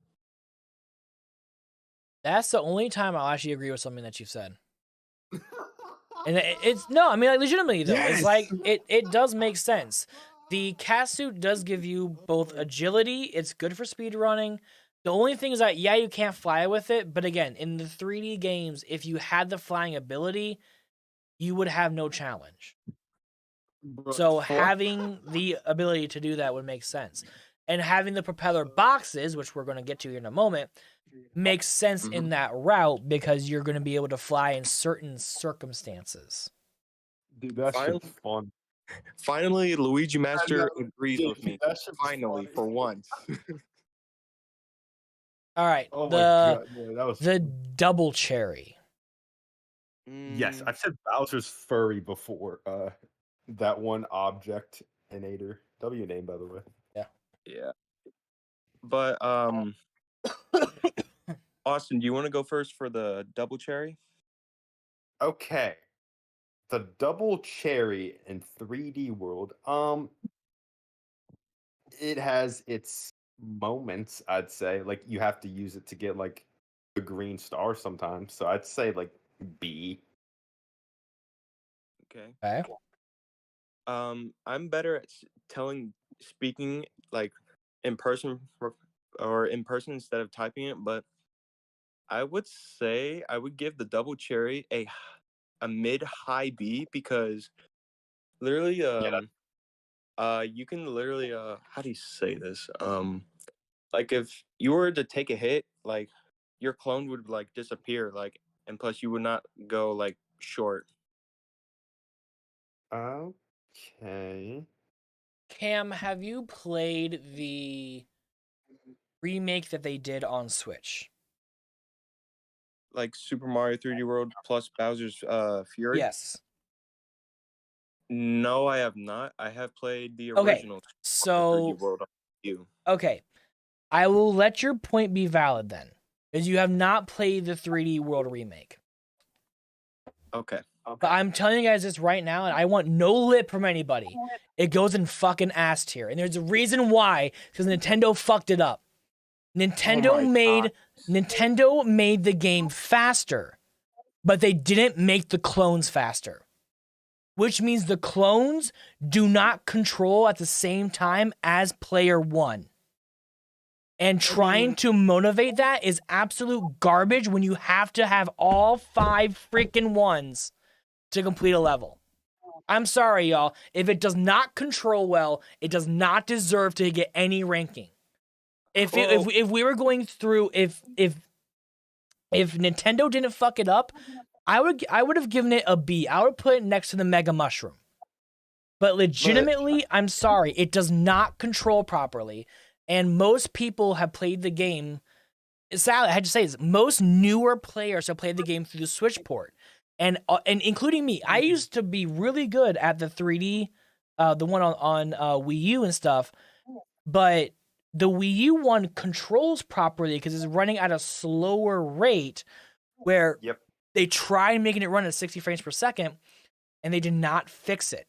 That's the only time I'll actually agree with something that you've said. And it's no, I mean, like, legitimately though, it's like it does make sense. The cat suit does give you both agility. It's good for speed running. The only thing is that yeah, you can't fly with it, but again, in the 3D games, if you had the flying ability, you would have no challenge. So having the ability to do that would make sense, and having the propeller boxes, which we're going to get to here in a moment, makes sense in that route because you're going to be able to fly in certain circumstances. Dude, that's fun. Finally, Luigi Master agrees with me. Finally, for once. All right, Oh my god, that was the double cherry. Yes, I've said Bowser's furry before. That one object inator. W name, by the way. Yeah. But Austin, do you want to go first for the double cherry? Okay. The double cherry in 3D World. It has its moments, I'd say. Like you have to use it to get like a green star sometimes. So I'd say like B. Okay. I'm better at speaking like in person instead of typing it, but I would say I would give the double cherry a mid-high B because literally you can literally how do you say this? Like if you were to take a hit, like your clone would like disappear, like, and plus you would not go like short. Okay. Cam, have you played the remake that they did on Switch? Like Super Mario 3D World plus Bowser's Fury? Yes. No, I have not. I have played the Okay, original so 3D World on you. okay, I will let your point be valid then, because you have not played the 3D World remake. Okay. But I'm telling you guys this right now, and I want no lip from anybody. It goes in fucking ass tier, and there's a reason why. Because Nintendo fucked it up. Nintendo made the game faster, but they didn't make the clones faster. Which means the clones do not control at the same time as player one. And trying to motivate that is absolute garbage when you have to have all 5 freaking ones to complete a level. I'm sorry, y'all. If it does not control well, it does not deserve to get any ranking. If we were going through, if Nintendo didn't fuck it up, I would have given it a B. I would put it next to the Mega Mushroom. But legitimately, I'm sorry, it does not control properly. And most people have played the game. Sadly, I had to say this. Most newer players have played the game through the Switch port. And including me, I used to be really good at the 3D, the one on Wii U and stuff. But the Wii U one controls properly because it's running at a slower rate where they tried making it run at 60 frames per second and they did not fix it.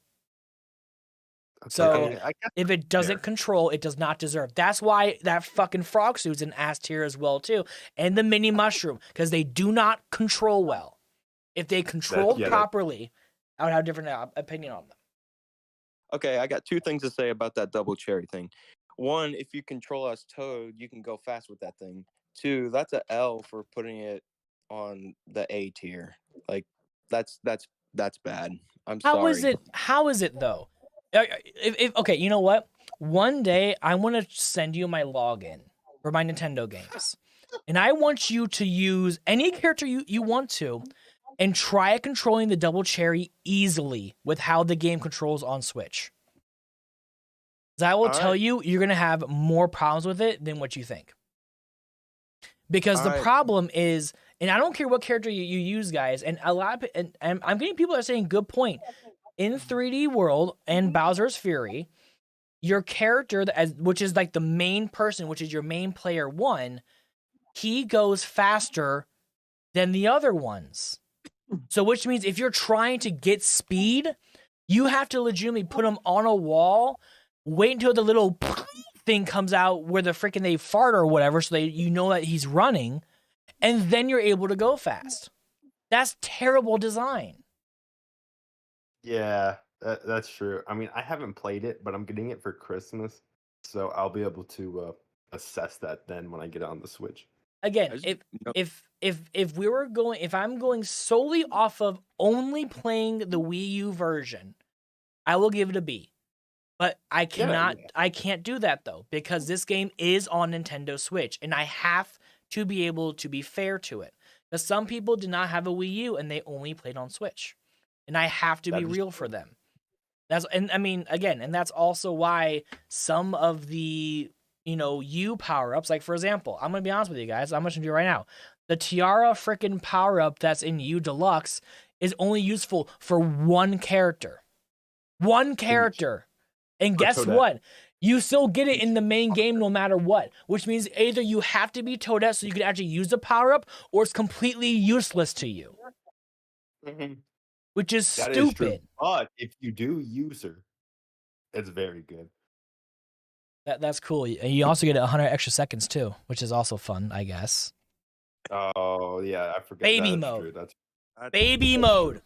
So if it doesn't control, it does not deserve. That's why that fucking frog suit's an ass tier as well too. And the mini mushroom, because they do not control well. If they controlled properly, I would have a different opinion on them. Okay, I got 2 things to say about that double cherry thing. 1, if you control as Toad, you can go fast with that thing. 2, that's a L for putting it on the A tier. Like that's bad. I'm sorry. How is it though? Okay, you know what? One day I want to send you my login for my Nintendo games. And I want you to use any character you want to and try controlling the double cherry easily with how the game controls on Switch. I will tell you, you're going to have more problems with it than what you think. Because the problem is, and I don't care what character you use, guys, and a lot of, and I'm getting people that are saying, good point. In 3D World and Bowser's Fury, your character, which is like the main person, which is your main player 1, he goes faster than the other ones. So which means if you're trying to get speed, you have to legitimately put him on a wall, wait until the little thing comes out where the freaking they fart or whatever, so you know that he's running, and then you're able to go fast. That's terrible design. Yeah, that's true. I mean, I haven't played it, but I'm getting it for Christmas, so I'll be able to assess that then when I get it on the Switch. Again, if I'm going solely off of only playing the Wii U version, I will give it a B. But I can't do that though, because this game is on Nintendo Switch, and I have to be able to be fair to it. Because some people did not have a Wii U and they only played on Switch. And I have to be real for them. And that's also why some of the, U power-ups, like for example, I'm gonna be honest with you guys, I'm gonna do it right now. The Tiara freaking power-up that's in U Deluxe is only useful for one character. One character. And guess what? You still get it in the main game no matter what, which means either you have to be Toadette so you can actually use the power-up, or it's completely useless to you. Mm-hmm. Which is that stupid. Is true. But if you do use her, it's very good. That's cool. You also get 100 extra seconds too, which is also fun, I guess. Oh yeah, I forgot. Baby that's mode. True. That's baby mode.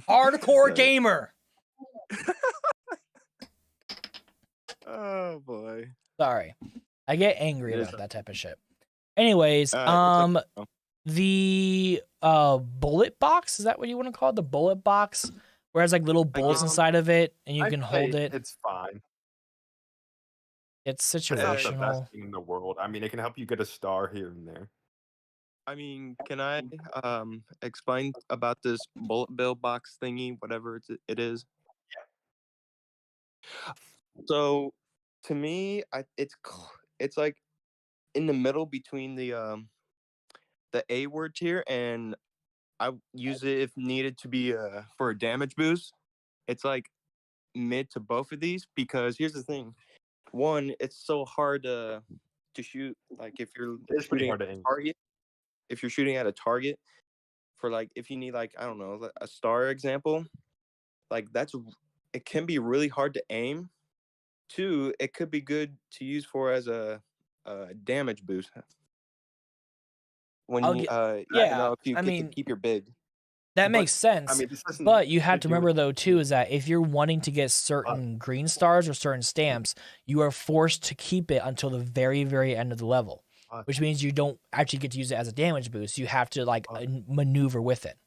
Hardcore gamer. Oh boy. Sorry. I get angry about that type of shit. Anyways, the bullet box, is that what you want to call it? The bullet box, where it has like little bullets inside of it and you can hold it. It's fine. It's situational. It's not the best thing in the world. I mean, it can help you get a star here and there. I mean, can I explain about this bullet bill box thingy, whatever it is? Yeah. So, to me, it's like in the middle between the A word tier, and I use it if needed to be for a damage boost. It's like mid to both of these, because here's the thing: one, it's so hard to shoot. Like if you're shooting at a target, if you're shooting at a target for like if you need like I don't know a star example, like it can be really hard to aim. Two, it could be good to use for as a damage boost. When if you get to keep your big. That makes sense. I mean, but you have to remember though too is that if you're wanting to get certain green stars or certain stamps, you are forced to keep it until the very, very end of the level, which means you don't actually get to use it as a damage boost. You have to like maneuver with it.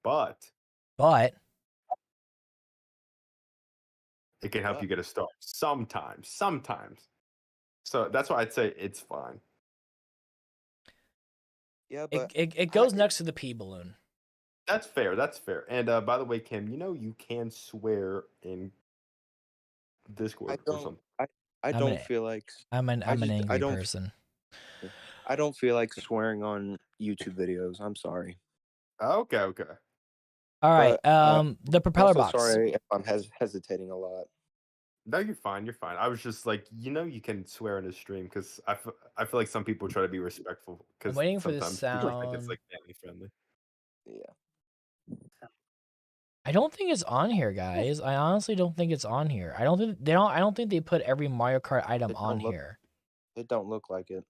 But it can help you get a star sometimes. So that's why I'd say it's fine. Yeah, but it goes next to the pea balloon. That's fair. And by the way, Kim, you can swear in Discord or something. I don't feel like I'm an angry person. I don't feel like swearing on YouTube videos. I'm sorry. Okay. All right. The propeller box. Sorry if I'm hesitating a lot. No, you're fine. I was just like, you can swear in a stream because I feel like some people try to be respectful. I'm waiting for this sound. Think it's like family friendly. Yeah. I don't think it's on here, guys. I honestly don't think it's on here. I don't think they put every Mario Kart item on here. It don't look like it.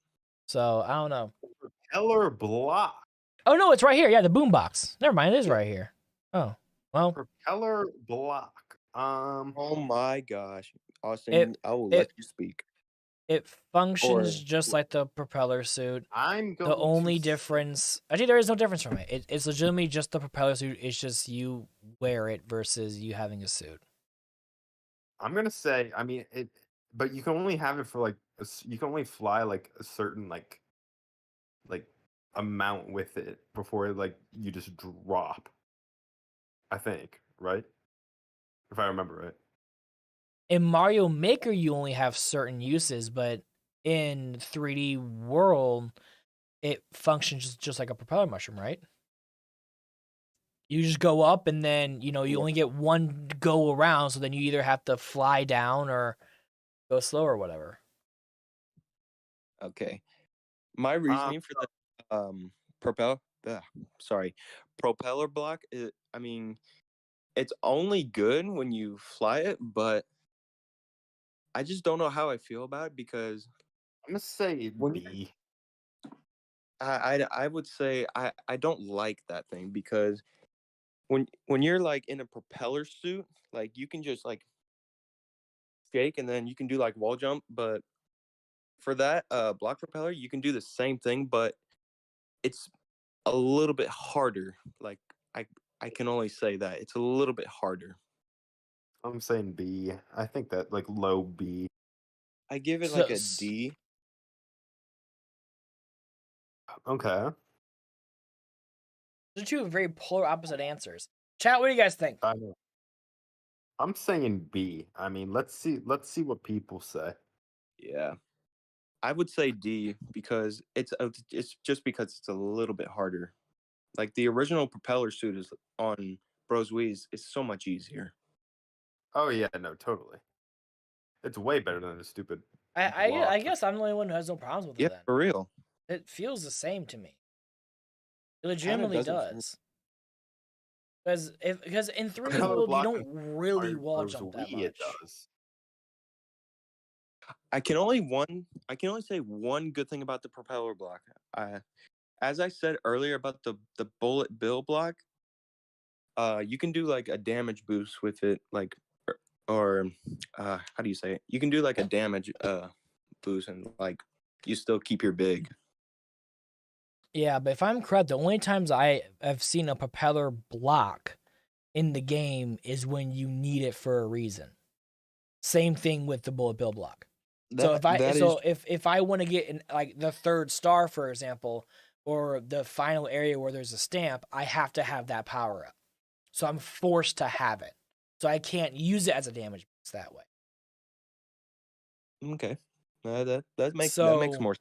So I don't know. Propeller block. Oh no, it's right here. Yeah, the boombox. Never mind, it is right here. Oh well. Propeller block. Oh my gosh, Austin, I will let you speak. It functions just like the propeller suit. The only difference, actually, there is no difference from it. It's legitimately just the propeller suit. It's just you wear it versus you having a suit. I'm gonna say, I mean it, but you can only have it for like you can only fly like a certain like amount with it before like you just drop. I think, right? If I remember right. In Mario Maker, you only have certain uses, but in 3D World, it functions just like a propeller mushroom, right? You just go up, and then you Yeah. only get one go around. So then you either have to fly down or go slow or whatever. Okay. My reasoning for the propel propeller block is, I mean, it's only good when you fly it, but I just don't know how I feel about it because I'm gonna say when B. I would say I don't like that thing because when you're like in a propeller suit, like you can just like shake and then you can do like wall jump, but for that block propeller, you can do the same thing, but it's a little bit harder. Like I I can only say that it's a little bit harder. I'm saying B. I think that like low B. I give it So, like a D. Okay. those are two very polar opposite answers. Chat, what do you guys think? I know. I'm saying B. I mean, let's see what people say. Yeah. I would say D because it's just because it's a little bit harder. Like the original propeller suit is on Bros Wii's is so much easier. Oh yeah, no, totally. It's way better than the stupid I block. guess I'm the only one who has no problems with it. Yeah, Then for real. it feels the same to me. It Kinda legitimately doesn't. does. Because in 3D Propeller World you block don't really Mario wall Bros. jump that Wii, it much. does. I can only say one good thing about the propeller block. As I said earlier about the bullet bill block, you can do like a damage boost with it, like or how do you say it? You can do like a damage boost and like you still keep your big. Yeah, but if I'm correct, the only times I have seen a propeller block in the game is when you need it for a reason. Same thing with the bullet bill block. So if I want to get in like the third star, for example, or the final area where there's a stamp, I have to have that power up. So I'm forced to have it. So I can't use it as a damage boost that way. Okay. That makes So more sense.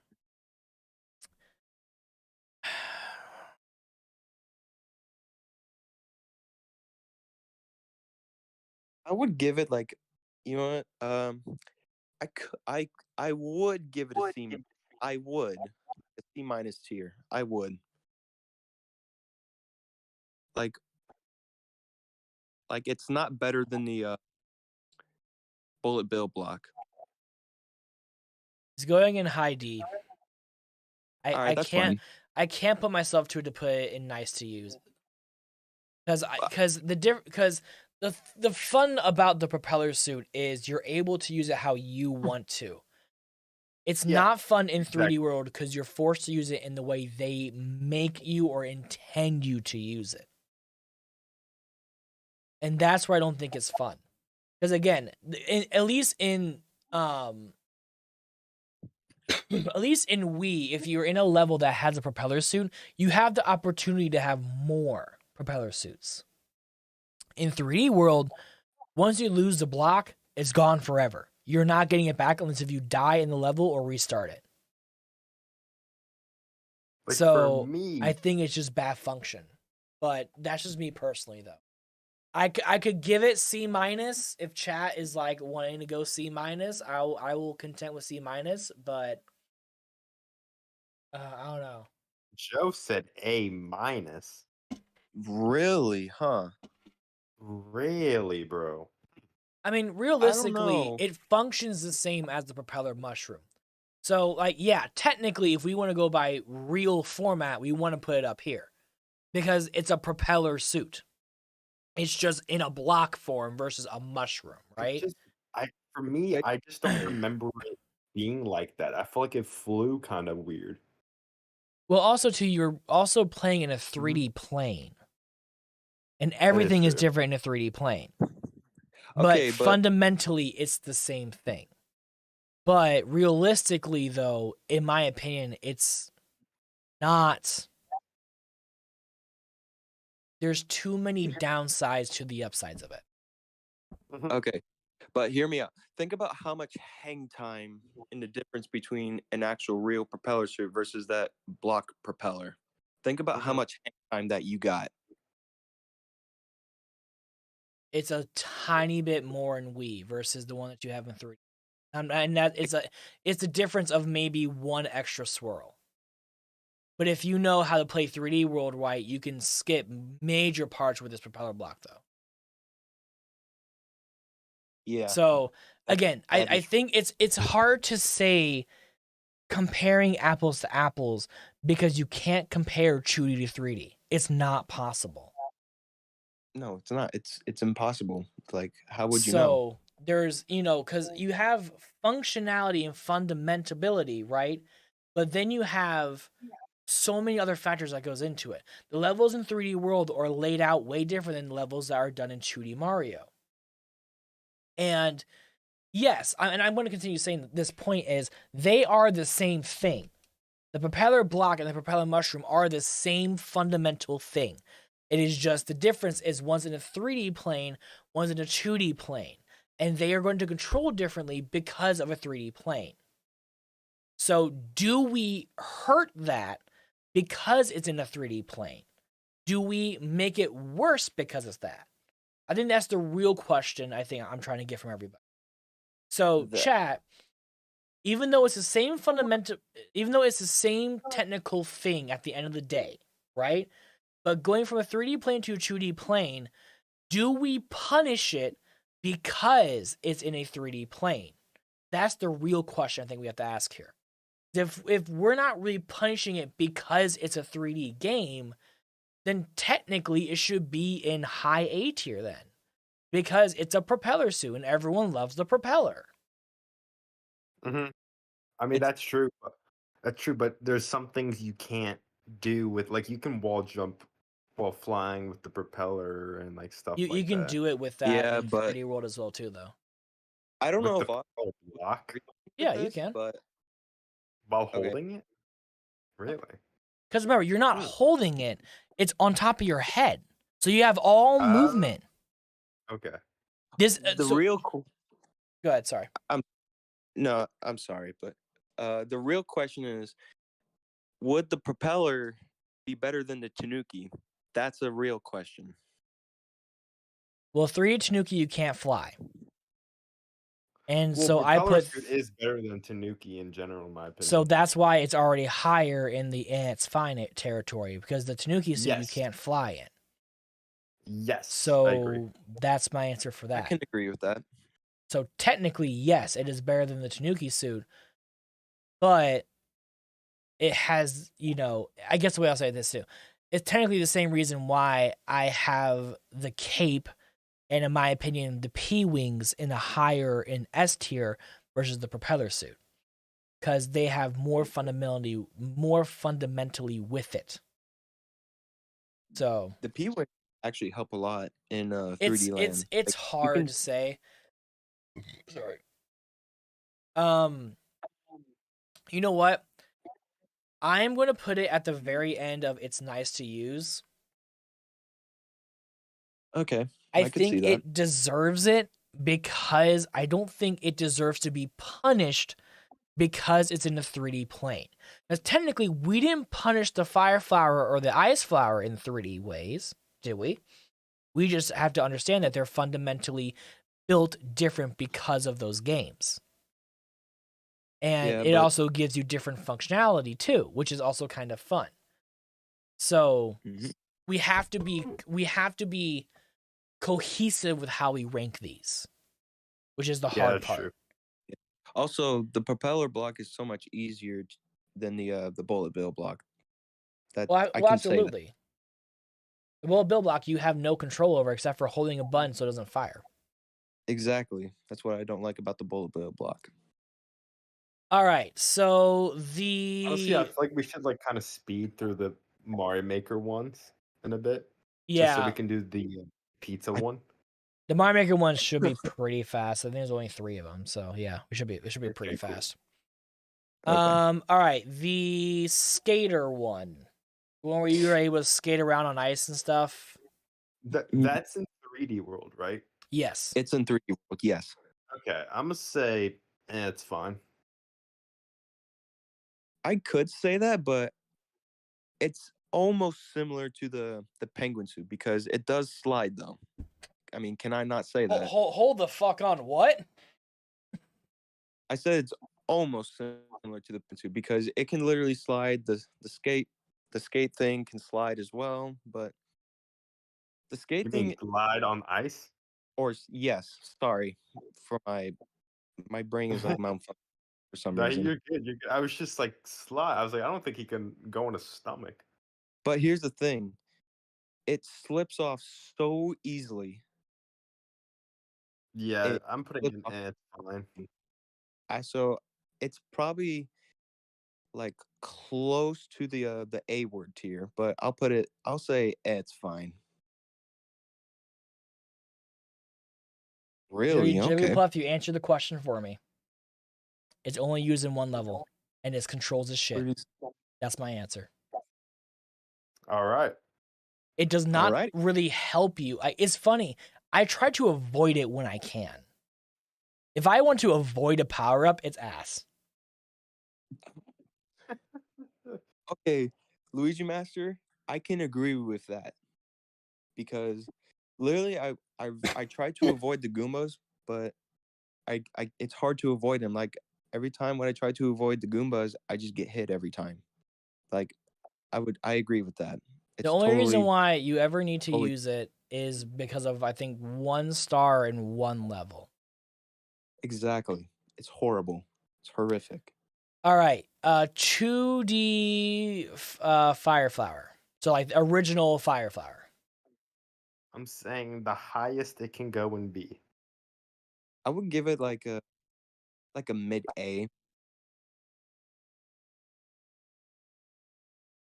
I would give it like, you know what? I would give it a C. I would a C minus tier. I would like it's not better than the bullet bill block. it's going in high D. All right, that's fine. I can't put myself to put it in nice to use. Because the fun about the propeller suit is you're able to use it how you want to. It's not fun in 3D World because you're forced to use it in the way they make you or intend you to use it. And that's where I don't think it's fun. Because again, at least in Wii, if you're in a level that has a propeller suit, you have the opportunity to have more propeller suits. In 3D World, once you lose the block, it's gone forever. You're not getting it back unless if you die in the level or restart it. Like So for me, I think it's just bad function. But that's just me personally, though. I could give it C minus if chat is like wanting to go C minus. I will content with C minus, but I don't know. Joe said A minus. Really, huh? Really, bro? I mean, realistically, know. it functions the same as the propeller mushroom. So, like, yeah, technically, if we want to go by real format, we want to put it up here because it's a propeller suit. It's just in a block form versus a mushroom, right? For me, I just don't remember it being like that. I feel like it flew kind of weird. Well, also, too, you're also playing in a 3D plane, and everything is true. different in a 3D plane. Okay, But fundamentally, it's the same thing. But realistically, though, in my opinion, it's not. There's too many downsides to the upsides of it. Okay, but hear me out. Think about how much hang time in the difference between an actual real propeller suit versus that block propeller. Think about how much hang time that you got. it's a tiny bit more in Wii versus the one that you have in 3D. And that it's a difference of maybe one extra swirl. But if you know how to play 3D World right, you can skip major parts with this propeller block, though. Yeah. So again, that I is- think it's hard to say comparing apples to apples because you can't compare 2D to 3D. It's not possible. No, it's not. It's impossible. Like, how would you know? So there's, because you have functionality and fundamentability, right? But then you have so many other factors that goes into it. The levels in 3D World are laid out way different than the levels that are done in 2D Mario. And yes, and I'm going to continue saying that this point is they are the same thing. The propeller block and the propeller mushroom are the same fundamental thing. It is just the difference is one's in a 3D plane, one's in a 2D plane. And they are going to control differently because of a 3D plane. So do we hurt that because it's in a 3D plane? Do we make it worse because it's that? I think that's the real question I think I'm trying to get from everybody. So chat, even though it's the same technical thing at the end of the day, right? But going from a 3D plane to a 2D plane, do we punish it because it's in a 3D plane? That's the real question I think we have to ask here. If we're not really punishing it because it's a 3D game, then technically it should be in high A tier then. Because it's a propeller suit and everyone loves the propeller. Mm-hmm. I mean, that's true. That's true, but there's some things you can't do with, like, you can wall jump while flying with the propeller and like stuff You like can that. do it with that Yeah, in but 3D World as well too, though. I don't With know the if I propeller block Yeah, you can. But while Okay. holding it. Really? Because remember, you're not holding it; it's on top of your head, so you have all movement. Okay. This real cool. Go ahead. Sorry. No, I'm sorry, but the real question is, would the propeller be better than the Tanuki? That's a real question. Well, 3D Tanuki you can't fly, and Well, so I propeller put. suit is better than Tanuki in general, in my opinion. So that's why it's already higher in its fine territory because the Tanuki suit you can't fly in. Yes. I agree. So that's my answer for that. I can agree with that. So technically, yes, it is better than the Tanuki suit, but it has, I guess the way I'll say this too. It's technically the same reason why I have the cape and, in my opinion, the P-wings in in S tier versus the propeller suit. Because they have more fundamentally with it. So the P-wing actually help a lot in 3D land. It's hard to say. Sorry. You know what? I'm going to put it at the very end of it's nice to use. Okay. I could see think that. it deserves it because I don't think it deserves to be punished because it's in the 3D plane. Because technically, we didn't punish the fire flower or the ice flower in 3D ways, did we? We just have to understand that they're fundamentally built different because of those games. And it also gives you different functionality too, which is also kind of fun. So we have to be cohesive with how we rank these, which is the hard part. True. Also, the propeller block is so much easier than the bullet bill block. Well, absolutely. The bullet bill block you have no control over except for holding a button so it doesn't fire. Exactly. That's what I don't like about the bullet bill block. All right, so honestly, I feel like we should kind of speed through the Mario Maker ones in a bit. Yeah. Just so we can do the pizza one. The Mario Maker ones should be pretty fast. I think there's only 3 of them, so yeah, it should be pretty fast. Okay. All right, the skater one where you were able to skate around on ice and stuff. That's in 3D World, right? Yes, it's in 3D World. Yes. Okay, I'm gonna say it's fine. I could say that, but it's almost similar to the penguin suit because it does slide though. I mean, can I not say that? Hold the fuck on. What? I said it's almost similar to the Pinsu because it can literally slide. The skate thing can slide as well, but the You skate mean thing, glide on ice? or yes, sorry for my brain is like malfunctioning for some No, reason. you're good. You're good. I was just like slide. I was like, I don't think he can go on his stomach. But here's the thing: it slips off so easily. Yeah, It I'm putting slips it off. in. It's fine. So it's probably like close to the A word tier, but I'll say it's fine. Really? Okay. Jigglypuff, you answered the question for me. It's only used in one level, and its controls is shit. That's my answer. All right. It does not Alright. really help you. It's funny. I try to avoid it when I can. If I want to avoid a power up, it's ass. Okay, Luigi Master, I can agree with that because literally I try to avoid the Goombas, but I it's hard to avoid them. Like every time when I try to avoid the Goombas, I just get hit every time. Like I agree with that. The It's only reason totally why you ever need to totally use it is because of, I think, 1 star in 1 level. exactly. It's horrible. It's horrific. All right. 2D Fire Flower. So like original Fire Flower. I'm saying the highest it can go in B. I would give it like a mid A.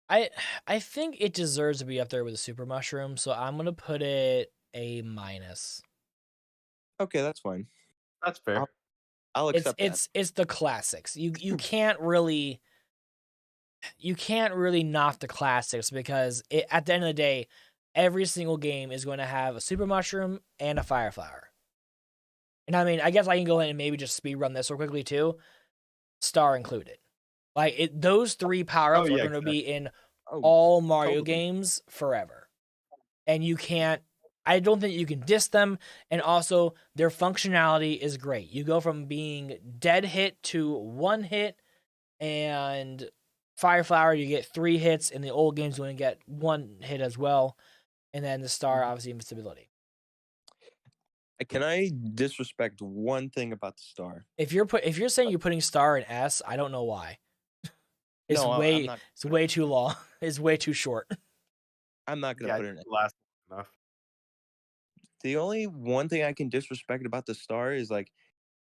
I think it deserves to be up there with the Super Mushroom, so I'm gonna put it A minus. Okay, that's fine. That's fair. I'll accept that. It's the classics. You can't really knock the classics because at the end of the day, every single game is going to have a Super Mushroom and a Fire Flower. And I mean, I guess I can go ahead and maybe just speed run this real quickly too, star included. Like those 3 power ups Oh, are yeah, going to be in Oh, all Mario totally. games forever. And you can't, I don't think you can diss them. And also, their functionality is great. You go from being dead hit to 1 hit, and Fire Flower, you get 3 hits. In the old games, you only get 1 hit as well. And then the star, obviously, invincibility. Can I disrespect one thing about the star? If you're saying you're putting star in S, I don't know why. It's No, I'm not. It's way too long. It's way too short. I'm not gonna Yeah, put it in. last enough. The only one thing I can disrespect about the star is like,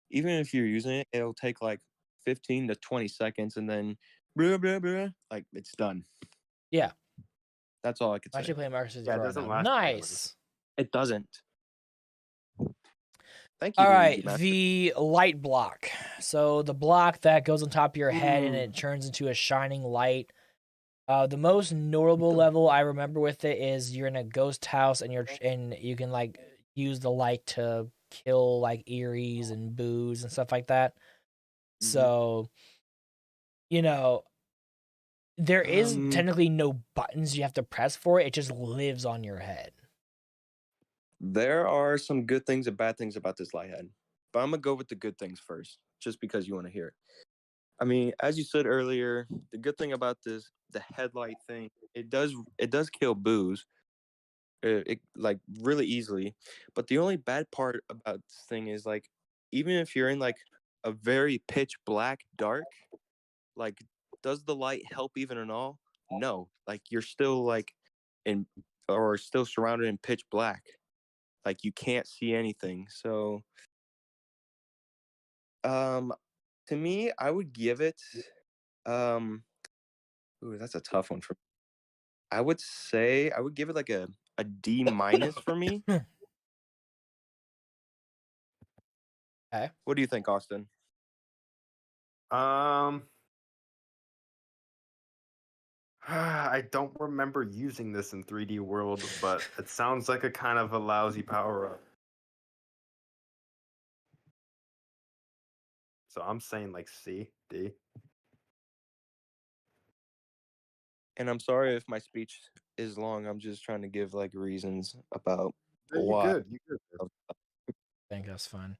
even if you're using it, it'll take like 15 to 20 seconds, and then blah, blah, blah, like it's done. Yeah. That's all I could I'm say. actually playing Marcus Yeah, it right doesn't now. last very long. Nice. It doesn't. Thank you. All right, Luigi Master. the light block. So the block that goes on top of your head and it turns into a shining light. The most notable level I remember with it is you're in a ghost house and you can like use the light to kill like Eries and boos and stuff like that. So, you know, there is technically no buttons you have to press for it. It just lives on your head. There are some good things and bad things about this light head, but I'm gonna go with the good things first, just because you want to hear it. I mean, as you said earlier, the good thing about the headlight thing, it does kill boos, it like really easily. But the only bad part about this thing is like, even if you're in like a very pitch black dark, like, does the light help even at all? No, like you're still like in or still surrounded in pitch black, like you can't see anything. So, to me, I would give it, ooh, that's a tough one for. I would say I would give it like a D minus for me. Okay. What do you think, Austin? I don't remember using this in 3D World, but it sounds like a kind of a lousy power up. So I'm saying like C, D. And I'm sorry if my speech is long. I'm just trying to give like reasons about Yeah, you Wow. good. You good. Man. I think that's fine.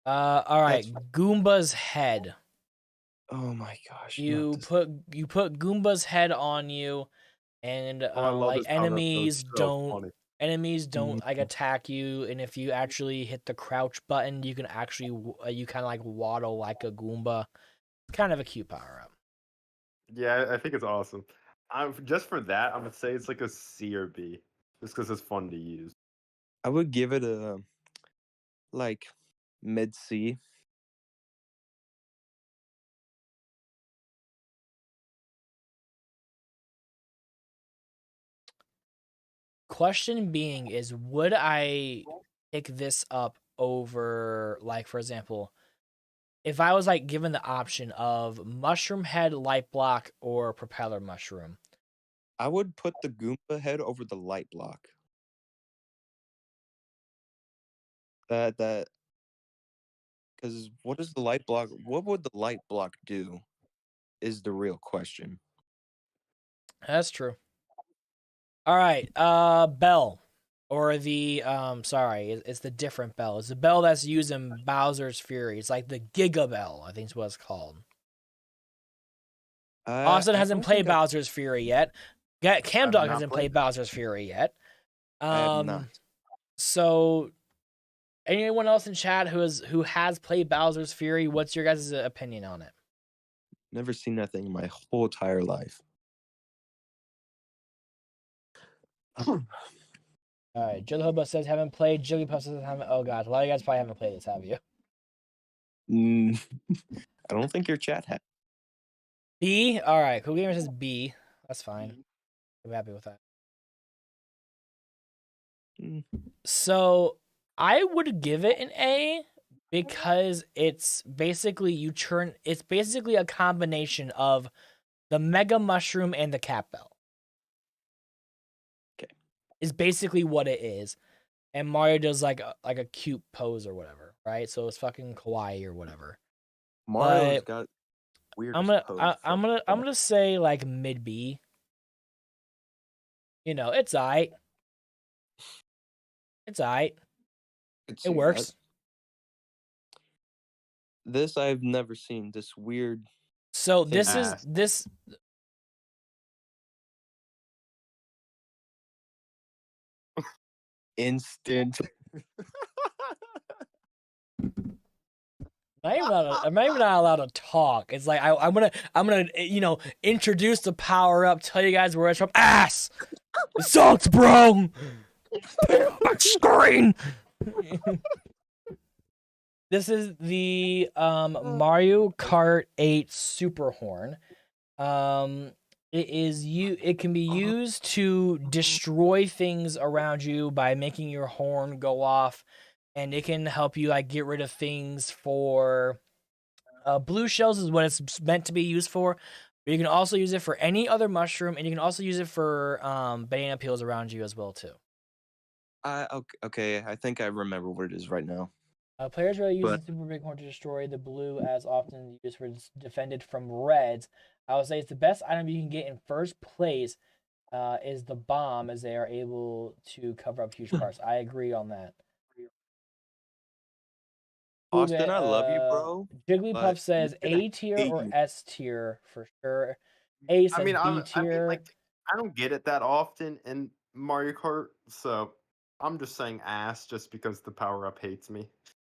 All right, Goomba's head. Oh my gosh. You put Goomba's head on you, and Oh, I love like this power-up, though. It's so funny. enemies don't like attack you, and if you actually hit the crouch button, you can actually you kind of like waddle like a Goomba. Kind of a cute power up. Yeah, I think it's awesome. Just for that, I'm gonna say it's like a C or B, just because it's fun to use. I would give it a like mid C. Question being is, would I pick this up over, like, for example, if I was like given the option of mushroom head, light block, or propeller mushroom? I would put the Goomba head over the light block. That because what is the light block? What would the light block do? Is the real question. That's true. All right, Bell, or the sorry, it's the different Bell. It's the Bell that's used in Bowser's Fury. It's like the Giga Bell, I think is what it's called. Austin I hasn't don't played think I- Bowser's Fury yet. Cam I've Dog not hasn't played played Bowser's Fury yet. I have not. So, anyone else in chat who has played Bowser's Fury, what's your guys' opinion on it? Never seen that thing in my whole entire life. All right, Jillhoba says haven't played. Jigglypuff says haven't. Oh god, a lot of you guys probably haven't played this, have you? I don't think your chat had. B. All right, Cool Gamer says B. That's fine. I'm happy with that. Mm. So I would give it an A because it's basically it's basically a combination of the Mega Mushroom and the Cat Bell. Okay. Is basically what it is. And Mario does like a cute pose or whatever, right? So it's fucking kawaii or whatever. Mario's But got weird. I'm gonna say like mid B. You know, it's aight. It's aight. It works. This I've never seen. This weird. So thing. this Instant. I'm not even allowed to talk. It's like I'm gonna introduce the power up, tell you guys where it's from. Ass, it sucks, bro. Screen. This is the Mario Kart 8 Super Horn. It can be used to destroy things around you by making your horn go off, and it can help you like get rid of things for blue shells is what it's meant to be used for. But you can also use it for any other mushroom, and you can also use it for banana peels around you as well too. Okay, I think I remember what it is right now. Players really use the super big horn to destroy the blue as often used for defended from reds. I would say it's the best item you can get in first place is the bomb, as they are able to cover up huge parts. I agree on that. Austin, I love you, bro. Jigglypuff says A tier or S tier for sure. A says B tier. I don't get it that often in Mario Kart, so I'm just saying ass just because the power up hates me.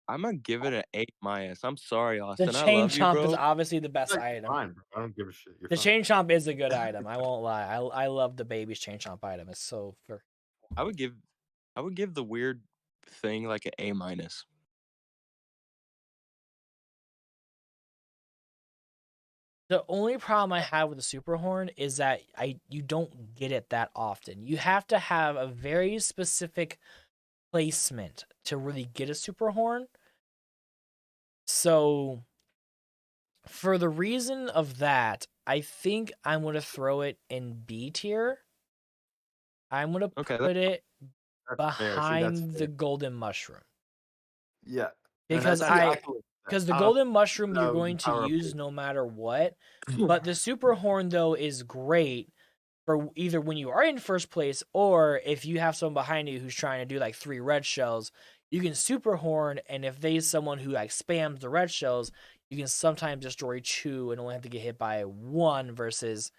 I'm gonna give it an A-. I'm sorry, Austin. The chain chomp bro. is obviously the best item. Fine, bro. I don't give a shit. The chain chomp is a good item. I won't lie. I love the baby's chain chomp item. It's so for. I would give the weird thing like an A-. The only problem I have with the super horn is that you don't get it that often. You have to have a very specific placement to really get a super horn. So for the reason of that, I think I'm going to throw it in B tier. I'm going to put it behind the golden mushroom. Yeah. Because the golden mushroom you're going to use no matter what. But the super horn though is great for either when you are in first place or if you have someone behind you who's trying to do like 3 red shells, you can super horn, and if there's someone who like spams the red shells, you can sometimes destroy 2 and only have to get hit by 1 versus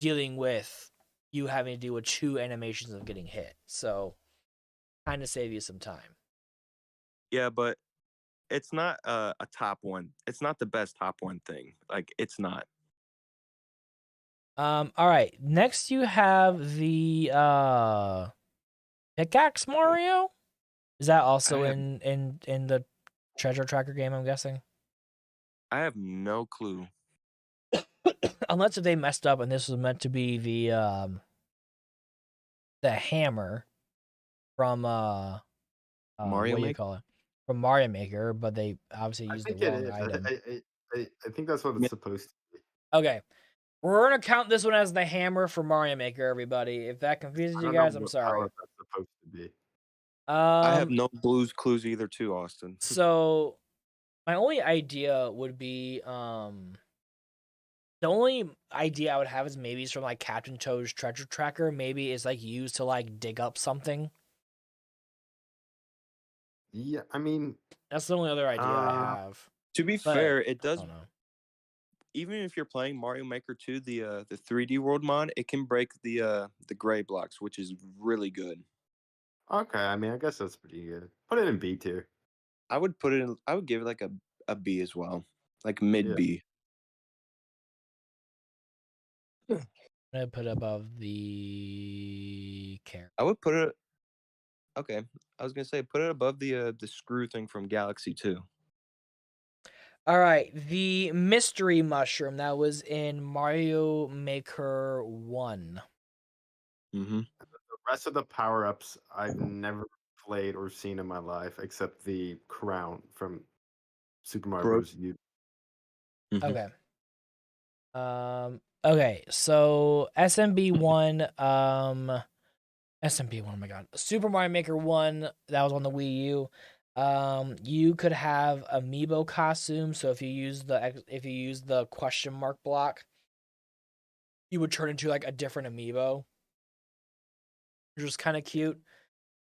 dealing with you having to deal with 2 animations of getting hit. So kind of save you some time. Yeah, but it's not a top one. It's not the best top one thing. Like, it's not. All right. Next you have the pickaxe Mario. Is that also in the treasure tracker game, I'm guessing? I have no clue. Unless if they messed up and this was meant to be the hammer from Mario what do you Maker? call it? From Mario Maker, but they obviously I used the think it wrong is. item. I think that's what it's supposed to be. Okay. We're gonna count this one as the hammer for Mario Maker, everybody. If that confuses I you don't know guys, I'm what sorry. power that's supposed to be. I have no clues either too, Austin. So my only idea would be the only idea I would have is maybe it's from like Captain Toad's treasure tracker. Maybe it's like used to like dig up something. Yeah, I mean, That's the only other idea I have. To be But fair, it I does. don't know. Even if you're playing Mario Maker 2, the 3D World mod, it can break the gray blocks, which is really good. okay. I mean, I guess that's pretty good. Put it in B tier. I would put it in. I would give it like a B as well, like mid Yeah. B. I'm gonna put above the carrot. I would put it. Okay, I was gonna say put it above the screw thing from Galaxy 2. All right, the mystery mushroom that was in Mario Maker 1. Mm-hmm. The rest of the power ups I've never played or seen in my life, except the crown from Super Mario Bro- Bros. U. Mm-hmm. Okay. Okay, so SMB1, SMB1, oh my god. Super Mario Maker 1, that was on the Wii U. You could have amiibo costume, so if you use the question mark block, you would turn into like a different amiibo. Which was kind of cute.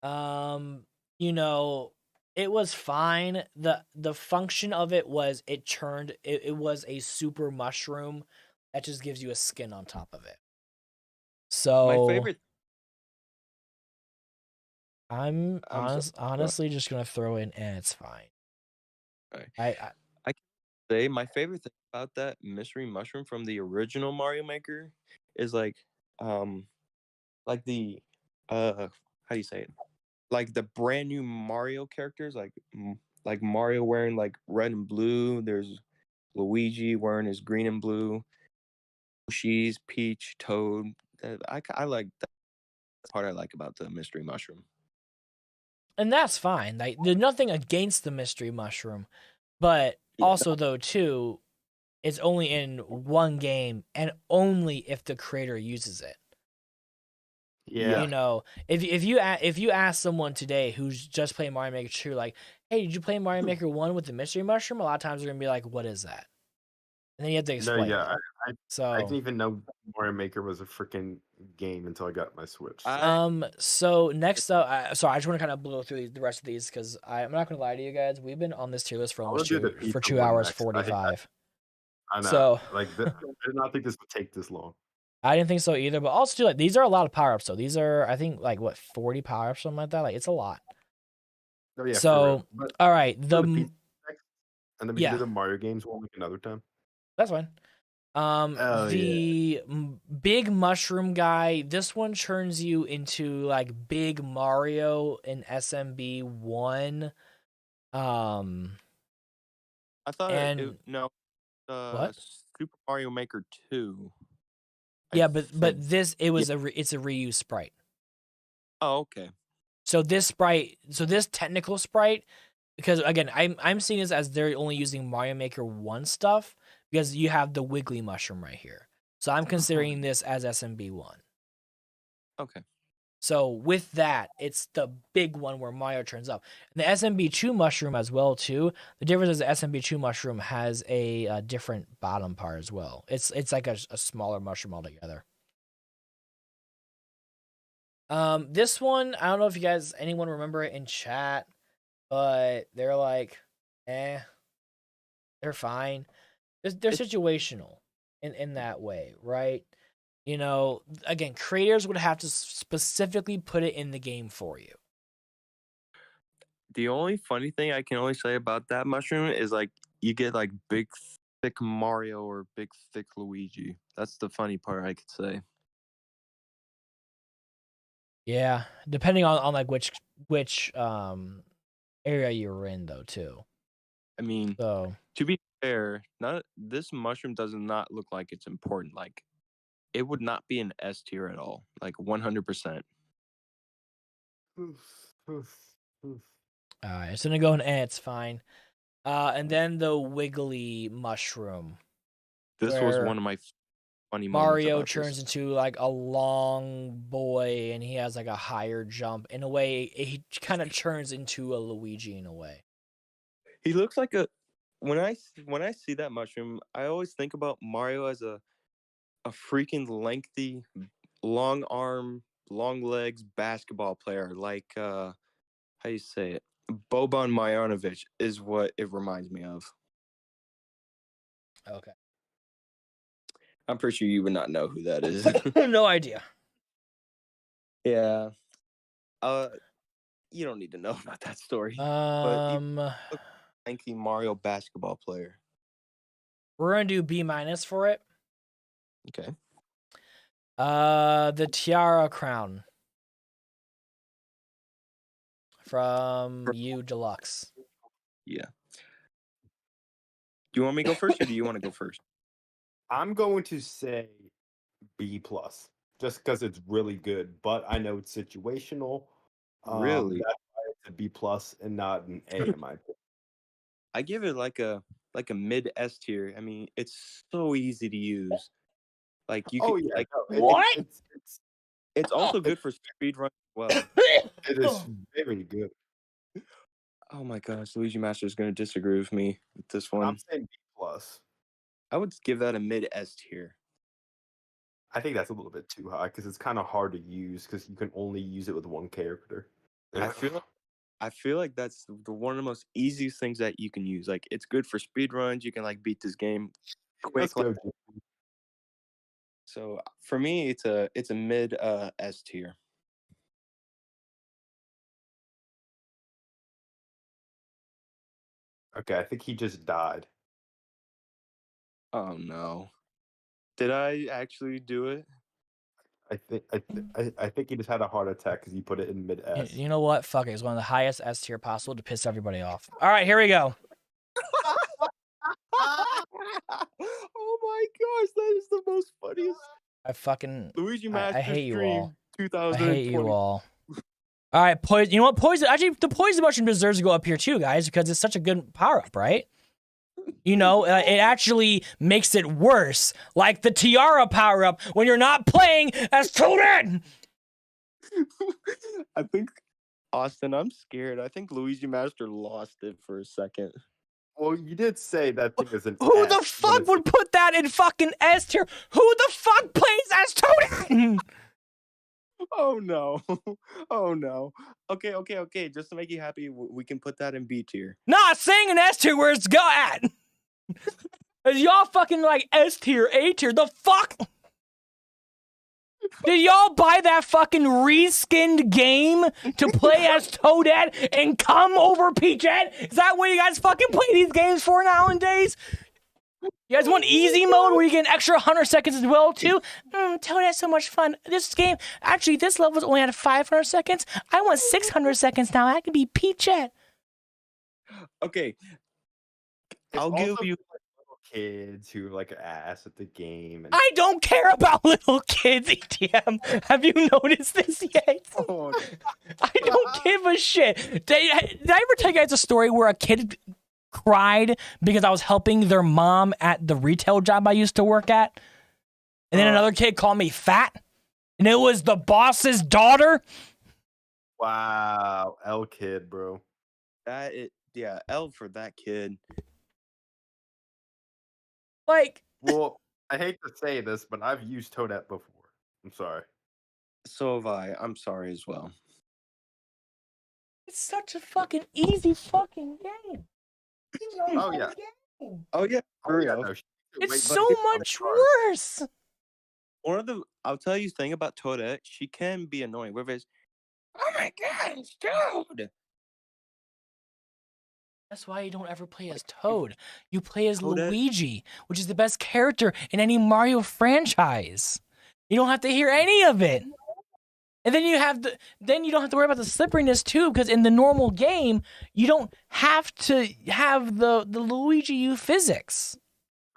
You know, it was fine. The function of it was it was a super mushroom that just gives you a skin on top of it. So My favorite. I'm honestly just gonna throw in and it's fine. Right. I can say my favorite thing about that mystery mushroom from the original Mario Maker is like the how do you say it? Like the brand new Mario characters, like Mario wearing like red and blue. There's Luigi wearing his green and blue. Yoshi's Peach, Toad. I like that part. I like about the mystery mushroom. And that's fine. Like there's nothing against the mystery mushroom, but also though too, it's only in one game and only if the creator uses it. Yeah. You know, if you ask someone today who's just playing Mario Maker 2, like, hey, did you play Mario Maker 1 with the mystery mushroom? A lot of times they're gonna be like, what is that? And then you have to explain. No, yeah. It. I didn't even know Mario Maker was a freaking game until I got my Switch. So next up, sorry, I just want to kind of blow through the rest of these because I'm not gonna lie to you guys. We've been on this tier list for almost 2 hours 45. I know. So like, I did not think this would take this long. I didn't think so either. But also, too, like these are a lot of power ups. So these are, I think, like what 40 power ups, something like that. Like it's a lot. Oh yeah. So all right, and then we can yeah. do the Mario games one like another time. That's fine. The big mushroom guy, this one turns you into like big Mario in SMB 1. I thought what? Super Mario Maker 2. Yeah, but this it's a reuse sprite. Oh, okay. So this technical sprite, because again, I'm seeing this as they're only using Mario Maker 1 stuff because you have the wiggly mushroom right here. So I'm considering this as SMB 1. Okay. So with that, it's the big one where Mario turns up. And the SMB2 mushroom as well too. The difference is the SMB2 mushroom has a different bottom part as well. It's like a smaller mushroom altogether. This one, I don't know if anyone remember it in chat, but they're like, they're fine. They're situational in that way, right? You know, again, creators would have to specifically put it in the game for you. The only funny thing I can only say about that mushroom is like you get like big thick Mario or big thick Luigi. That's the funny part I could say. Yeah, depending on like which area you're in though too. I mean, So to be fair, not this mushroom does not look like it's important. Like it would not be an S tier at all. Like 100%. it's gonna go in A, it's fine. And then the wiggly mushroom. This was one of my funny moments. Mario about turns this. into like a long boy and he has like a higher jump. In a way, he kind of turns into a Luigi in a way. He looks like a when I see that mushroom, I always think about Mario as a freaking lengthy, long arm, long legs basketball player, like how you say it, Boban Marjanovic is what it reminds me of. Okay. I'm pretty sure you would not know who that is. No idea. Yeah. You don't need to know about that story. But he looks like a lengthy Mario basketball player. We're gonna do B- for it. Okay. The tiara crown from U Deluxe. Yeah. Do you want me to go first, or do you want to go first? I'm going to say B+, just because it's really good, but I know it's situational. Really? That's why it's a B+ and not an A in my opinion. I give it like a mid S tier. I mean, it's so easy to use. Like you Oh could yeah, like no, What? it's also good for speed run as well. it is very good. Oh my gosh, Luigi Master is going to disagree with me with this one. I'm saying B+. I would give that a mid S tier. I think that's a little bit too high because it's kind of hard to use because you can only use it with one character. I feel like that's the one of the most easiest things that you can use. Like it's good for speed runs. You can like beat this game quick. Let's go. So for me, it's a mid S tier. Okay, I think he just died. Oh no, did I actually do it? I think he just had a heart attack because he put it in mid S. You know what? Fuck it. It's one of the highest S tier possible to piss everybody off. All right, here we go. Oh my gosh, that is the most funniest. I fucking Luigi Master I hate you stream all. 2020. I hate you all. All right, poison. You know what? Poison. Actually, the poison mushroom deserves to go up here too, guys, because it's such a good power up, right? You know, it actually makes it worse, like the tiara power up when you're not playing as Toadette. I think Austin, I'm scared. I think Luigi Master lost it for a second. Well, you did say that thing is an Who S, the but fuck it's would put that in fucking S tier? Who the fuck plays as Toadette? Oh no. Oh no. Okay. Just to make you happy, we can put that in B tier. Nah, saying an S tier where it's go at. Is y'all fucking like S tier, A tier? The fuck? Did y'all buy that fucking reskinned game to play as Toadette and come over Peachette? Is that what you guys fucking play these games for nowadays? You guys want easy mode where you get an extra 100 seconds as well too? Toadette's so much fun. This game, actually, this level's only at 500 seconds. I want 600 seconds now. I could be Peachette. Okay. It's I'll give also you for, like, little kids who like ass at the game. And I don't care about little kids, ETM. Have you noticed this yet? Oh, I don't give a shit. Did I ever tell you guys a story where a kid cried because I was helping their mom at the retail job I used to work at? And then another kid called me fat? And it was the boss's daughter? wow, L kid, bro. yeah, L for that kid. Like, Well, I hate to say this, but I've used Toadette before. I'm sorry. So have I. I'm sorry as well. It's such a fucking easy fucking game. You know, Oh yeah. game. Oh yeah, for Oh yeah. real. No, It's wait, so but- much worse. I'll tell you the thing about Toadette, she can be annoying. Whether it's, oh my god, it's Toad. That's why you don't ever play as Toad. You play as Toadette- Luigi, which is the best character in any Mario franchise. You don't have to hear any of it. And then you don't have to worry about the slipperiness too, because in the normal game, you don't have to have the Luigi U physics.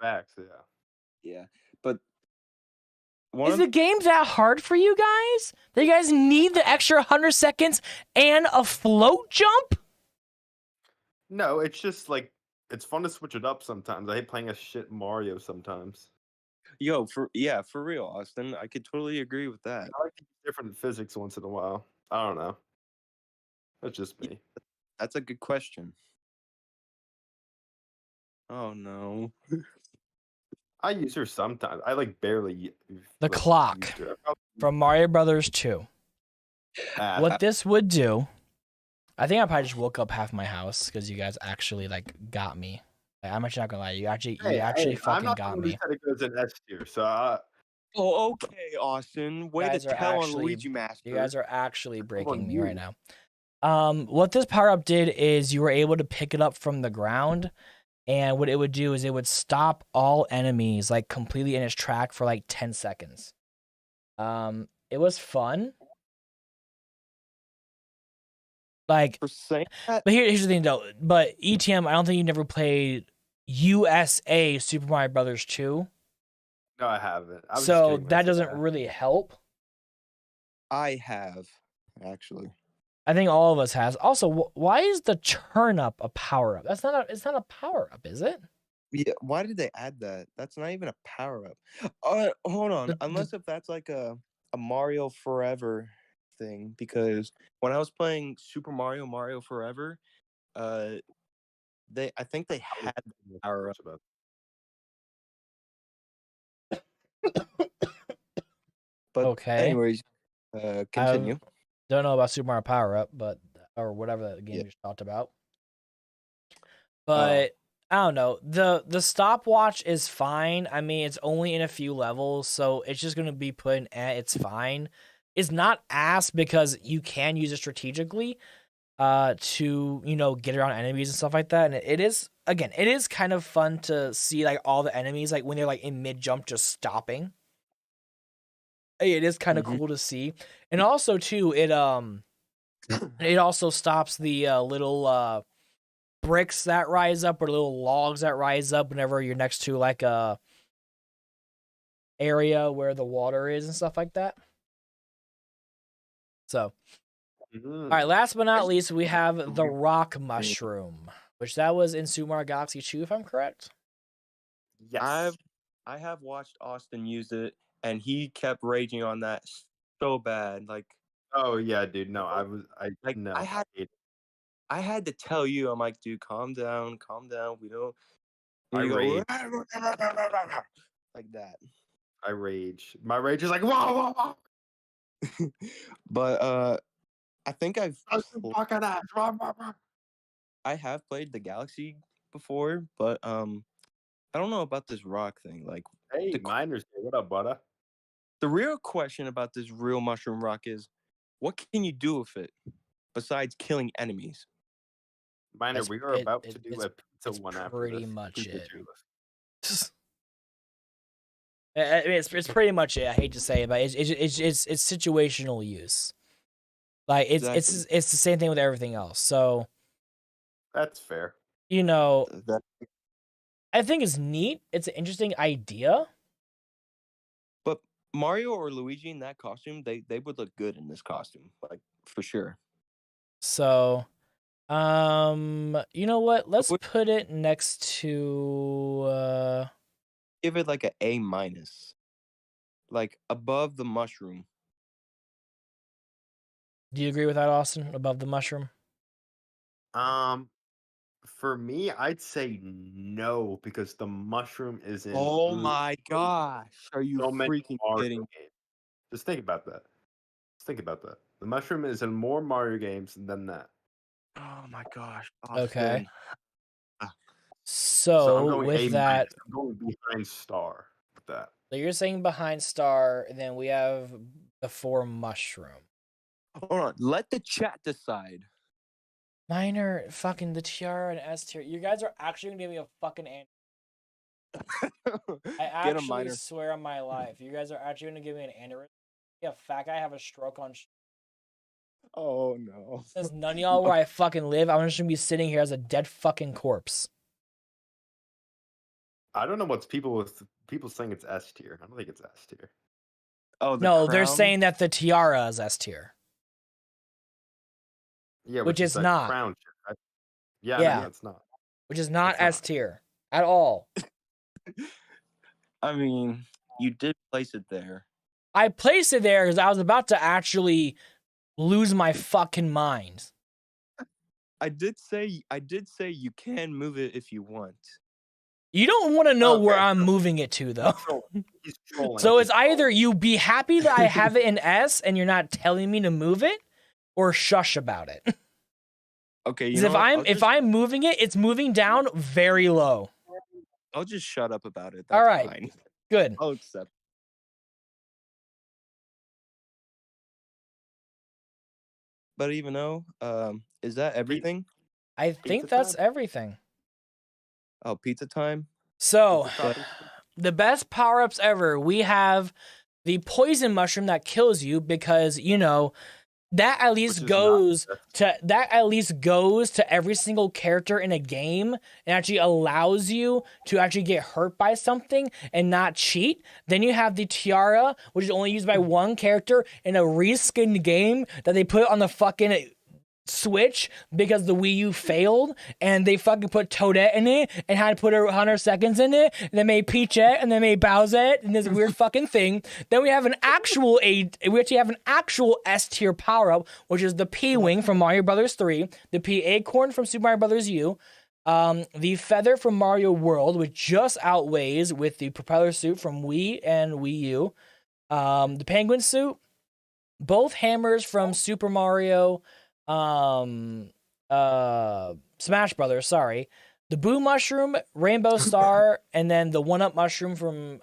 Facts, yeah. Yeah, but Is the game that hard for you guys? Do you guys need the extra 100 seconds and a float jump? No, it's just like it's fun to switch it up sometimes. I hate playing a shit Mario sometimes. for real, Austin. I could totally agree with that. I like to use different physics once in a while. I don't know. That's just me. That's a good question. Oh no. I use her sometimes. I like barely. The like, clock used her. I probably- from Mario Brothers 2. Ah, What this would do, I think I probably just woke up half my house because you guys actually like got me. Like, I'm actually not gonna lie, you actually I'm fucking not got the one who me. said it goes in S tier, so Oh, okay, Austin. Way to Guys are tell on actually- Luigi Master. You guys are actually breaking me you. right now. What this power up did is you were able to pick it up from the ground, and what it would do is it would stop all enemies like completely in its track for like 10 seconds. It was fun. Like, For saying that, but here's the thing though. But ETM, I don't think you never played USA Super Mario Brothers 2. no, I haven't. I was just So kidding when I that said doesn't that. really help. I have actually. I think all of us has. Also, why is the churn up a power up? It's not a power up, is it? Yeah, why did they add that? That's not even a power up. Hold on. Unless if that's like a Mario Forever thing, because when I was playing Super Mario Forever, I think they had the power up. But Okay. anyways, continue. Don't know about Super Mario Power Up, but or whatever that game you just talked about. But I don't know. The stopwatch is fine. I mean, it's only in a few levels, so it's just gonna be put in. It's fine. It's not ass because you can use it strategically, to get around enemies and stuff like that. And it is kind of fun to see like all the enemies like when they're like in mid jump just stopping. It is kind of cool to see, and also too it also stops the little bricks that rise up or little logs that rise up whenever you're next to like a area where the water is and stuff like that. So, all right, last but not least, we have the rock mushroom, which that was in Super Mario Galaxy 2, if I'm correct. Yes. I have watched Austin use it, and he kept raging on that so bad. Like, Oh yeah, dude. No, I had to tell you, I'm like, dude, calm down. We don't. I You go, rage. like that. I rage. My rage is like whoa, whoa, whoa. But I think Fucking ass. Wah, wah, wah. I have played the Galaxy before, but I don't know about this rock thing. Like, Hey, Miners, what up, butter? the real question about this real mushroom rock is, what can you do with it besides killing enemies? Miner, we are about to do it's a pizza one after pretty this. much Pizza it. tier list. I mean, it's pretty much it. I hate to say it, but it's situational use. Like it's the same thing with everything else. So That's fair. I think it's neat. It's an interesting idea. But Mario or Luigi in that costume, they would look good in this costume, like for sure. So, you know what? Let's put it next to. Give it like an A-, like above the mushroom. Do you agree with that, Austin? Above the mushroom? For me, I'd say no because the mushroom is in. Oh my gosh! Are you so many freaking Mario kidding? games. Just think about that. think about that. The mushroom is in more Mario games than that. Oh my gosh. Okay. Austin. So I'm So going with A that, minus. I'm going behind star with that. so you're saying behind star, and then we have before mushroom. Hold on. Let the chat decide. Mine are fucking the tiara and S tier. You guys are actually gonna give me a fucking I Get a actually minor. swear on my life, you guys are actually gonna give me an aneurysm. Yeah, fat guy have a stroke on. Oh no. Since none of y'all where I fucking live, I'm just gonna be sitting here as a dead fucking corpse. I don't know what's people saying it's S tier. I don't think it's S tier. Oh, No, they're crown? saying that the tiara is S tier. Yeah, Which is that not. crown shit, right? Yeah, Yeah. no, it's not. Which is not It's S not. tier at all. I mean, you did place it there. I placed it there because I was about to actually lose my fucking mind. I did say you can move it if you want. You don't want to know Okay, where I'm moving it to, though. He's trolling. So He's it's either trolling. you be happy that I have it in S and you're not telling me to move it, or shush about it. Okay, you Because know if I'm moving it, it's moving down very low. I'll just shut up about it. That's All right. fine. Good. I'll accept. But even though, is that everything? I think Pizza that's time? everything. Oh, pizza time. So, Pizza topping? the best power-ups ever. We have the poison mushroom that kills you because, you know, that at least goes to every single character in a game and actually allows you to actually get hurt by something and not cheat. Then you have the tiara, which is only used by one character in a reskinned game that they put on the fucking Switch because the Wii U failed and they fucking put Toadette in it and had to put 100 seconds in it, and they made Peachette and they made Bowsette and this weird fucking thing. Then we have an actual S tier power up, which is the P Wing from Mario Brothers 3, the P Acorn from Super Mario Brothers U, the Feather from Mario World, which just outweighs with the propeller suit from Wii and Wii U, the Penguin suit, both hammers from Super Mario Smash Brothers, sorry. The Boo Mushroom, Rainbow Star, and then the 1-Up Mushroom from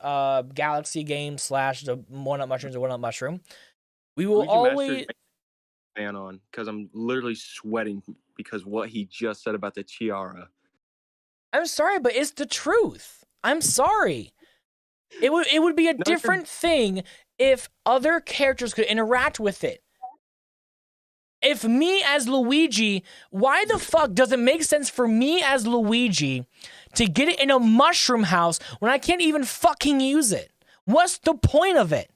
Galaxy Game / the 1-Up Mushrooms or 1-Up Mushroom. We will Luigi always... Master fan on, because I'm literally sweating because what he just said about the tiara. I'm sorry, but it's the truth. I'm sorry. It would be a different thing if other characters could interact with it. If me as Luigi, why the fuck does it make sense for me as Luigi to get it in a mushroom house when I can't even fucking use it? What's the point of it?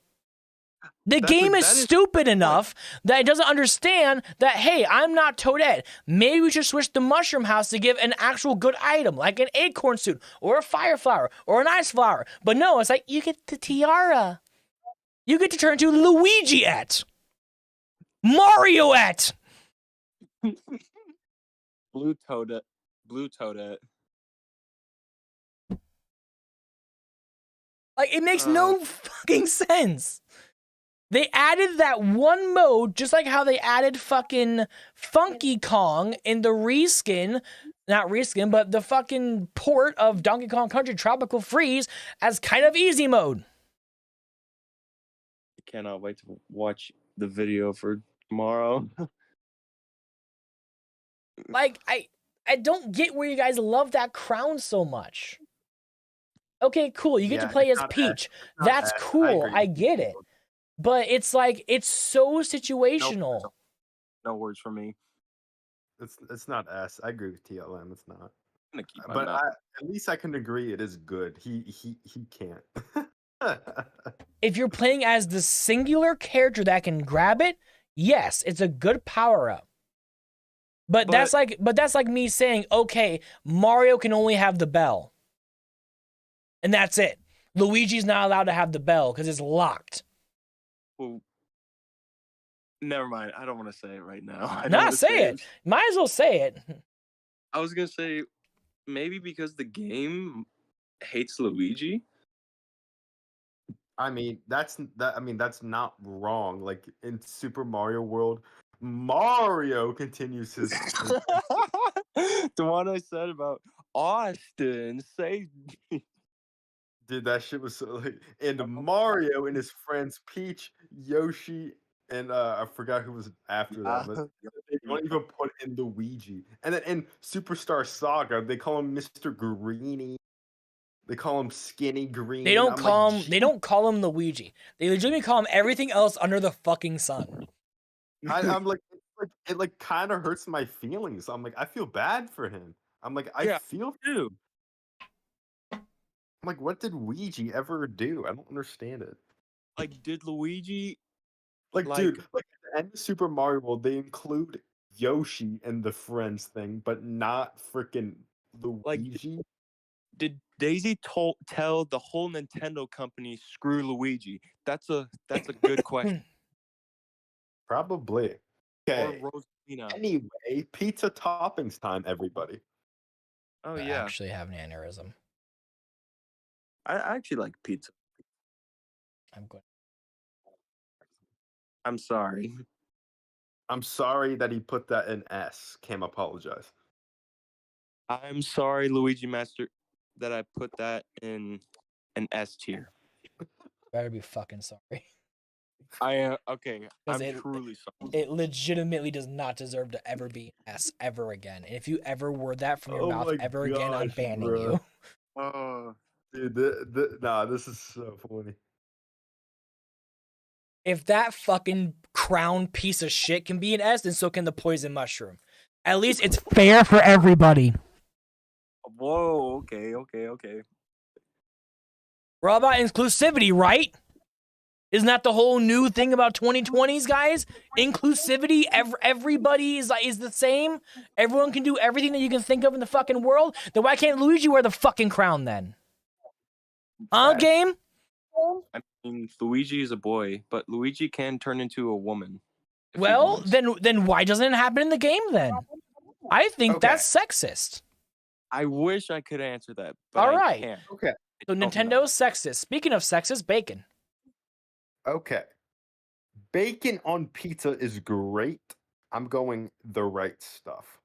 The game is stupid enough that it doesn't understand that, hey, I'm not Toadette. Maybe we should switch the mushroom house to give an actual good item, like an acorn suit, or a fire flower, or an ice flower. But no, it's like, you get the tiara. You get to turn to Luigi-ette. Mario-ette. Blue Toadette. Like, it makes no fucking sense. They added that one mode, just like how they added fucking Funky Kong in the not reskin, but the fucking port of Donkey Kong Country Tropical Freeze as kind of easy mode. I cannot wait to watch the video for tomorrow. Like, I don't get where you guys love that crown so much. Okay, cool. You get to play as Peach. That's cool. I get it. But it's like, it's so situational. No words from me. It's not S. I agree with TLM. It's not. I'm gonna keep my But mouth. at least I can agree it is good. He can't. If you're playing as the singular character that can grab it, yes, it's a good power up. But that's like me saying, okay, Mario can only have the bell. And that's it. Luigi's not allowed to have the bell because it's locked. Well, never mind. I don't want to say it right now. Say it. Might as well say it. I was gonna say maybe because the game hates Luigi. I mean, that's not wrong. Like in Super Mario World, Mario continues his The one I said about Austin saved me. dude, that shit was so like and Oh, Mario and his friends Peach, Yoshi, and I forgot who was after that, but they don't even put in Luigi. And then in Superstar Saga, they call him Mr. Greeny. They call him Skinny Green. They don't I'm call like, him. They don't call him Luigi. They legitimately call him everything else under the fucking sun. I'm like, it like kind of hurts my feelings. I'm like, I feel bad for him. I'm like, I Yeah. feel. Dude, I'm like, what did Luigi ever do? I don't understand it. like, did Luigi Like, like dude, like at the end of Super Mario World, they include Yoshi in the friends thing, but not freaking like Luigi. did Daisy tell the whole Nintendo company screw Luigi? That's a good question. Probably. Or Okay. Rosalina. Anyway, pizza toppings time, everybody. Oh I yeah, actually have an aneurysm. I actually like pizza. I'm good. I'm sorry. I'm sorry that he put that in S. Cam apologize. I'm sorry, Luigi Master, that I put that in an S tier. Better be fucking sorry. I am okay. 'Cause I'm it- truly sorry. It legitimately does not deserve to ever be S ever again. And if you ever word that from your Oh mouth my ever again, I'm gosh, banning bro. you. Oh, Dude, nah, this is so funny. If that fucking crown piece of shit can be an S, then so can the poison mushroom. At least it's fair for everybody. whoa. Okay. We're all about inclusivity, right? Isn't that the whole new thing about 2020s, guys? Inclusivity. Everybody is the same. Everyone can do everything that you can think of in the fucking world. Then why can't Luigi wear the fucking crown then? Facts. Game? I mean, Luigi is a boy, but Luigi can turn into a woman. if he Well, wants. then why doesn't it happen in the game then? I think Okay. that's sexist. I wish I could answer that, but All I right. can't. Okay. So I don't know. Nintendo's sexist. Speaking of sexist, bacon. Okay. Bacon on pizza is great. I'm going the right stuff.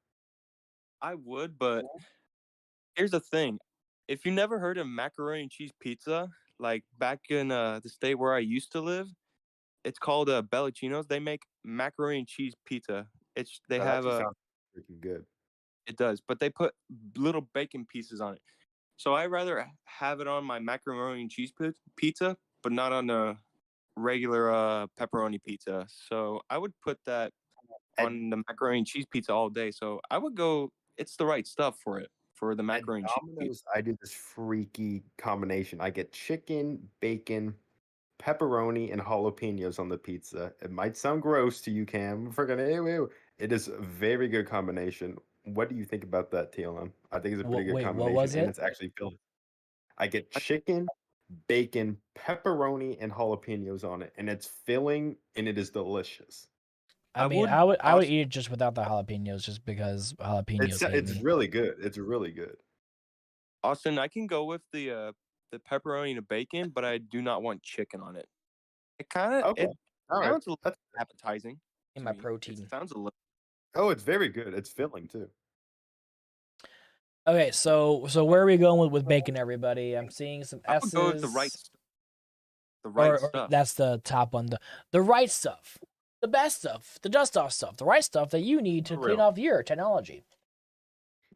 I would, but here's the thing: if you never heard of macaroni and cheese pizza, like back in the state where I used to live, it's called Bellicinos. They make macaroni and cheese pizza. They That have actually sounds freaking good. it does, but they put little bacon pieces on it. So I rather have it on my macaroni and cheese pizza, but not on the regular pepperoni pizza. So I would put that on the macaroni and cheese pizza all day. So I would go. It's the right stuff for it for the At macaroni and cheese pizza. Domino's, I do this freaky combination. I get chicken, bacon, pepperoni, and jalapenos on the pizza. It might sound gross to you, Cam. Freaking ew. It is a very good combination. What do you think about that, TLM? I think it's a pretty good Wait, what combination, was and it? it's actually filled. I get chicken, bacon, pepperoni, and jalapenos on it, and it's filling, and it is delicious. I mean, would I would also- eat it just without the jalapenos, just because jalapenos hate It's me. really good. It's really good. Austin, I can go with the pepperoni and the bacon, but I do not want chicken on it. It kind of Okay. it All right. sounds a little That's, appetizing. In to my me. protein. It sounds a little. oh, it's very good. It's filling too. Okay, so where are we going with bacon, everybody? I'm seeing some I would S's. go with the right stuff. That's the top one. The right stuff. The best stuff. The dust off stuff. The right stuff that you need to For clean real. off your technology.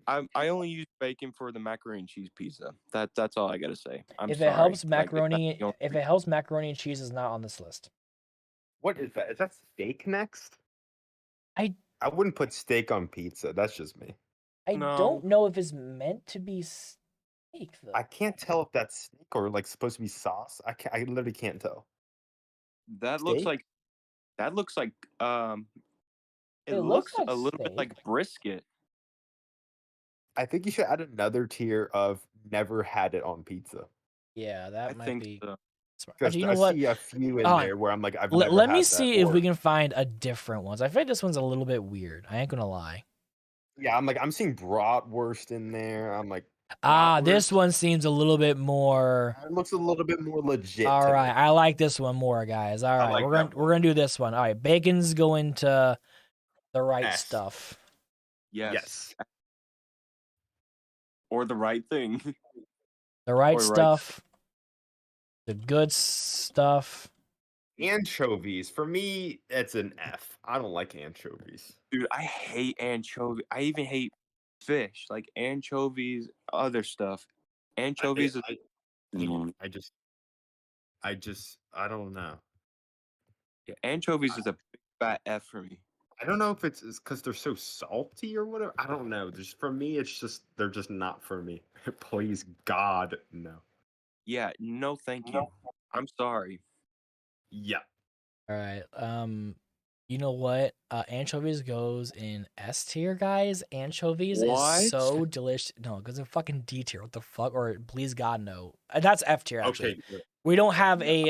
I only use bacon for the macaroni and cheese pizza. That's all I gotta say. I'm If sorry. it helps Like, macaroni, that's the if only- it helps, macaroni and cheese is not on this list. What is that? Is that steak next? I wouldn't put steak on pizza. That's just me. I No. don't know if it's meant to be steak though. I can't tell if that's steak or like supposed to be sauce. I literally can't tell. that looks Steak? like that looks like it looks looks like a little bit steak. like brisket. I think you should add another tier of never had it on pizza. Yeah, that I might think be so. smart. Because Actually, you know I what? see a few in Hold on. there where I'm like, I've never Let me had see that, if we or- can find a different one. I feel like this one's a little bit weird. I ain't gonna lie. Yeah, I'm like, I'm seeing bratwurst in there. I'm like, This one seems a little bit more. It looks a little bit more legit. All to right, me. I like this one more, guys. All right, like we're gonna do this one. All right, bacon's going to the right S. stuff. Yes. Or the right thing. The right Or stuff. The good stuff. Anchovies. For me, it's an F. I don't like anchovies. Dude, I hate anchovy. I even hate fish, like anchovies, other stuff. Anchovies. I don't know. Anchovies is a big fat F for me. I don't know if it's because they're so salty or whatever. I don't know. Just for me, it's just they're just not for me. Please God, no. Yeah, no, thank you. I'm sorry. Yeah. All right. You know what? Anchovies goes in S tier, guys. Anchovies is so delicious. No, it goes in fucking D tier. What the fuck? Or please God, no. That's F tier actually. Okay. Good. We don't have a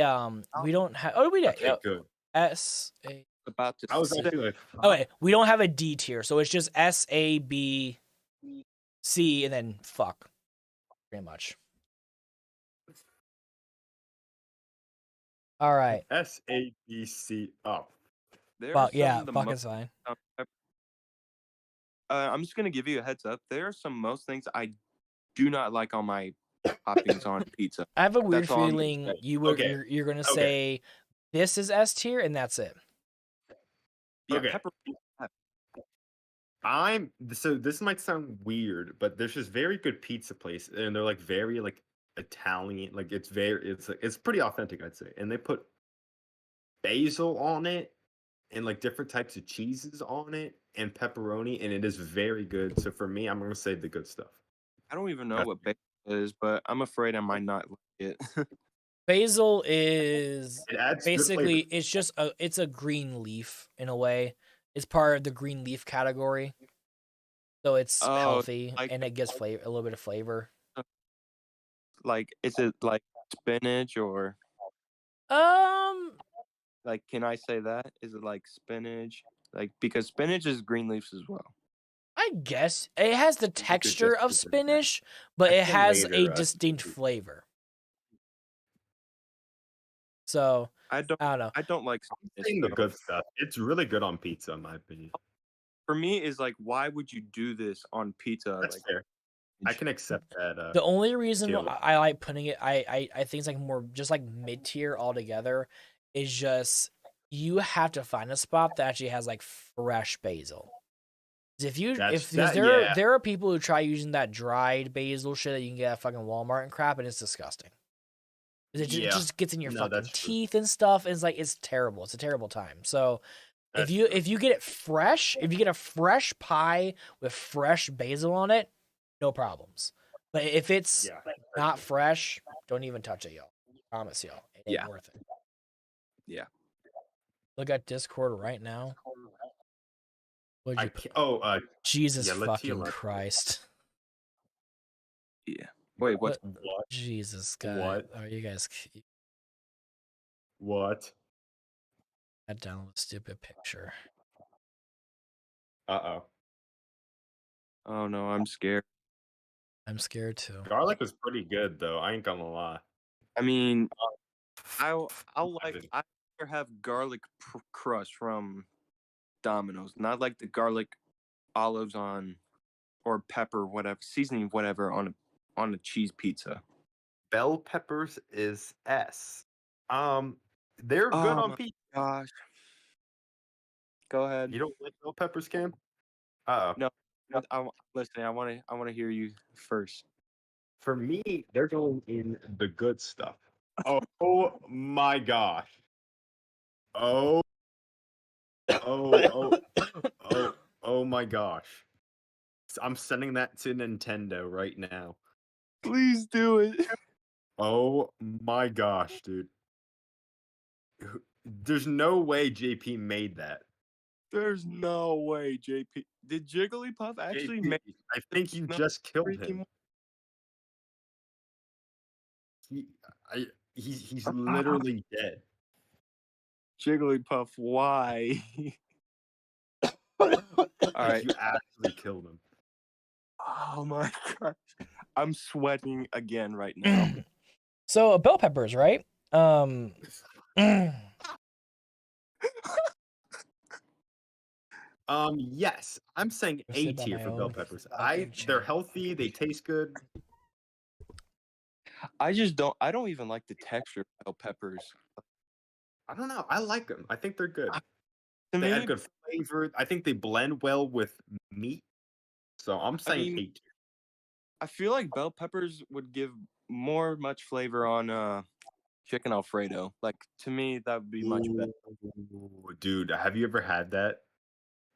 We don't have. Oh, we did. Okay, good. S A. About to. I was actually like, Okay, we don't have a D tier, so it's just S A B C and then fuck, pretty much. All right. SABC up. Fuck yeah, fuck is fine. I'm just gonna give you a heads up. There are most things I do not like on my toppings on pizza. I have a weird That's all I'm gonna feeling say. you're gonna say this is S tier and that's it. Yeah, Okay. pepperoni. So this might sound weird, but there's this very good pizza place, and they're like very like Italian, like it's pretty authentic, I'd say. And they put basil on it, and like different types of cheeses on it, and pepperoni, and it is very good. So for me, I'm gonna say the good stuff. I don't even know what basil is, but I'm afraid I might not like it. Basil is It adds good basically flavor. it's a green leaf in a way. It's part of the green leaf category, so it's healthy like- and it gives a little bit of flavor. Like, is it like spinach or like? Can I say that? Is it like spinach? Like, because spinach is green leaves as well. I guess it has the texture of spinach, but it has a distinct flavor. So I don't know. I don't like Saying the good stuff. It's really good on pizza, in my opinion. For me, is like, why would you do this on pizza? That's like, fair. I can accept that. The only reason deal. I like putting it, I think it's like more just like mid tier altogether, is just you have to find a spot that actually has like fresh basil. There are people who try using that dried basil shit that you can get at fucking Walmart and crap, and it's disgusting. It just gets in your fucking teeth and stuff, and it's terrible. It's a terrible time. So if you get it fresh, if you get a fresh pie with fresh basil on it, no problems. But if it's not fresh, don't even touch it, y'all. I promise y'all. It ain't worth it. Yeah. Look at Discord right now. Jesus fucking Christ. Yeah. Wait, what? Jesus God. What? Are you guys... What? I download a stupid picture. Uh-oh. Oh, no, I'm scared. I'm scared too. Garlic was pretty good, though. I ain't gonna lie. I mean, I'll have garlic crust from Domino's, not like the garlic olives on or pepper, whatever seasoning, whatever on a cheese pizza. Bell peppers is S. They're good on pizza. Gosh. Go ahead. You don't like bell peppers, Cam? Uh-oh. No. Listen, I want to hear you first. For me, they're going in the good stuff. Oh my gosh. Oh my gosh. I'm sending that to Nintendo right now. Please do it. Oh my gosh, dude. There's no way JP made that. There's no way, JP. Did Jigglypuff actually make? I think you just killed him. He's literally dead. Jigglypuff, why? All right, you actually killed him. Oh my gosh. I'm sweating again right now. So bell peppers, right? Yes, I'm saying Go A sit by tier my for bell own peppers. fucking They're chair. healthy, they taste good. I don't even like the texture of bell peppers. I don't know. I like them. I think they're good. To They add me, good flavor. I think they blend well with meat. So I'm saying mean, A tier. I feel like bell peppers would give much flavor on chicken Alfredo. Like to me, that would be much better. Ooh, dude, have you ever had that?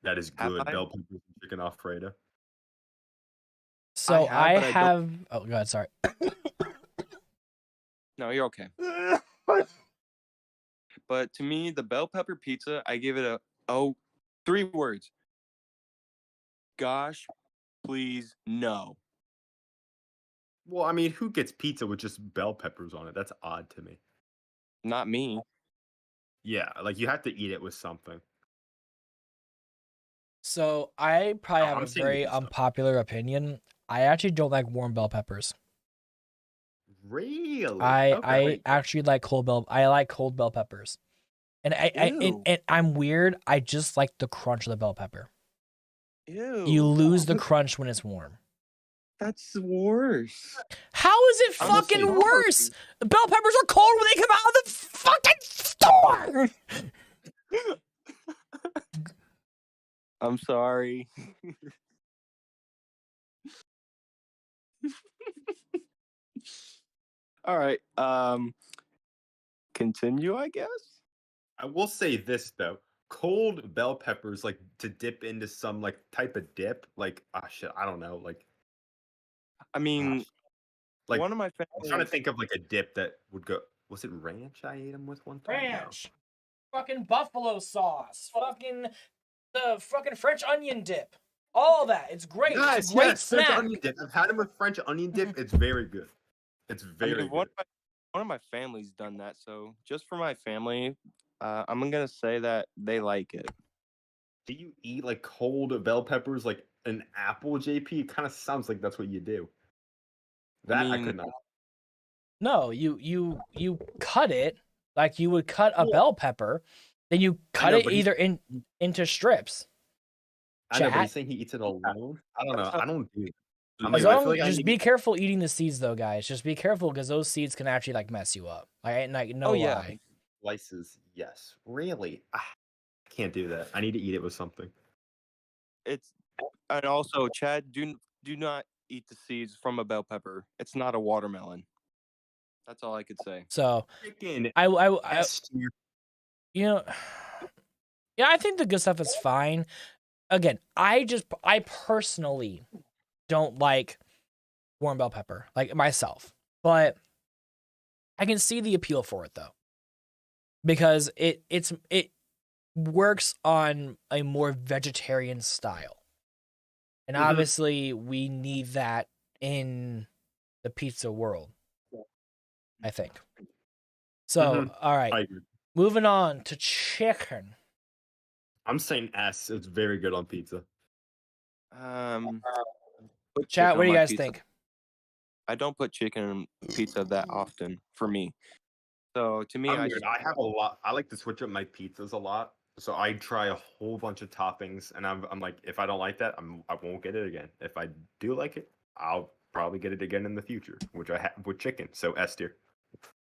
That is Have good. I? Bell peppers and chicken Alfredo. So I but I don't. have. Oh God, sorry. No, you're okay. But to me, the bell pepper pizza, I give it 3 words. Gosh, please, no. Well, I mean, who gets pizza with just bell peppers on it? That's odd to me. Not me. Yeah, like you have to eat it with something. So I probably have I'm a saying very good stuff. unpopular opinion. I actually don't like warm bell peppers. Really? I Okay. actually like cold bell. I like cold bell peppers, and Ew. and I'm weird. I just like the crunch of the bell pepper. Ew. You lose the crunch when it's warm. That's worse. How is it I'm gonna say fucking worse? Bell peppers are cold when they come out of the fucking store. I'm sorry. All right. Continue, I guess. I will say this though. Cold bell peppers, like to dip into some like type of dip, like shit, I don't know, like I mean, like one of my I'm trying to family. think of like a dip that would go. Was it ranch? I ate them with one time. Ranch, fucking buffalo sauce, fucking the fucking French onion dip. All that. It's great. No. It's a great French snack. onion dip. I've had them with French onion dip. It's very good. It's very good. One of my family's done that. So just for my family, I'm gonna say that they like it. Do you eat like cold bell peppers like an apple, JP? It kind of sounds like that's what you do. That I mean, could not. No, you cut it like you would cut a bell pepper, then you cut know, it but he's- either into strips. I know, but Chat. he's saying he eats it alone. I don't know. I don't do it. I As mean, I long, feel like I just need be careful eating the seeds though, guys. Just be careful because those seeds can actually like mess you up. Like no Oh, yeah. lie. slices. Yes, really. I can't do that. I need to eat it with something. And also, Chad, do not eat the seeds from a bell pepper. It's not a watermelon. That's all I could say. So Chicken. I You know, yeah, I think the good stuff is fine. Again, I personally don't like warm bell pepper, like myself, but I can see the appeal for it though, because it works on a more vegetarian style, and obviously we need that in the pizza world, I think. So, all right, I agree. moving on to chicken. I'm saying S. It's very good on pizza. Put Chat, chicken what on do you my guys pizza. think? I don't put chicken in pizza that often for me. So to me, I have a lot. I like to switch up my pizzas a lot. So I try a whole bunch of toppings, and I'm like, if I don't like that, I won't get it again. If I do like it, I'll probably get it again in the future, which I have with chicken. So S tier.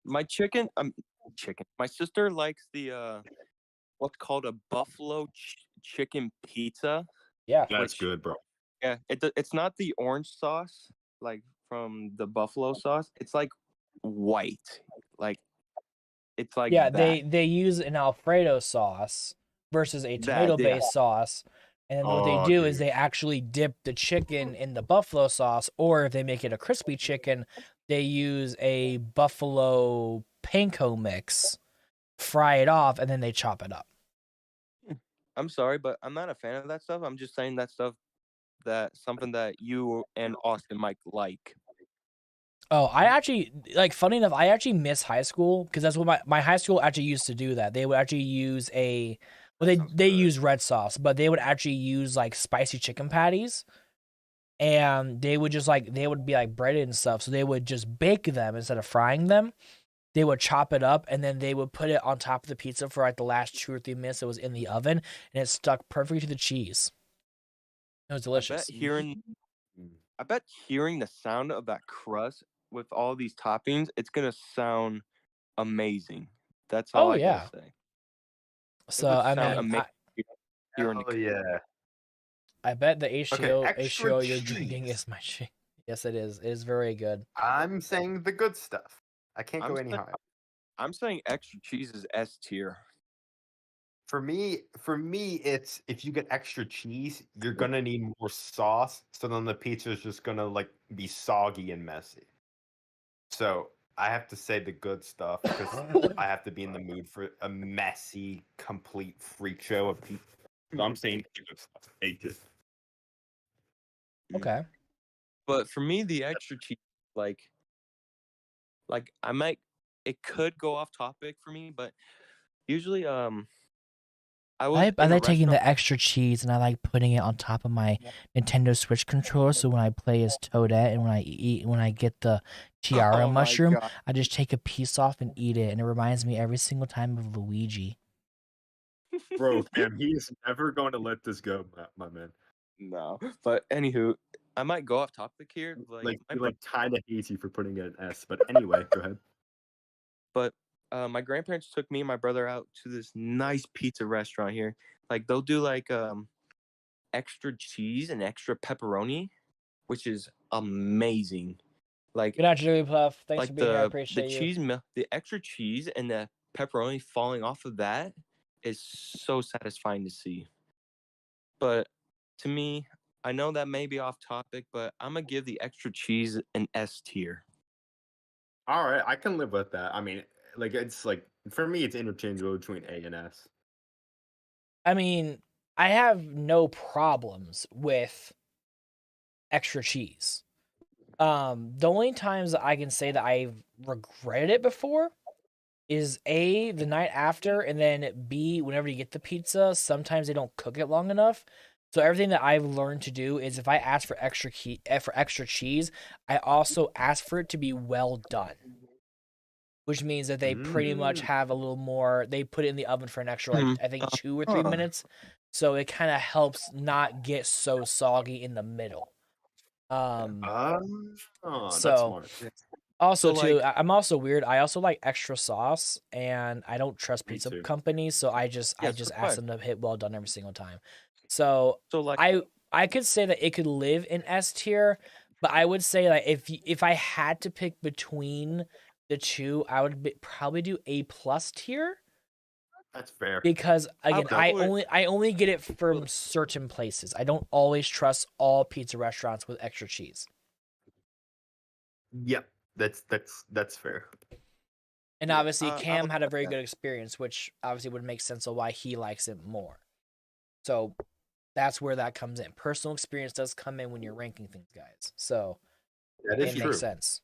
my chicken. My sister likes the what's called a buffalo chicken pizza. Yeah. That's Which- good, bro. Yeah, it's not the orange sauce like from the buffalo sauce. It's like white, like it's like Yeah, that. they use an Alfredo sauce versus a tomato-based sauce, and then what they Oh, do is dude. they actually dip the chicken in the buffalo sauce, or if they make it a crispy chicken, they use a buffalo panko mix, fry it off, and then they chop it up. I'm sorry, but I'm not a fan of that stuff. I'm just saying something that you and Austin might like. Oh, I actually, like, funny enough, I actually miss high school because that's what my high school actually used to do that. They would actually use they use red sauce, but they would actually use like spicy chicken patties and they would just like they would be like breaded and stuff. So they would just bake them instead of frying them. They would chop it up and then they would put it on top of the pizza for like the last 2 or 3 minutes it was in the oven, and it stuck perfectly to the cheese. It was delicious. I bet hearing the sound of that crust with all these toppings, it's gonna sound amazing. That's all I yeah. gotta say. So would I sound mean, amazing hearing Oh yeah. I bet the H2O extra you're drinking cheese. is my shit. Yes, it is. It is very good. I'm saying the good stuff. I can't I'm go any saying- higher. I'm saying extra cheese is S tier. For me, it's if you get extra cheese, you're gonna need more sauce. So then the pizza is just gonna like be soggy and messy. So I have to say the good stuff because I have to be in the mood for a messy, complete freak show of pizza. So I'm saying the good stuff. Ages. Okay. But for me, the extra cheese, like I might, it could go off topic for me, but usually, I was I in a like taking restaurant. the extra cheese and I like putting it on top of my Nintendo Switch controller. So when I play as Toadette and when I get the tiara Oh my mushroom, God. I just take a piece off and eat it, and it reminds me every single time of Luigi. Bro, Cam, he is never going to let this go, my man. No, but anywho, I might go off topic here. Like, My you're like kind of hazy for putting it an S, but anyway, go ahead. But my grandparents took me and my brother out to this nice pizza restaurant here. Like they'll do like extra cheese and extra pepperoni, which is amazing. Like Good afternoon, Puff. Thanks like for being here. I the appreciate you. cheese the extra cheese and the pepperoni falling off of that is so satisfying to see. But to me, I know that may be off topic, but I'm gonna give the extra cheese an S tier. All right, I can live with that. I mean, like it's like for me, it's interchangeable between A and S. I mean, I have no problems with extra cheese. The only times that I can say that I've regretted it before is A, the night after, and then B, whenever you get the pizza, sometimes they don't cook it long enough. So everything that I've learned to do is if I ask for extra cheese, I also ask for it to be well done. Which means that they pretty much have a little more. They put it in the oven for an extra, like I think 2 or 3 minutes, so it kind of helps not get so soggy in the middle. That's So smart. also So, too, like- I'm also weird. I also like extra sauce, and I don't trust Me pizza too. companies, so I just Yes, ask required. them to hit well done every single time. So So like I could say that it could live in S tier, but I would say that if I had to pick between the two, I would probably do A plus tier That's fair. because again, I I only get it from certain places. I don't always trust all pizza restaurants with extra cheese. Yep, that's fair. And Yeah, obviously, I Cam would had a like very that. good experience, which obviously would make sense of why he likes it more. So that's where that comes in. Personal experience does come in when you're ranking things, guys. So That is it true. makes sense.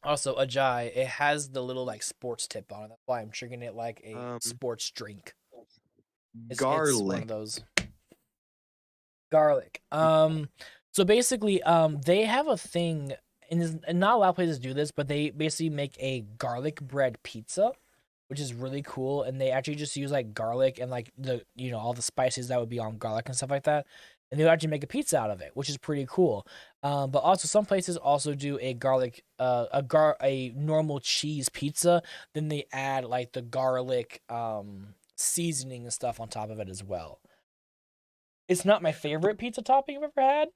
Also, Ajay, it has the little like sports tip on it. That's why I'm drinking it like a sports drink. It's one garlic. of those. Garlic. So basically, they have a thing, and not a lot of places do this, but they basically make a garlic bread pizza, which is really cool. And they actually just use like garlic and like all the spices that would be on garlic and stuff like that. And they'll actually make a pizza out of it, which is pretty cool. But also some places also do a garlic, a normal cheese pizza. Then they add like the garlic seasoning and stuff on top of it as well. It's not my favorite pizza topping I've ever had,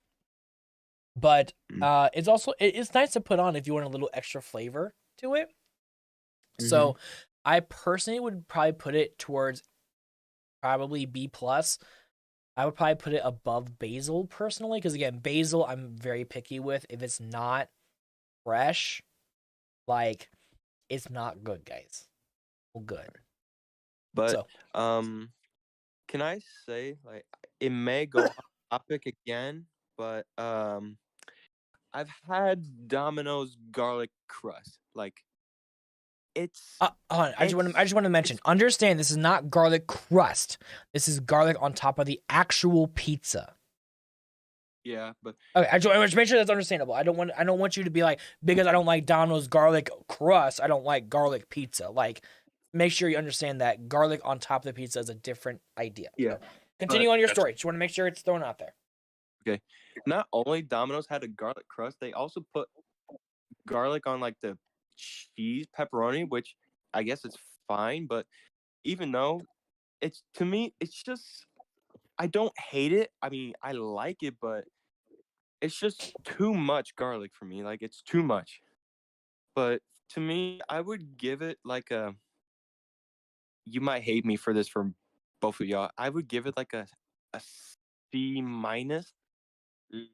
but it's nice to put on if you want a little extra flavor to it. So I personally would probably put it towards probably B plus. I would probably put it above basil personally, because again, basil I'm very picky with. If it's not fresh, like it's not good, guys. Well, good. But So, can I say like it may go off topic again, but I've had Domino's garlic crust. Like it's hold on. I just want to mention. Understand, this is not garlic crust. This is garlic on top of the actual pizza. yeah, but Okay, I just make sure that's understandable. I don't want you to be like, because I don't like Domino's garlic crust, I don't like garlic pizza. Like, make sure you understand that garlic on top of the pizza is a different idea. yeah. So, continue on your that's- story. Just want to make sure it's thrown out there. Okay. Not only Domino's had a garlic crust, they also put garlic on like the cheese pepperoni, which I guess it's fine, but even though it's to me, it's just I don't hate it. I mean, I like it, but it's just too much garlic for me. Like it's too much. But to me, I would give it like a you might hate me for this for both of y'all. I would give it like a C minus. Mm.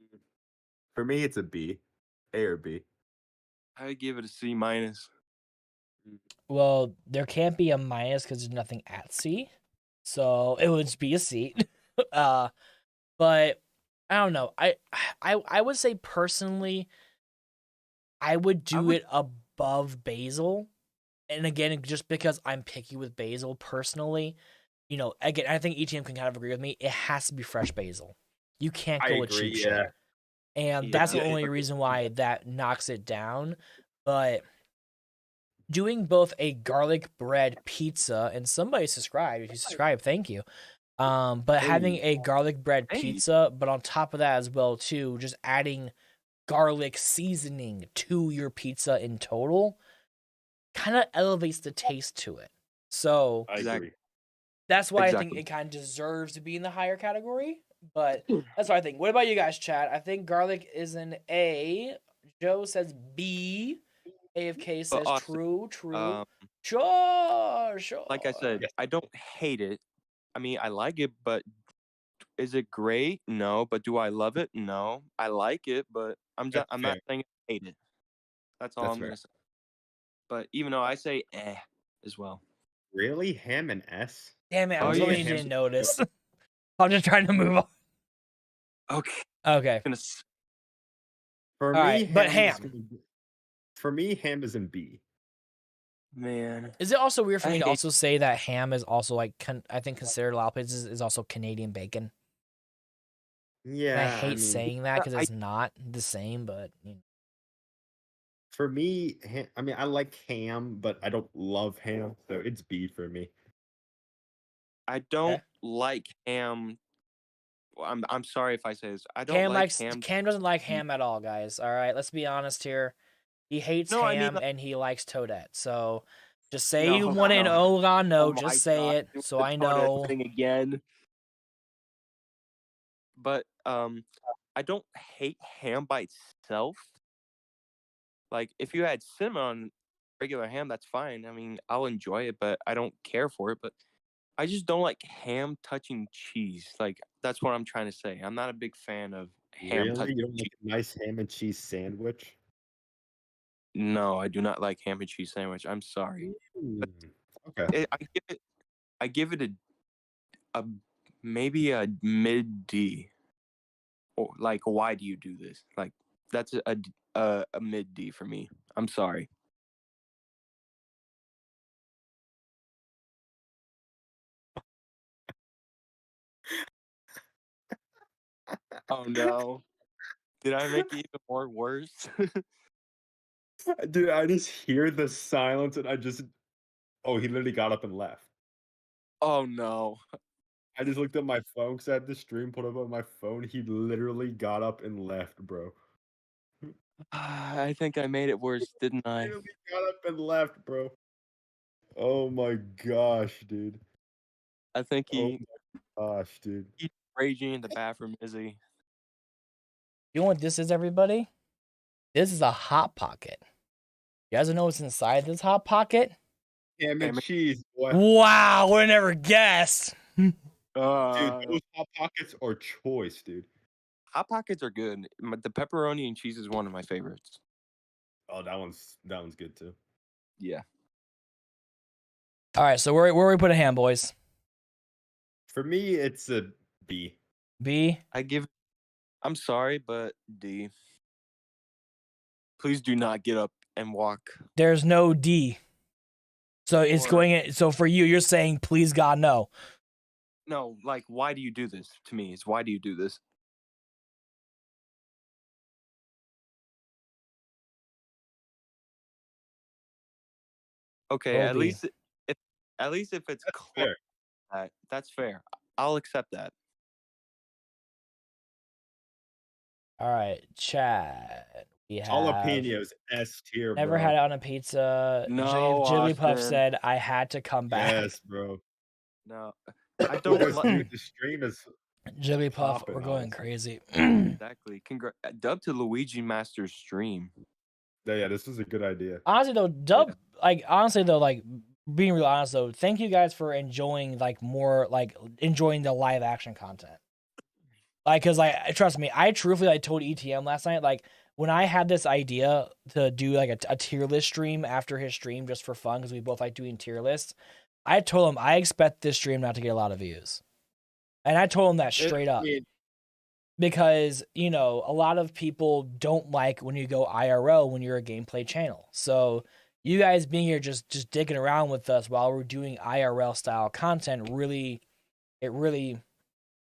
For me, it's a B, A or B. I would give it a C minus. Well, there can't be a minus because there's nothing at C, so it would be a C. But I don't know. I would say personally, I would do it above basil, and again, just because I'm picky with basil personally, you know, again, I think ETM can kind of agree with me. It has to be fresh basil. You can't go with cheap shit. And that's the only reason why that knocks it down. But doing both a garlic bread pizza, and somebody subscribe. If you subscribe, thank you. But having a garlic bread pizza, but on top of that as well too, just adding garlic seasoning to your pizza in total kind of elevates the taste to it. So I agree. that's why I think it kind of deserves to be in the higher category. But that's what I think. What about you guys, chat? I think garlic is an A. Joe says B. AFK says true. Sure. Like I said, I don't hate it. I mean, I like it, but is it great? No. But do I love it? No. I like it, but I'm not saying I hate it. That's all I'm gonna say. But even though I say as well. Really? Ham and S? Damn it, I was hoping you didn't notice. I'm just trying to move on. Okay. For All me, right, but ham. For me, ham is in B. Man. Is it also weird for me to also say that ham is also like I think considered a lot of places is also Canadian bacon? Yeah, and I hate saying that because it's not the same, but you know. For me, I mean, I like ham, but I don't love ham, so it's B for me. I don't like ham. I'm sorry if I say this. I don't like ham. Cam doesn't like ham at all, guys. All right, let's be honest here. He hates ham and he likes Toadette. So just say you want an no. Just say it so I know. Thing again. But I don't hate ham by itself. Like if you had cinnamon on regular ham, that's fine. I mean, I'll enjoy it, but I don't care for it. But I just don't like ham touching cheese. Like that's what I'm trying to say. I'm not a big fan of ham touching You don't like a nice ham and cheese sandwich? No, I do not like ham and cheese sandwich. I'm sorry. Okay. I give it a maybe a mid D. Or like, why do you do this? Like, that's a mid D for me. I'm sorry. Oh no! Did I make it even more worse? Dude, I just hear the silence and he literally got up and left. Oh no. I just looked at my phone because I had the stream put up on my phone. He literally got up and left, bro. I think I made it worse, didn't I? He literally got up and left, bro. Oh my gosh, dude. I think Oh my gosh, dude. He's raging in the bathroom, is he? You know what this is, everybody? This is a Hot Pocket. You guys know what's inside this Hot Pocket? Ham and cheese, boy. Wow, would have never guessed. Dude, those Hot Pockets are choice, dude. Hot Pockets are good. The pepperoni and cheese is one of my favorites. Oh, that one's good too. Yeah. All right, so where we put a ham, boys? For me, it's a B. B? I'm sorry, but D. Please do not get up and walk. There's no D. So it's Or- going in. So for you, you're saying, please God, no. No, like, why do you do this to me? Is why do you do this? Okay, at Obi. least if it's That's close, fair. that's fair. I'll accept that. All right, Chad. We have Jalapenos S tier, never bro. had it on a pizza. No, Jigglypuff Austin. said I had to come back. Yes, bro. No, I don't Because, like dude, the stream is Jigglypuff, popping, we're going honestly. crazy. exactly. Dub to Luigi Master's stream. Yeah, this is a good idea. Honestly though, Dub, like honestly though, like being real honest though, thank you guys for enjoying like more like enjoying the live action content. Like, cause like trust me, I truthfully like told ETM last night, like when I had this idea to do like a tier list stream after his stream just for fun, because we both like doing tier lists, I told him I expect this stream not to get a lot of views. And I told him that straight up. Because, you know, a lot of people don't like when you go IRL when you're a gameplay channel. So you guys being here just dicking around with us while we're doing IRL style content really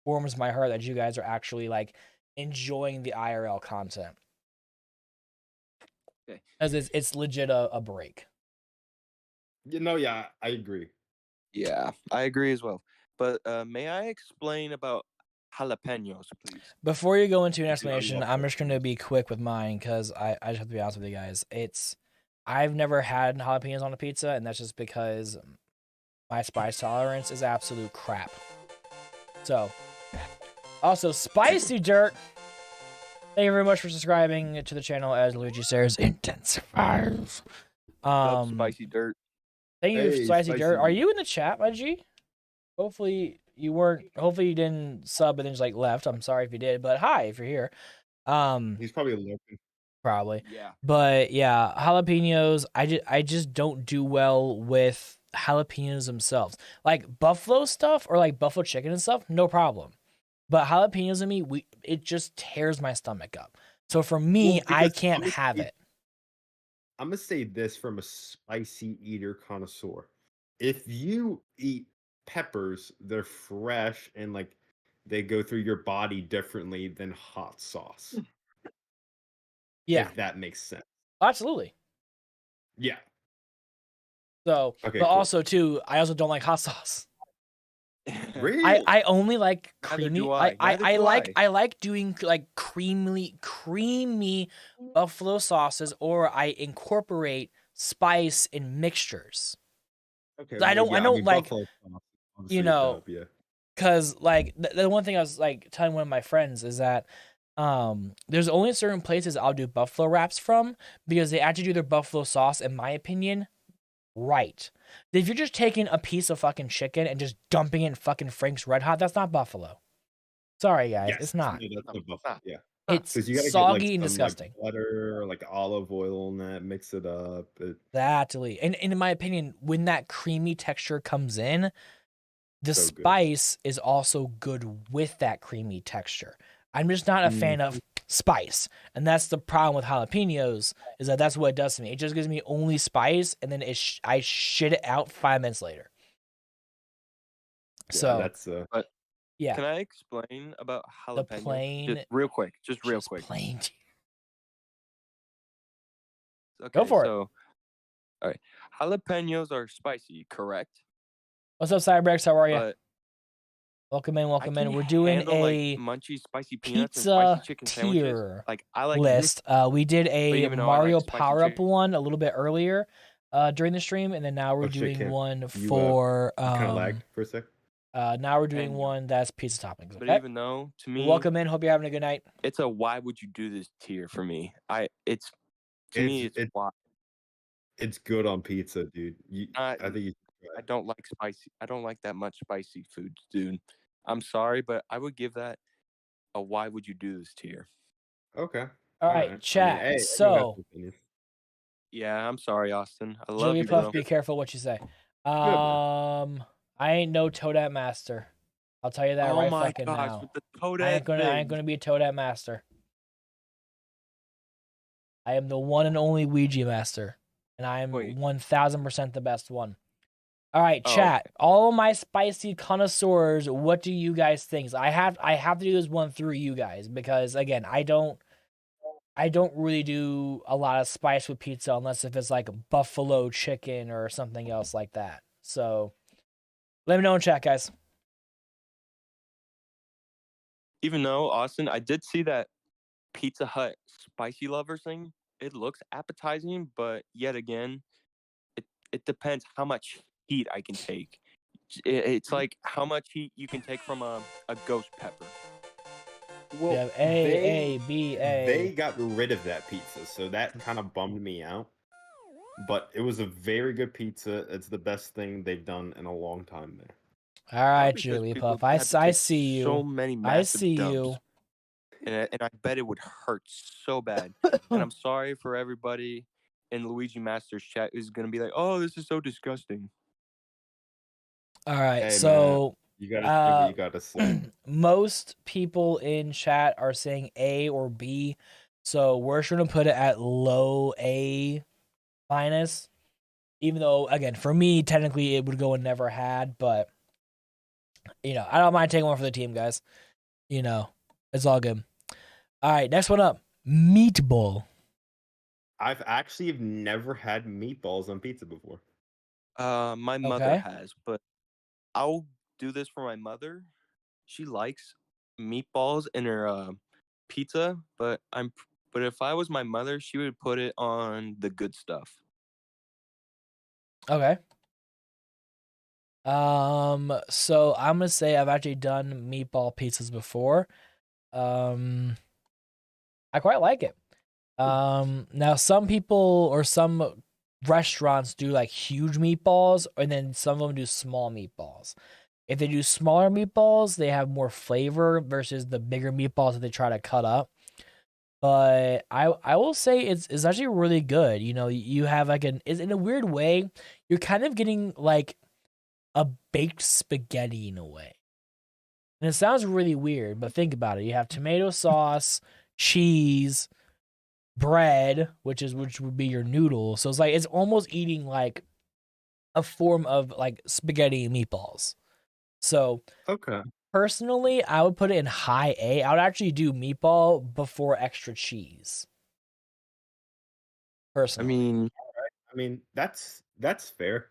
warms my heart that you guys are actually like enjoying the IRL content. Okay. As it's legit a break. You know, yeah, I agree. Yeah, I agree as well. But may I explain about jalapenos, please? Before you go into an I explanation, love I'm just going to jalapenos. be quick with mine because I just have to be honest with you guys. I've never had jalapenos on a pizza, and that's just because my spice tolerance is absolute crap. So, also, Spicy Dirt, thank you very much for subscribing to the channel as Luigi Stairs intensifies. Dub Spicy Dirt. Thank you, Hey, Spicy Dirt. Are Spicy. you in the chat, my G? Hopefully you weren't. Hopefully you didn't sub and then just like left. I'm sorry if you did, but hi if you're here. He's probably lurking. Probably. Yeah. But yeah, jalapenos. I just don't do well with jalapenos themselves. Like buffalo stuff or like buffalo chicken and stuff, no problem. But jalapenos in me, it just tears my stomach up. So for me, Well, I because can't have it. I'm gonna say this from a spicy eater connoisseur. If you eat peppers, they're fresh and like they go through your body differently than hot sauce. Yeah, If that makes sense. absolutely. Yeah. So, Okay, but cool. also too, I also don't like hot sauce. Really? I only like Neither creamy. do I. Neither I do like doing like creamy buffalo sauces, or I incorporate spice in mixtures. Okay. I don't like, buffalo sauce, obviously you a know, dub, yeah. because like the one thing I was like telling one of my friends is that there's only certain places I'll do buffalo wraps from because they actually do their buffalo sauce, in my opinion, right. If you're just taking a piece of fucking chicken and just dumping it in fucking Frank's Red Hot, that's not buffalo. Sorry, guys, Yes, it's not. no, that's the buffalo. Yeah. It's 'Cause you gotta soggy get and like some disgusting. like butter or like olive oil in that, mix it up. Exactly. And in my opinion, when that creamy texture comes in, the So good. spice is also good with that creamy texture. I'm just not a fan of spice. And that's the problem with jalapenos, is that that's what it does to me. It just gives me only spice, and then I shit it out 5 minutes later. Yeah, So that's But yeah, can I explain about the jalapenos? plain, Just real quick. Just real just quick. plain. Okay, Go for it. so, all right. Jalapenos are spicy, correct? What's up, Cyberx? How are you? But Welcome in, I welcome in. can We're doing handle, a like, munchy spicy peanuts and pizza spicy chicken sandwiches. tier Like, I like list. We did a even though I Mario like spicy Power Up chicken. one a little bit earlier during the stream, and then now we're Oh, shit, doing Cam. one You, for kind of lagged for a sec. now we're doing And- one that's pizza toppings. But Okay? even though, to me, Welcome in. Hope you're having a good night. it's a why would you do this tier for me. To me, it's why. It's good on pizza, dude. I I think you. I don't like spicy. I don't like that much spicy foods, dude. I'm sorry, but I would give that a why would you do this tier. Okay. All right, I mean, chat. hey, So, Yeah, I'm sorry, Austin. I love Julie you, Puff, bro. be careful what you say. man. I ain't no Toadette master. I'll tell you that Oh right my fucking gosh, now. with the I Toadette ain't gonna be a Toadette master. I am the one and only Ouija master, and I am Wait. 1000% the best one. All right, Oh, chat. All my spicy connoisseurs, what do you guys think? I have to do this one through you guys because again, I don't really do a lot of spice with pizza unless if it's like buffalo chicken or something else like that. So let me know in chat, guys. even though, Austin, I did see that Pizza Hut spicy lover thing. It looks appetizing, but yet again, it depends how much heat I can take. It's like how much heat you can take from a ghost pepper. We Well, have A, A, B, A. they got rid of that pizza, so that kind of bummed me out. But it was a very good pizza. It's the best thing they've done in a long time there. All right, Because Jigglypuff. people had to I take see you. so many I massive see dumps. you. And I bet it would hurt so bad. And I'm sorry for everybody in Luigi Masters chat who's gonna be like, "Oh, this is so disgusting." All right, Hey, so you gotta say what you gotta say. most people in chat are saying A or B, so we're just gonna put it at low A minus. Even though, again, for me, technically it would go in never had, but you know, I don't mind taking one for the team, guys. You know, it's all good. All right, next one up, meatball. I've actually never had meatballs on pizza before. My mother Okay. has, but I'll do this for my mother. She likes meatballs in her pizza, but if I was my mother, she would put it on the good stuff. Okay. So I'm gonna say I've actually done meatball pizzas before. I quite like it. Now some people or some restaurants do like huge meatballs, and then some of them do small meatballs. If they do smaller meatballs, they have more flavor versus the bigger meatballs that they try to cut up. But I will say it's actually really good. You know, you have like is in a weird way, you're kind of getting like a baked spaghetti in a way. And it sounds really weird, but think about it. You have tomato sauce, cheese, bread, which would be your noodle. So it's like it's almost eating like a form of like spaghetti and meatballs. So Okay. personally, I would put it in high A. I would actually do meatball before extra cheese. I Personally. mean, that's fair.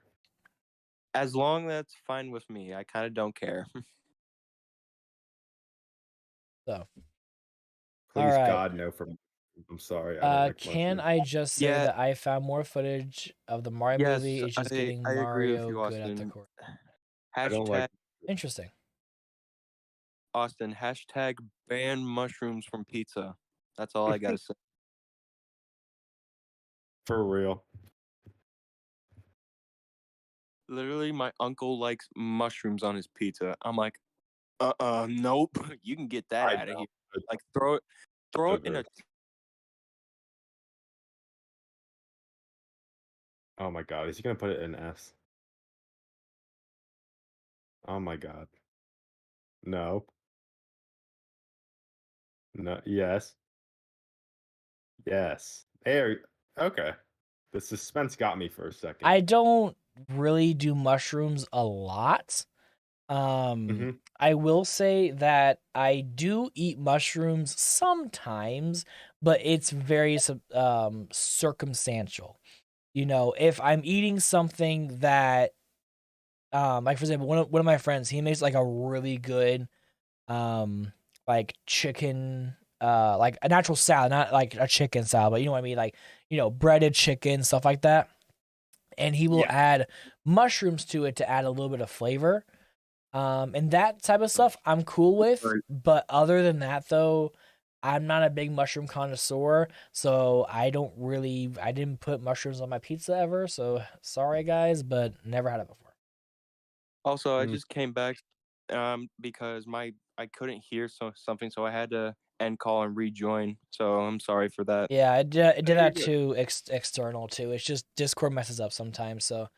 as long as that's fine with me, I kind of don't care. So Please, all right. God, no from. I'm sorry, I don't like Can mushrooms. I just say Yeah. that I found more footage of the Mario Yes, movie? It's just I getting agree with Mario you, good at the Austin. core. I don't like. Interesting. Austin, hashtag ban mushrooms from pizza. That's all I gotta say. For real. Literally, my uncle likes mushrooms on his pizza. I'm like, nope. You can get that I out of know. here. Like, throw it in a. Oh my God, is he gonna put it in S? Oh my God. No. No. Yes. Yes. There. Okay. The suspense got me for a second. I don't really do mushrooms a lot. Mhm. I will say that I do eat mushrooms sometimes, but it's very circumstantial. You know, if I'm eating something that like for example, one of my friends, he makes like a really good like chicken like a natural salad, not like a chicken salad, but you know what I mean, like, you know, breaded chicken, stuff like that. And he will Yeah. add mushrooms to it to add a little bit of flavor. And that type of stuff I'm cool with, Right. but other than that though, I'm not a big mushroom connoisseur, so I didn't put mushrooms on my pizza ever, so sorry guys, but never had it before. Also, I Mm. just came back because I couldn't hear something, so I had to end call and rejoin. So I'm sorry for that. Yeah, it did There you that go. too external too. It's just Discord messes up sometimes, so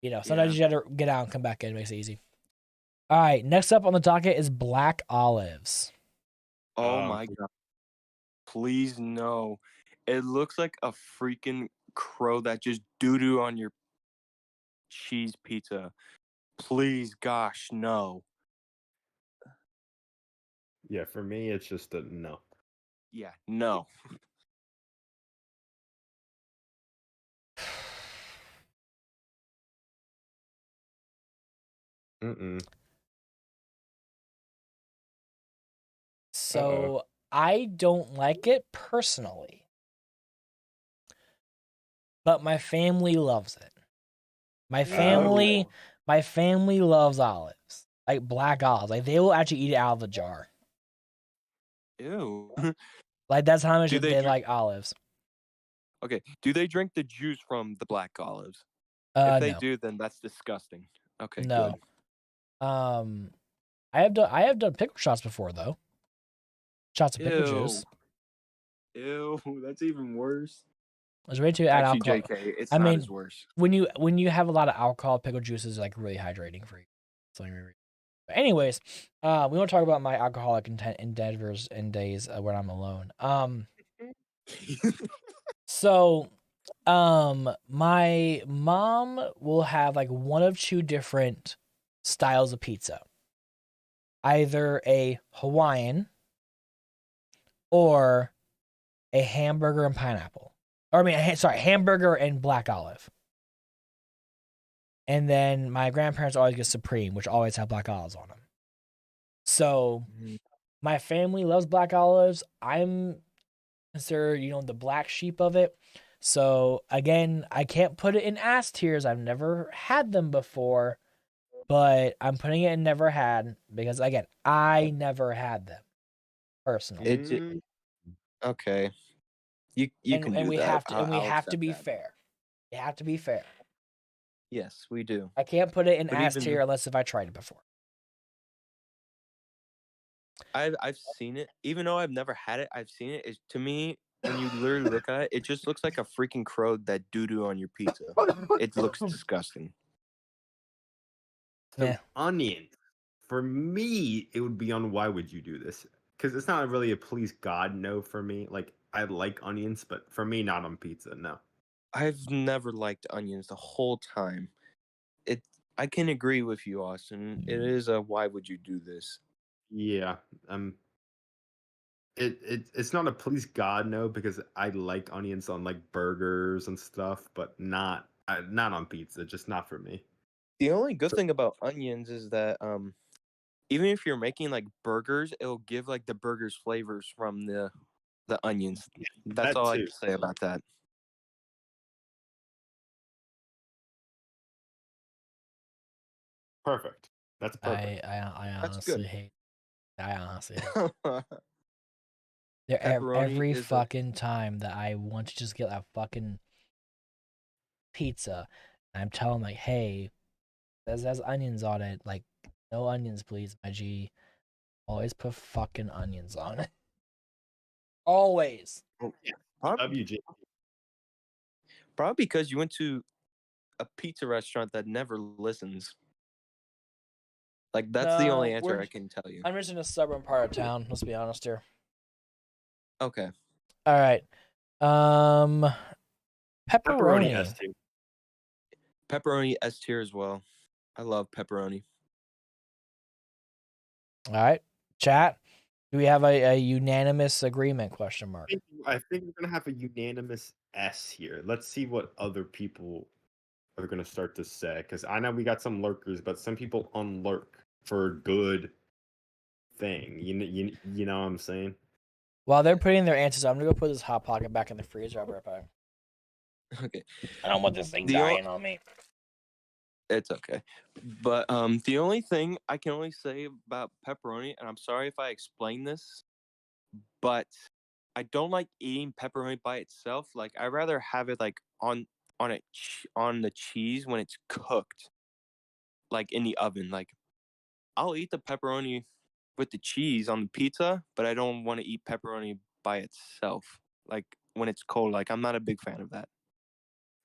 you know, Yeah. sometimes you gotta get out and come back in, it makes it easy. All right, next up on the docket is black olives. Oh my God. Please no. It looks like a freaking crow that just doo-doo on your cheese pizza. Please, gosh, no. Yeah, for me, it's just a no. Yeah, no. Mm-mm. So I don't like it personally, but my family loves it. My family loves olives, like black olives. Like they will actually eat it out of the jar. Ew. Like that's how much Do they they drink- like olives. Okay, do they drink the juice from the black olives? If they No, do, then that's disgusting. Okay, no. good. I have done pickle shots before though. Shots of pickle juice. Ew, that's even worse. It's way to add Actually, alcohol. JK, it's I not mean, as worse. when you have a lot of alcohol, pickle juice is like really hydrating for you. So but anyways, we want to talk about my alcoholic endeavors and days when I'm alone. So, my mom will have like one of two different styles of pizza. Either a Hawaiian or a hamburger and pineapple. Or I mean, sorry, hamburger and black olive. And then my grandparents always get supreme, which always have black olives on them. So my family loves black olives. I'm considered, the black sheep of it. So again, I can't put it in S tiers. I've never had them before, but I'm putting it in never had because again, I never had them personally. Okay. You can do we that. have to I'll have to accept be that. fair. You have to be fair. Yes, we do. I can't put it in But S even- tier unless if I tried it before. I've seen it. Even though I've never had it, I've seen it. To me, when you literally look at it, it just looks like a freaking crow that doo-doo on your pizza. It looks disgusting. So Yeah. onion, for me, it would be on why would you do this? Because it's not really a please God no for me. Like I like onions, but for me, not on pizza. No. I've never liked onions the whole time. I can agree with you, Austin. It is a why would you do this? Yeah. It's not a please God no because I like onions on like burgers and stuff, but not on pizza. Just not for me. The only good thing about onions is that even if you're making like burgers, it'll give like the burgers flavors from the onions. That's that all I too. can say about that. Perfect. That's perfect. I That's honestly good. hate. I honestly hate. Pepperoni Every is fucking time that I want to just get a fucking pizza, I'm telling like, hey, there's onions on it. Like, no onions, please, my G. Always put fucking onions on it. Always. probably, WG. probably because you went to a pizza restaurant that never listens. Like that's the only answer I can tell you. I'm just in a stubborn part of town. Let's be honest here. Okay. All right. Pepperoni. S tier. Pepperoni S tier as well. I love pepperoni. All right. Chat. Do we have a unanimous agreement? Question mark. I think we're gonna have a unanimous S here. Let's see what other people are gonna start to say. Because I know we got some lurkers, but some people unlurk for a good thing. You know what I'm saying? While they're putting their answers, I'm gonna go put this hot pocket back in the freezer. I'll be right back. Okay. I don't want this thing The dying on me. It's okay. But the only thing I can only say about pepperoni, and I'm sorry if I explain this, but I don't like eating pepperoni by itself. Like I rather have it like on the cheese when it's cooked, like in the oven. Like I'll eat the pepperoni with the cheese on the pizza, but I don't want to eat pepperoni by itself. Like when it's cold, like I'm not a big fan of that.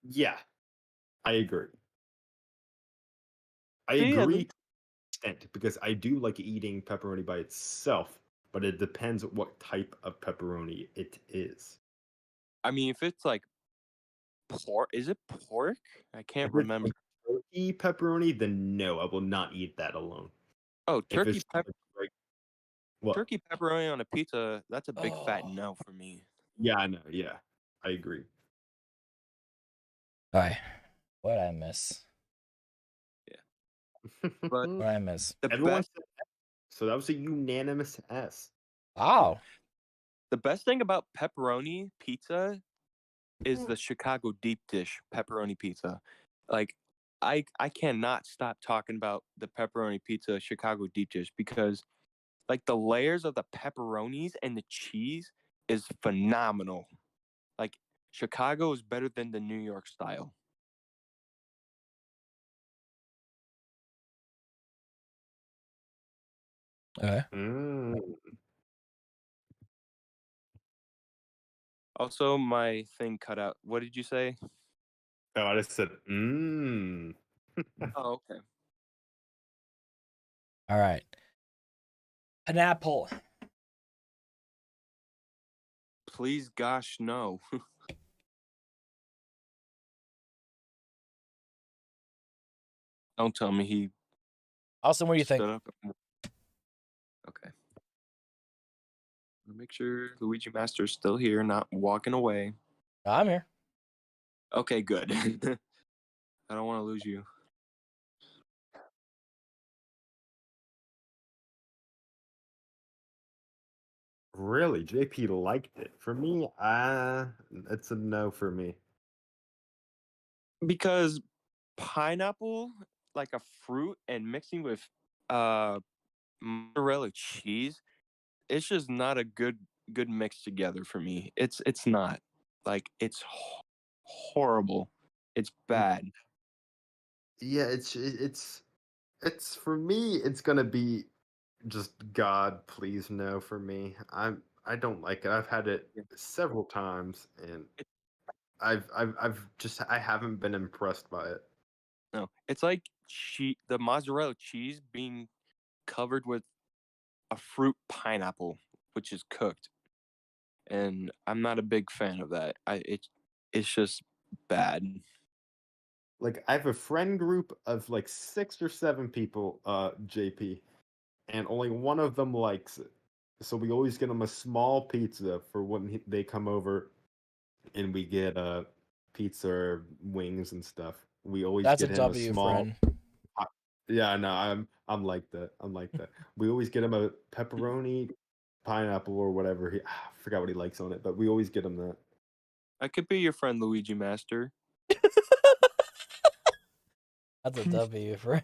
Yeah, I agree. I Yeah, agree to an extent because I do like eating pepperoni by itself, but it depends what type of pepperoni it is. I mean, if it's like pork, is it pork? I can't remember. turkey pepperoni, then no, I will not eat that alone. Oh, If it's like what? turkey pepperoni on a pizza, that's a big fat Oh. no for me. Yeah, I know. Yeah, I agree. All right. What did I miss? But What did I miss? the Everyone best said S, so that was a unanimous S. Wow. the best thing about pepperoni pizza is the Chicago deep dish pepperoni pizza. Like I cannot stop talking about the pepperoni pizza Chicago deep dish because like the layers of the pepperonis and the cheese is phenomenal. Like Chicago is better than the New York style. Okay. Also, my thing cut out. What did you say? Oh, I just said, Oh, okay. All right. An apple. Please, gosh, no. Don't tell me he Austin, what do you think? stood up. Okay. Make sure Luigi Master's still here, not walking away. I'm here. Okay, good. I don't want to lose you. Really, JP liked it. For me, it's a no for me. Because pineapple, like a fruit, and mixing with mozzarella cheese, it's just not a good mix together for me. It's not. Like it's horrible. It's bad. Yeah, it's for me. It's gonna be just God, please no for me. I don't like it. I've had it several times, and I haven't been impressed by it. No, it's like the mozzarella cheese being covered with a fruit pineapple, which is cooked, and I'm not a big fan of that. It's just bad. Like I have a friend group of like 6 or 7 people, JP, and only one of them likes it. So we always get them a small pizza for when they come over, and we get pizza or wings and stuff. We always That's a get him a W, small. friend. Yeah, no, I'm like that. I'm like that. We always get him a pepperoni, pineapple, or whatever. I forgot what he likes on it, but we always get him that. I could be your friend, Luigi Master. That's a W, friend.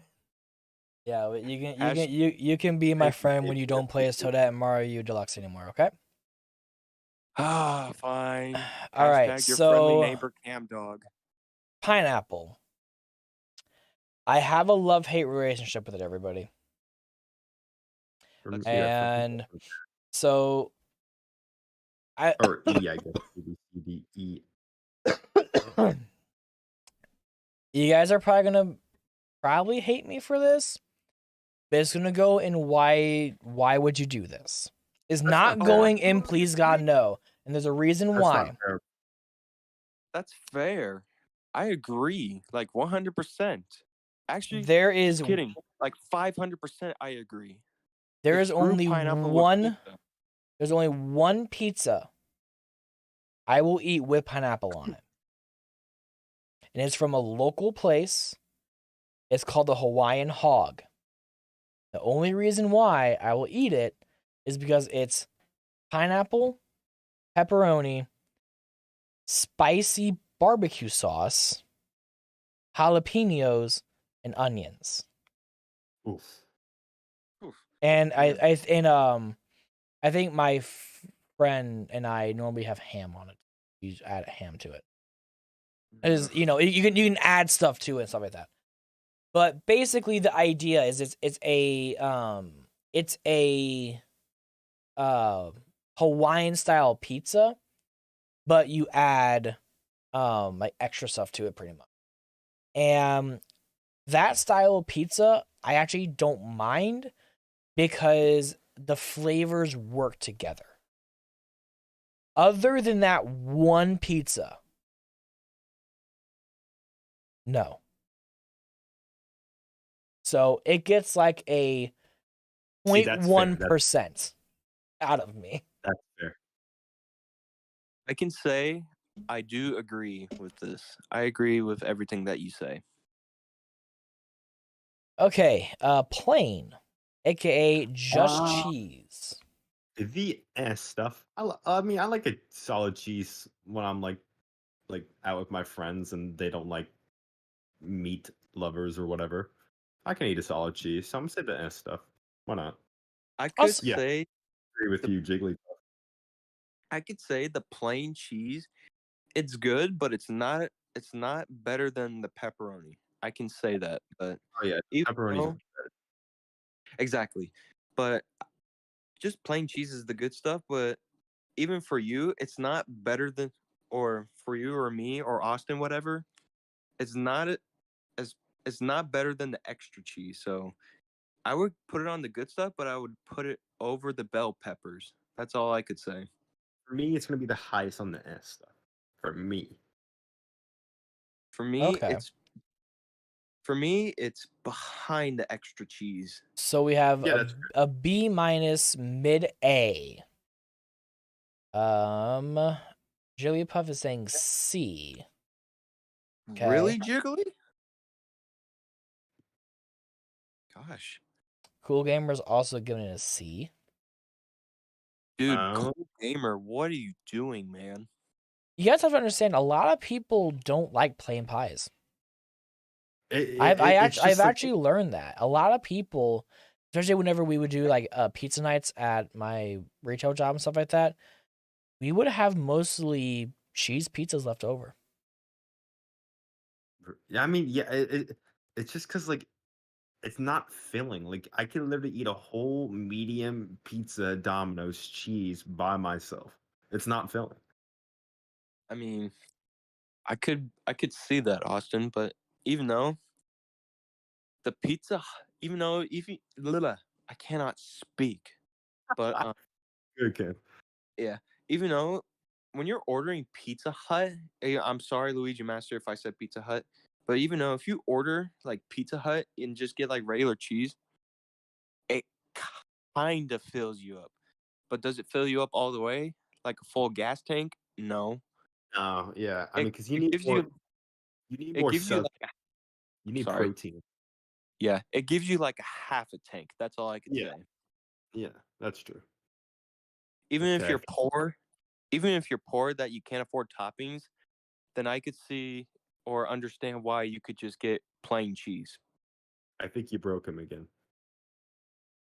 Yeah, but Hash- you can be my Thank you, friend when JP. you don't play as Toadette and Mario U Deluxe anymore, okay? Fine. All right, Hashtag your friendly so neighbor Cam Dog. pineapple. I have a love-hate relationship with it, everybody. That's And so or E, I guess. A, B, C, D, E. you guys are probably gonna hate me for this, but it's gonna go in why would you do this? Is not not fair. going in, please God, no. And there's a reason That's why. not fair. That's fair. I agree. Like 100%. Actually, There just is kidding. Like 500% I agree. there It's is fruit only pineapple with one pizza. there's only one pizza I will eat with pineapple on it. And it's from a local place. It's called the Hawaiian Hog. The only reason why I will eat it is because it's pineapple, pepperoni, spicy barbecue sauce, jalapenos, and onions. Oof. Oof. And I think my friend and I normally have ham on it. You add ham to it. It is, you know, you can add stuff to it and stuff like that. But basically the idea is it's a Hawaiian style pizza, but you add like extra stuff to it pretty much. And that style of pizza I actually don't mind because the flavors work together. Other than that one pizza, no. So it gets like a See, that's fair. 0.1% out of me. That's fair. I can say I do agree with this. I agree with everything that you say. Okay, plain, aka just cheese. The stuff. I mean, I like a solid cheese when I'm like out with my friends and they don't like meat lovers or whatever. I can eat a solid cheese. So I'm gonna say the stuff. Why not? I could Also, Yeah. say Agree with you, Jiggly. I could say the plain cheese, it's good, but it's not better than the pepperoni. I can say that, but Oh yeah, even pepperoni's though, exactly. But just plain cheese is the good stuff, but even for you, it's not better than, or for you or me or Austin, whatever, it's not as it's not better than the extra cheese. So I would put it on the good stuff, but I would put it over the bell peppers. That's all I could say. for me. It's gonna be the highest on the stuff. For me. For me, okay. it's behind the extra cheese. So we have Yeah, that's a B minus mid A. Jigglypuff is saying C. Okay. Really, Jiggly? Gosh. Cool Gamer's also giving it a C. Dude, Um, Cool Gamer, what are you doing, man? You guys have to understand, a lot of people don't like plain pies. I've it's just like, actually learned that a lot of people, especially whenever we would do like pizza nights at my retail job and stuff like that, we would have mostly cheese pizzas left over. yeah. I mean, yeah. It's just because like it's not filling. Like I can literally eat a whole medium pizza Domino's cheese by myself. It's not filling. I mean, I could see that, Austin, but even though the pizza, even though I cannot speak, but Okay. yeah, even though when you're ordering Pizza Hut, I'm sorry, Luigi Master, if I said Pizza Hut, but even though if you order like Pizza Hut and just get like regular cheese, it kind of fills you up. But does it fill you up all the way, like a full gas tank? No. Oh yeah. I It, mean, because you it need gives more. you You need it more gives you sub. like You need sorry. protein. Yeah, it gives you like a half a tank. That's all I could Yeah. say. Yeah, that's true. Even if Okay. you're poor that you can't afford toppings, then I could see or understand why you could just get plain cheese. I think you broke him again.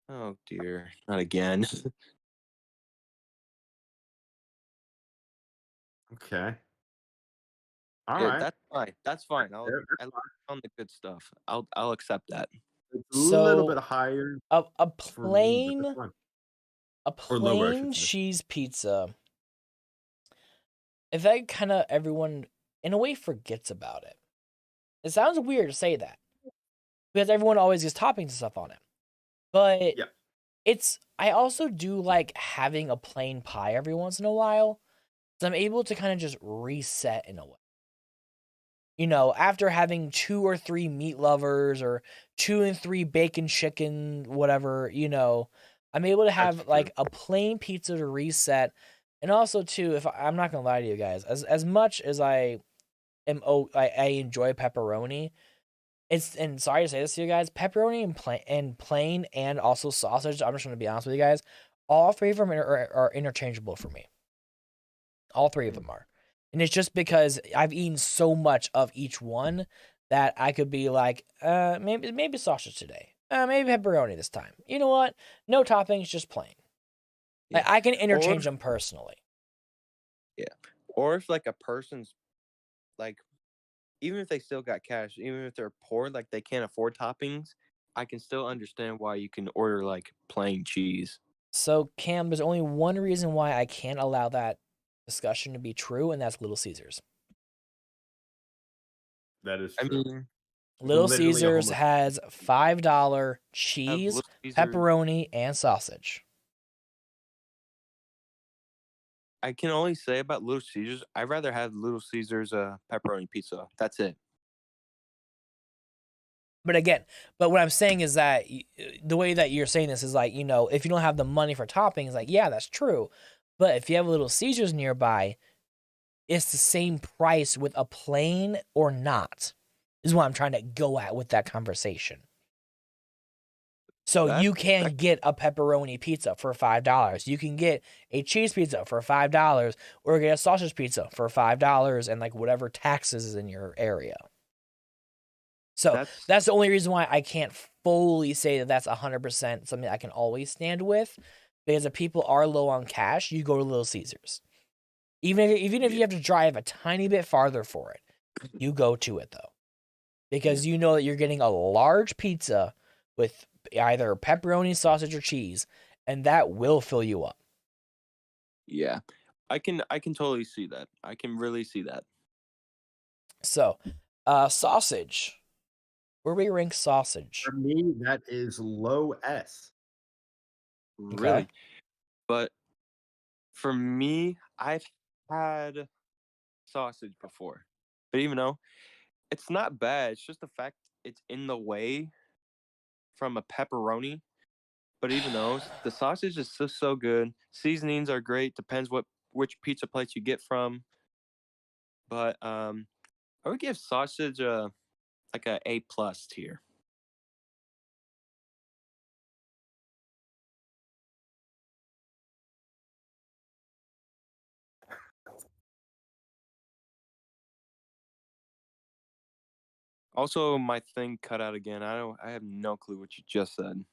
Oh dear, not again. Okay. All Yeah, right. that's fine. That's fine. That's I like on the good stuff. I'll accept that. It's a little bit So higher a for me, but that's plain fine. a Or lower, I should plain say. cheese pizza. I think kind of everyone in a way forgets about it. It sounds weird to say that because everyone always gets toppings and stuff on it. But Yeah. I also do like having a plain pie every once in a while. So I'm able to kind of just reset in a way. You know, after having 2 or 3 meat lovers or 2 and 3 bacon chicken, whatever, you know, I'm able to have That's like true. a plain pizza to reset. And also too, if I'm not gonna lie to you guys, as much as I enjoy pepperoni, and sorry to say this to you guys, pepperoni and plain and also sausage, I'm just gonna be honest with you guys, all 3 of them are interchangeable for me. All 3 of them are. And it's just because I've eaten so much of each one that I could be like, maybe sausage today. Maybe pepperoni this time. You know what? No toppings, just plain. Yeah. I can interchange Or them personally. yeah. Or if like a person's like even if they still got cash, even if they're poor, like they can't afford toppings, I can still understand why you can order like plain cheese. So, Cam, there's only one reason why I can't allow that discussion to be true, and that's Little Caesars. That is I true. mean, Little Literally a Caesars homeless. has $5 have cheese, Little Caesar. pepperoni, and sausage. I can only say about Little Caesars, I'd rather have Little Caesars pepperoni pizza. That's it. But again, what I'm saying is that the way that you're saying this is like, you know, if you don't have the money for toppings, like, yeah, that's true. But if you have a Little Caesars nearby, it's the same price with a plain or not, is what I'm trying to go at with that conversation. So you can get a pepperoni pizza for $5. You can get a cheese pizza for $5, or get a sausage pizza for $5, and like whatever taxes is in your area. So that's the only reason why I can't fully say that that's 100% something I can always stand with, because if people are low on cash, you go to Little Caesars. Even if you have to drive a tiny bit farther for it, you go to it though, because you know that you're getting a large pizza with either pepperoni, sausage, or cheese, and that will fill you up. Yeah, I can totally see that. I can really see that. So, sausage. Where we rank sausage? For me, that is low S. Really, but for me, I've had sausage before, but even though it's not bad, it's just the fact it's in the way from a pepperoni. But even though the sausage is so good, seasonings are great. Depends which pizza place you get from. But I would give sausage like a A+ tier. Also, my thing cut out again. I have no clue what you just said.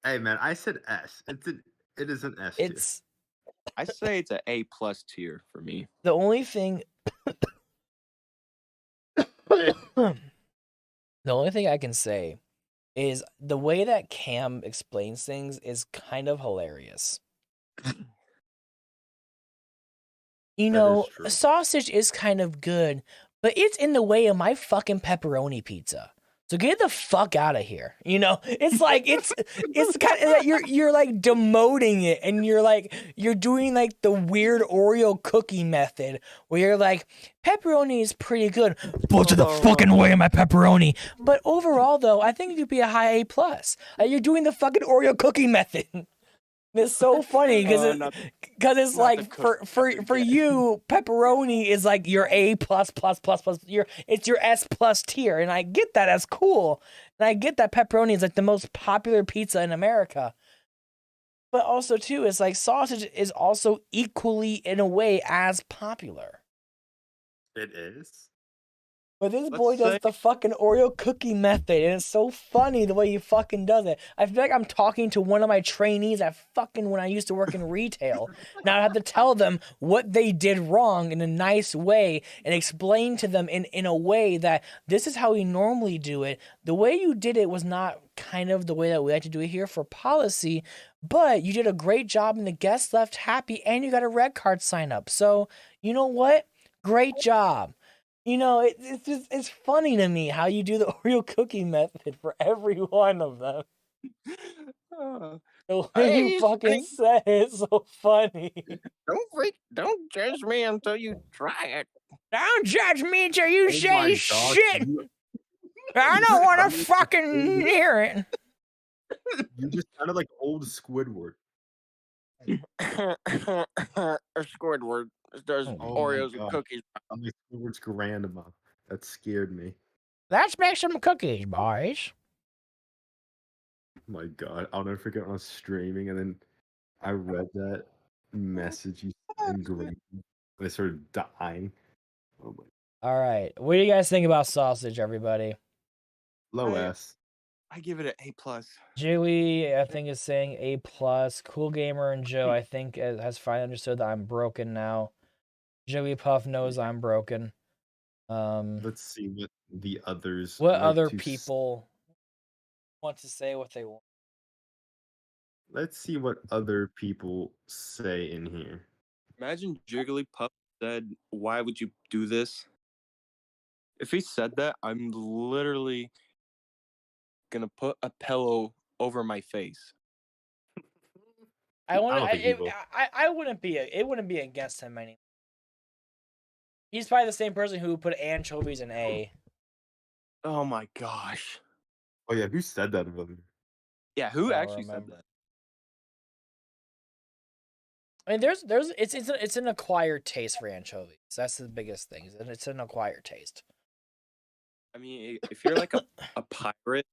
Hey man, I said S. It is an S tier. I say it's an A+ tier for me. The only thing I can say is the way that Cam explains things is kind of hilarious. You know, sausage is kind of good, but it's in the way of my fucking pepperoni pizza. So get the fuck out of here. You know, it's like it's kind of you're like demoting it, and you're doing like the weird Oreo cookie method where you're like, pepperoni is pretty good, but to the fucking way of my pepperoni. But overall, though, I think it could be a high A+. You're doing the fucking Oreo cookie method. It's so funny because it's like for you, pepperoni is like your A++++. It's your S+ tier, and I get that. That's cool, and I get that pepperoni is like the most popular pizza in America. But also too, it's like sausage is also equally in a way as popular. It is. But this boy does the fucking Oreo cookie method, and it's so funny the way he fucking does it. I feel like I'm talking to one of my trainees at fucking when I used to work in retail. Now I have to tell them what they did wrong in a nice way and explain to them in a way that this is how we normally do it. The way you did it was not kind of the way that we like to do it here for policy, but you did a great job and the guests left happy and you got a red card sign up. So, you know what? Great job. You know, it's funny to me how you do the Oreo cookie method for every one of them. The way you fucking say it's so funny. Don't judge me until you try it. Don't judge me until you say shit. I don't want to fucking hear it. You just sounded like old Squidward. Squidward does Oreos and cookies. I'm like Squidward's grandma. That scared me. Let's make some cookies, boys. Oh my god, I'll never forget when I was streaming and then I read that message you sent in green and I started dying. Oh my. All right, what do you guys think about sausage, everybody? Low S. I give it an A+. Joey, I think, is saying A+. Cool Gamer and Joe, I think, has finally understood that I'm broken now. Joey Puff knows I'm broken. Let's see what the others. What other people want to say what they want. Let's see what other people say in here. Imagine Jigglypuff said, "Why would you do this?" If he said that, I'm literally gonna put a pillow over my face. I wouldn't be. It wouldn't be against him any. He's probably the same person who put anchovies in A. Oh my gosh. Oh yeah, who said that earlier? Yeah, who Don't actually said remember. that? I mean, it's an acquired taste for anchovies. That's the biggest thing. It's an acquired taste. I mean, if you're like a pirate,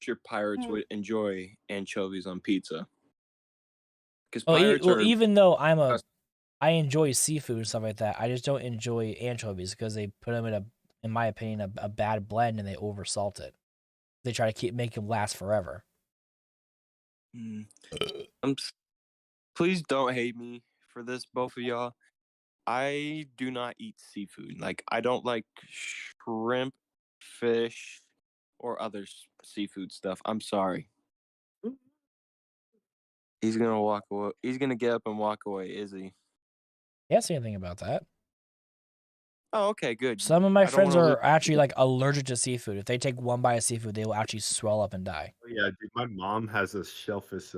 your pirates would enjoy anchovies on pizza. Because pirates are even though I enjoy seafood and stuff like that, I just don't enjoy anchovies because they put them in my opinion, a bad blend and they oversalt it. They try to make them last forever. Please don't hate me for this, both of y'all. I do not eat seafood. Like, I don't like shrimp, fish, or other seafood stuff. I'm sorry. He's gonna walk away. He's gonna get up and walk away, is he? Can't say anything about that. Oh, okay, good. Some of my I don't friends wanna are lose- actually like allergic to seafood. If they take one bite of seafood, they will actually swell up and die. Oh, yeah, dude, my mom has a shellfish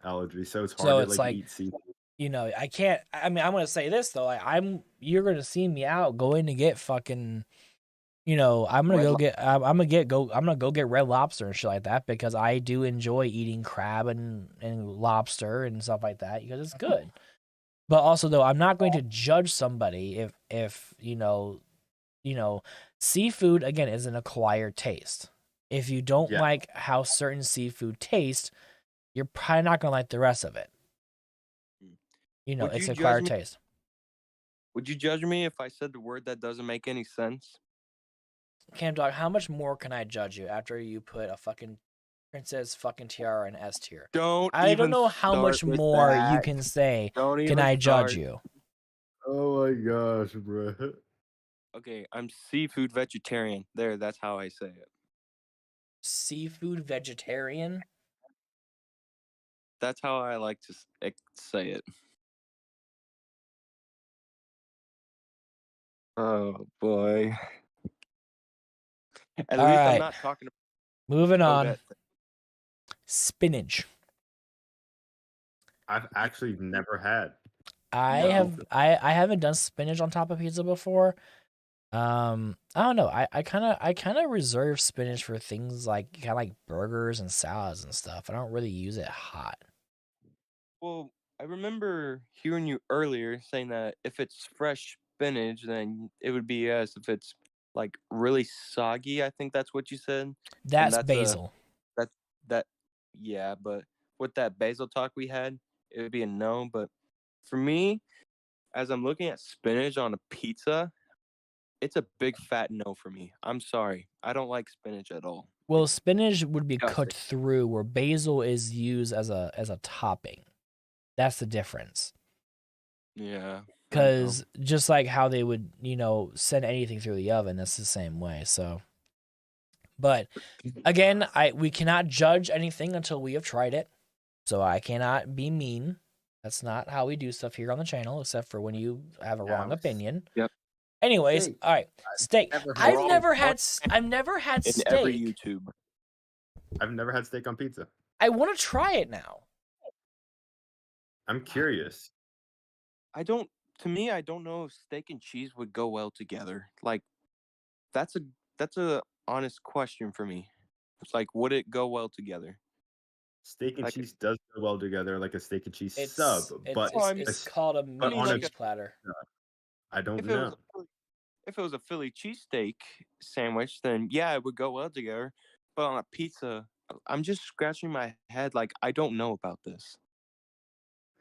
allergy, so it's hard So to it's like like, eat seafood. you know, I can't. I mean, I'm gonna say this though. You're gonna see me out going to get fucking. You know, I'm gonna go get Red Lobster and shit like that because I do enjoy eating crab and lobster and stuff like that because it's good. But also though, I'm not going to judge somebody if you know, seafood again is an acquired taste. If you don't Yeah. like how certain seafood tastes, you're probably not gonna like the rest of it. You know, Would it's you acquired judge me? taste. Would you judge me if I said the word that doesn't make any sense? Cam Dog, how much more can I judge you after you put a fucking princess fucking tiara in S tier? I don't know how much more you can say. Can I judge you? Oh my gosh, bro. Okay, I'm seafood vegetarian. There, that's how I say it. Seafood vegetarian? That's how I like to say it. Oh boy. At All least right. I'm not talking Moving about on. that. Spinach. I've actually never had. I haven't done spinach on top of pizza before. I don't know. I kind of reserve spinach for things like burgers and salads and stuff. I don't really use it hot. Well, I remember hearing you earlier saying that if it's fresh spinach, then it would be yes. If it's like really soggy, I think that's what you said. That's that's basil. Yeah, but with that basil talk we had, it would be a no. But for me, as I'm looking at spinach on a pizza, it's a big fat no for me. I'm sorry. I don't like spinach at all. Well, spinach would be disgusting. cooked through where basil is used as a topping. That's the difference. Yeah. Because just like how they would, send anything through the oven, that's the same way. So, but again, we cannot judge anything until we have tried it. So I cannot be mean. That's not how we do stuff here on the channel, except for when you have a wrong opinion. Yep. Anyways, Steak. all right, steak. I've never had In steak. every YouTube. I've never had steak on pizza. I want to try it now. I'm curious. To me, I don't know if steak and cheese would go well together. Like, that's a honest question for me. It's like, would it go well together? Steak and Like- cheese does go well together, like a steak and cheese It's sub, but it's called a but mini on a- cheese platter. I don't If know. it was a Philly cheesesteak sandwich, then yeah, it would go well together. But on a pizza, I'm just scratching my head. Like, I don't know about this.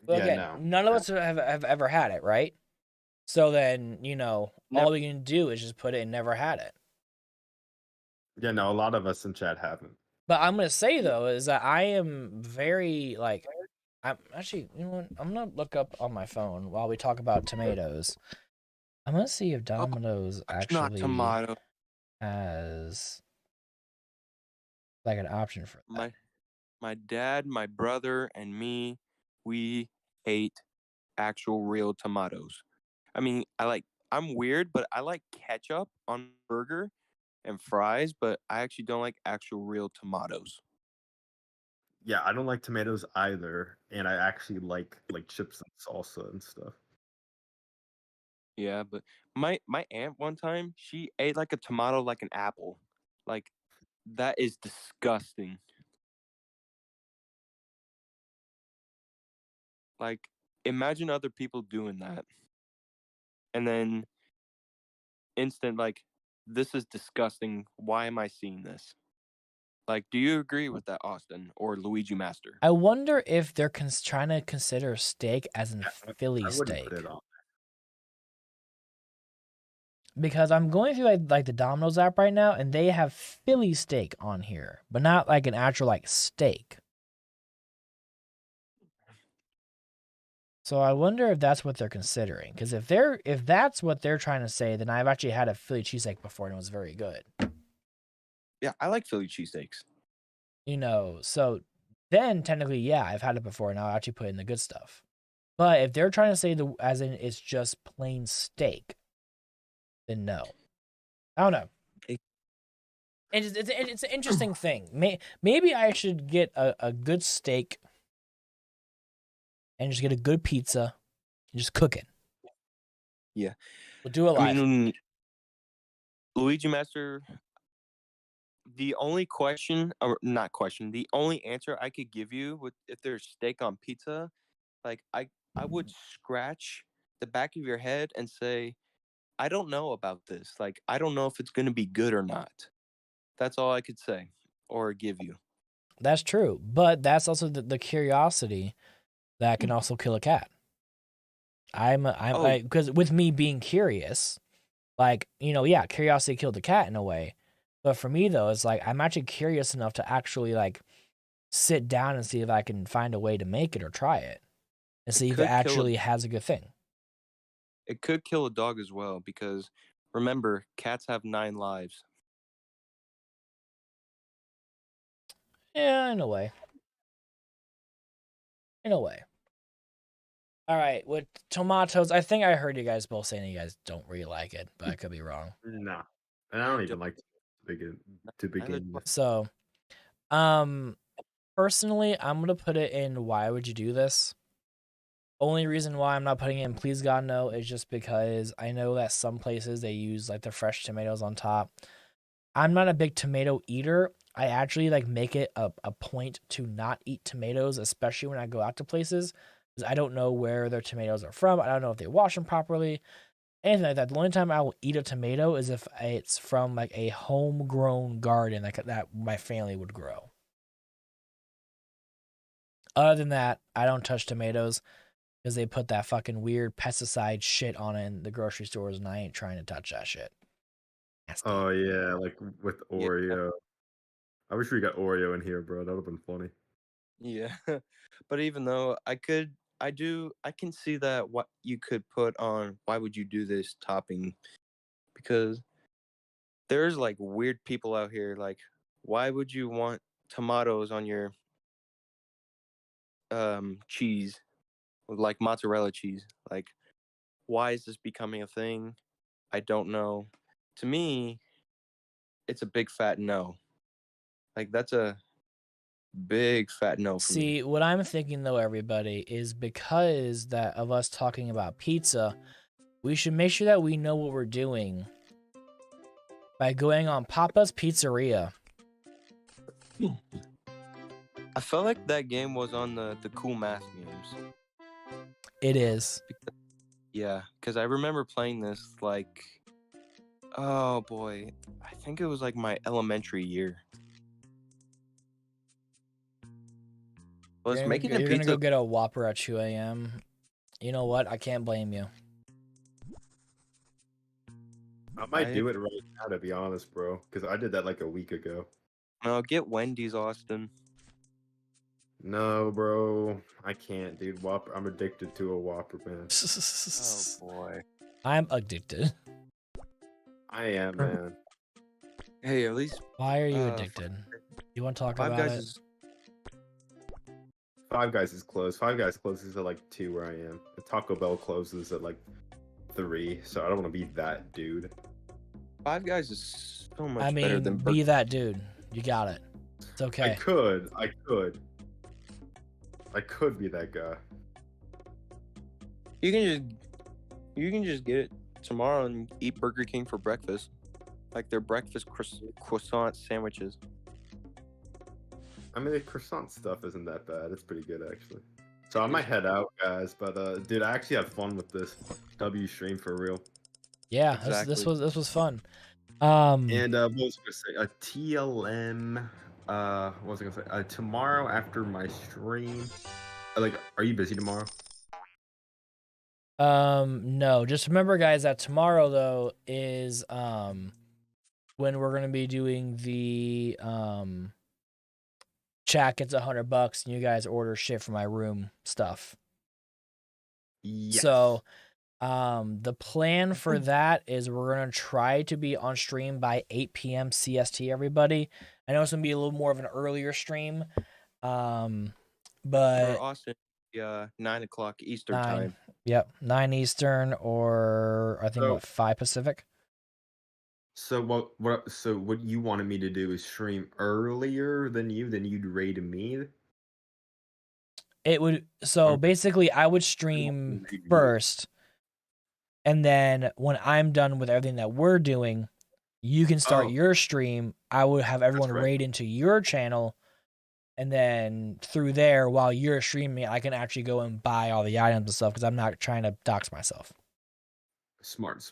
Well, Yeah, again, no. none of us have ever had it, right? So then, all we can do is just put it and never had it. Yeah, no, a lot of us in chat haven't. But I'm gonna say though is that I am very I'm actually, you know what? I'm gonna look up on my phone while we talk about tomatoes. I'm gonna see if Domino's Not actually tomato. has like an option for that. My dad, my brother, and me, we hate actual real tomatoes. I mean, I'm weird, but I like ketchup on burger and fries, but I actually don't like actual real tomatoes. Yeah, I don't like tomatoes either, and I actually like chips and salsa and stuff. Yeah, but my aunt one time, she ate like a tomato like an apple. Like, that is disgusting. Like, imagine other people doing that. And then instant, like, this is disgusting. Why am I seeing this? Like, do you agree with that, Austin or Luigi Master? I wonder if they're trying to consider steak as in Philly I wouldn't steak. put it on. Because I'm going through like the Domino's app right now, and they have Philly steak on here, but not like an actual like steak. So I wonder if that's what they're considering. Because if that's what they're trying to say, then I've actually had a Philly cheesesteak before and it was very good. Yeah, I like Philly cheesesteaks. You know, so then technically, yeah, I've had it before and I'll actually put in the good stuff. But if they're trying to say as in it's just plain steak, then no. I don't know. It's an interesting thing. Maybe I should get a good steak and just get a good pizza and just cook it. Yeah. We'll do it live. I mean, Luigi Master, the only the only answer I could give you with if there's steak on pizza, like I would scratch the back of your head and say, I don't know about this. Like, I don't know if it's going to be good or not. That's all I could say or give you. That's true. But that's also the curiosity that can also kill a cat. Because with me being curious, like, you know, yeah, curiosity killed the cat in a way. But for me, though, it's like I'm actually curious enough to actually, like, sit down and see if I can find a way to make it or try it and see if it actually has a good thing. It could kill a dog as well because, remember, cats have 9 lives. Yeah, in a way. In a way. All right, with tomatoes, I think I heard you guys both saying you guys don't really like it, but I could be wrong. No, and I don't even like to begin with. So, personally, I'm gonna put it in. Why would you do this? Only reason why I'm not putting it in Please God No is just because I know that some places they use like the fresh tomatoes on top. I'm not a big tomato eater. I actually like make it a point to not eat tomatoes, especially when I go out to places, because I don't know where their tomatoes are from. I don't know if they wash them properly, anything like that. The only time I will eat a tomato is if it's from like a homegrown garden that my family would grow. Other than that, I don't touch tomatoes because they put that fucking weird pesticide shit on it in the grocery stores, and I ain't trying to touch that shit. Oh yeah, like with Oreo. Yeah. I wish we got Oreo in here, bro. That would have been funny. Yeah. But even though I can see that what you could put on why would you do this topping, because there's like weird people out here, like, why would you want tomatoes on your cheese, like mozzarella cheese? Like, why is this becoming a thing? I don't know. To me, it's a big fat no. Like, that's a big fat no for me. See, what I'm thinking though, everybody, is because that of us talking about pizza, we should make sure that we know what we're doing by going on Papa's Pizzeria. I felt like that game was on the Cool Math games. It is. Yeah, because I remember playing this like, oh boy, I think it was like my elementary year. Was making a You're pizza. gonna go get a Whopper at 2 a.m. You know what? I can't blame you. I might do it right now, to be honest, bro. Because I did that like a week ago. No, get Wendy's, Austin. No, bro, I can't, dude. Whopper, I'm addicted to a Whopper, man. Oh boy, I'm addicted. I am, man. hey, at least Why are you addicted? You want to talk Five about Guys it? is Five Guys is closed. Five Guys closes at like 2 where I am. The Taco Bell closes at like 3, so I don't want to be that dude. Five Guys is so much I better mean, than be that dude. You got it. It's okay. I could be that guy. You can just get it tomorrow and eat Burger King for breakfast. like their breakfast croissant sandwiches. I mean, the croissant stuff isn't that bad. It's pretty good actually. So I might head out, guys. But dude, I actually had fun with this W stream for real. Yeah, Exactly. this was fun. And what was I gonna say? TLM. What was I gonna say? Tomorrow after my stream. Like, are you busy tomorrow? No, just remember, guys, that tomorrow though is when we're gonna be doing the chat gets $100 and you guys order shit from my room stuff. Yes. So the plan for that is we're gonna try to be on stream by 8 p.m. CST, everybody. I know it's gonna be a little more of an earlier stream. But For Austin, 9 o'clock Eastern time. Yep, 9 Eastern, or I think So- what, 5 Pacific. So what you wanted me to do is stream earlier than you'd raid me? It would, so Okay. basically I would stream Raid you. first, and then when I'm done with everything that we're doing, you can start Oh. your stream. I would have everyone right. raid into your channel, and then through there, while you're streaming, I can actually go and buy all the items and stuff because I'm not trying to dox myself. Smart.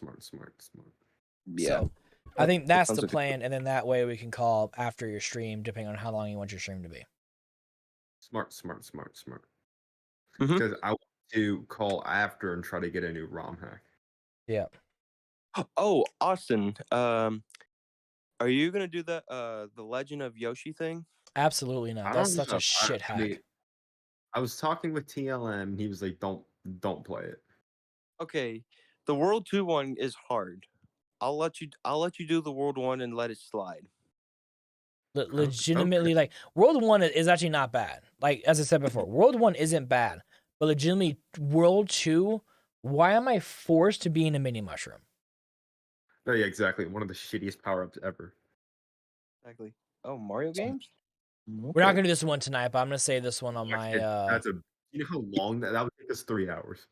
Yeah. So, I think that's sounds the like a- plan, and then that way we can call after your stream, depending on how long you want your stream to be. Smart. Mhm. Because I want to call after and try to get a new ROM hack. Yeah. Oh, Austin. Are you gonna do the Legend of Yoshi thing? Absolutely not. That's such a shit Actually, hack. I was talking with TLM and he was like, don't play it. Okay, the World 2 one is hard. I'll let you do the World 1 and let it slide. Legitimately, like, World 1 is actually not bad. Like, as I said before, World 1 isn't bad. But legitimately, World 2, why am I forced to be in a mini mushroom? No, yeah, exactly. One of the shittiest power-ups ever. Exactly. Oh, Mario games? We're not going to do this one tonight, but I'm going to say this one on my... You know how long that would take us 3 hours.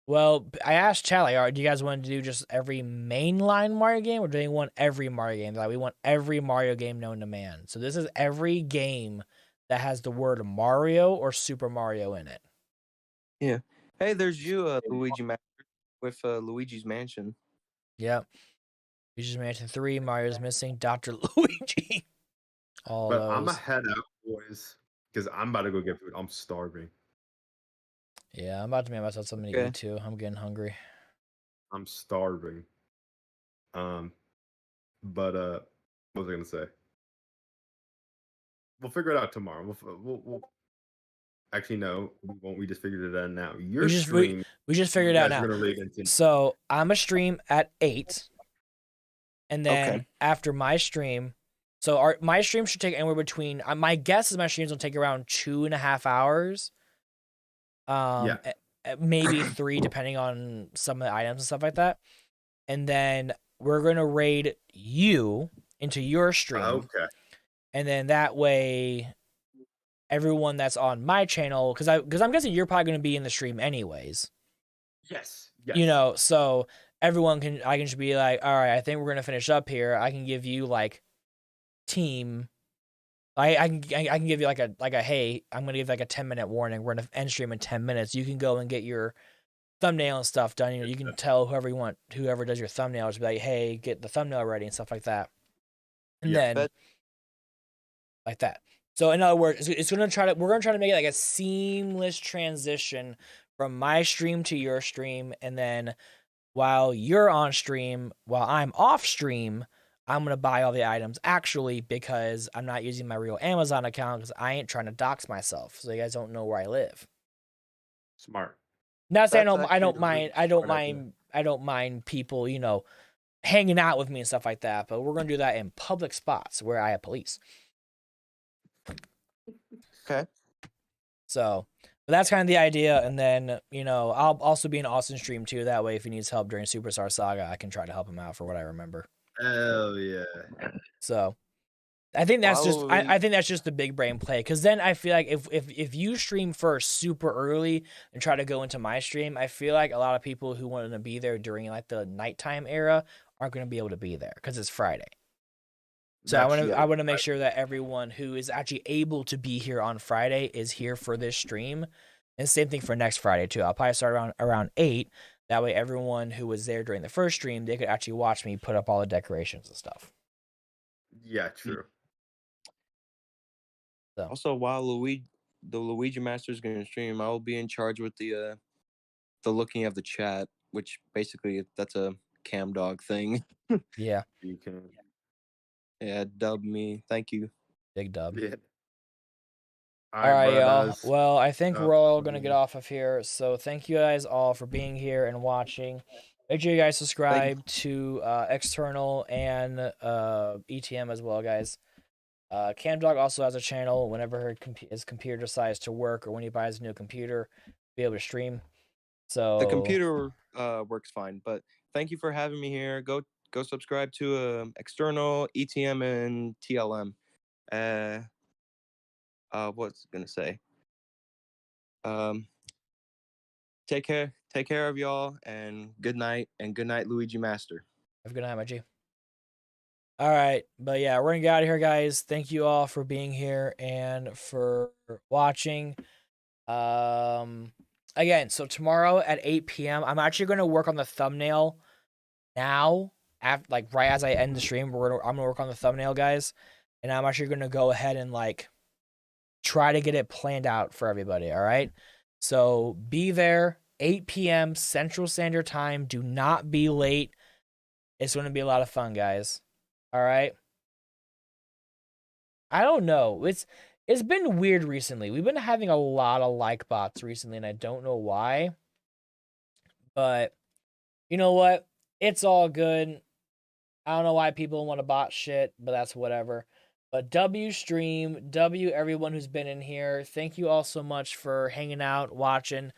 Well, I asked Charlie, do you guys want to do just every mainline Mario game, or do they want every Mario game? Like, we want every Mario game known to man. So this is every game that has the word Mario or Super Mario in it. Yeah. Hey, there's you, Luigi Master, with Luigi's Mansion. Yep. Luigi's Mansion 3, Mario's Missing, Dr. Luigi. All But those. I'm gonna head out, boys, because I'm about to go get food. I'm starving. Yeah, I'm about to make myself something to eat too. I'm getting hungry. I'm starving. But what was I gonna say? We'll figure it out tomorrow. We'll actually no, we won't. We just figured it out now. Your stream. We just figured it out now. So I'm a stream at 8, and then after my stream, so my stream should take anywhere between. My guess is my streams will take around 2.5 hours. Maybe 3, depending on some of the items and stuff like that. And then we're gonna raid you into your stream. Okay. And then that way, everyone that's on my channel, because I'm guessing you're probably gonna be in the stream anyways. Yes. You know, so I can just be like, all right, I think we're gonna finish up here. I can give you like team. I can give you like a hey, I'm gonna give like a 10-minute warning. We're gonna end stream in 10 minutes. You can go and get your thumbnail and stuff done. You know, you can tell whoever does your thumbnails, be like, hey, get the thumbnail ready and stuff like that. And then like that. So in other words, we're gonna try to make it like a seamless transition from my stream to your stream, and then while you're on stream, while I'm off stream, I'm going to buy all the items actually, because I'm not using my real Amazon account because I ain't trying to dox myself. So you guys don't know where I live. Smart. Not saying I don't mind people, you know, hanging out with me and stuff like that, but we're going to do that in public spots where I have police. Okay. So, but that's kind of the idea. And then, you know, I'll also be in Austin stream too. That way, if he needs help during Superstar Saga, I can try to help him out for what I remember. Hell yeah. So I think that's I think that's just the big brain play. Because then I feel like if you stream first super early and try to go into my stream, I feel like a lot of people who wanted to be there during like the nighttime era aren't going to be able to be there because it's Friday. So That's- I want to make sure that everyone who is actually able to be here on Friday is here for this stream. And same thing for next Friday too. I'll probably start around 8. That way everyone who was there during the first stream, they could actually watch me put up all the decorations and stuff. Yeah, true. So. Also, while the Luigi Master is going to stream, I will be in charge with the looking of the chat, which basically that's a cam dog thing. Yeah. You can. Yeah, dub me. Thank you. Big dub. Yeah. All right, y'all. brothers. Well, I think Oh, we're all going to get off of here. So thank you guys all for being here and watching. Make sure you guys subscribe to External and ETM as well, guys. Camdog also has a channel whenever his computer decides to work or when he buys a new computer, be able to stream. So The computer works fine, but thank you for having me here. Go subscribe to External, ETM, and TLM. What's it gonna say? Take care of y'all, and good night, Luigi Master. have a good night, my G. All right, but yeah, we're gonna get out of here, guys. Thank you all for being here and for watching. Again, so tomorrow at 8 p.m., I'm actually gonna work on the thumbnail now. Like right as I end the stream, I'm gonna work on the thumbnail, guys, and I'm actually gonna go ahead and like try to get it planned out for everybody. All right, so be there 8 p.m. Central Standard Time. Do not be late. It's gonna be a lot of fun, guys. All right. I don't know. It's been weird recently. We've been having a lot of like bots recently, and I don't know why. But you know what? It's all good. I don't know why people want to bot shit, but that's whatever. But W stream, W everyone who's been in here. Thank you all so much for hanging out, watching.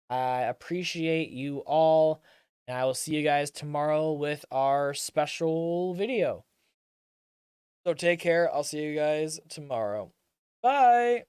I appreciate you all. And I will see you guys tomorrow with our special video. So take care. I'll see you guys tomorrow. Bye.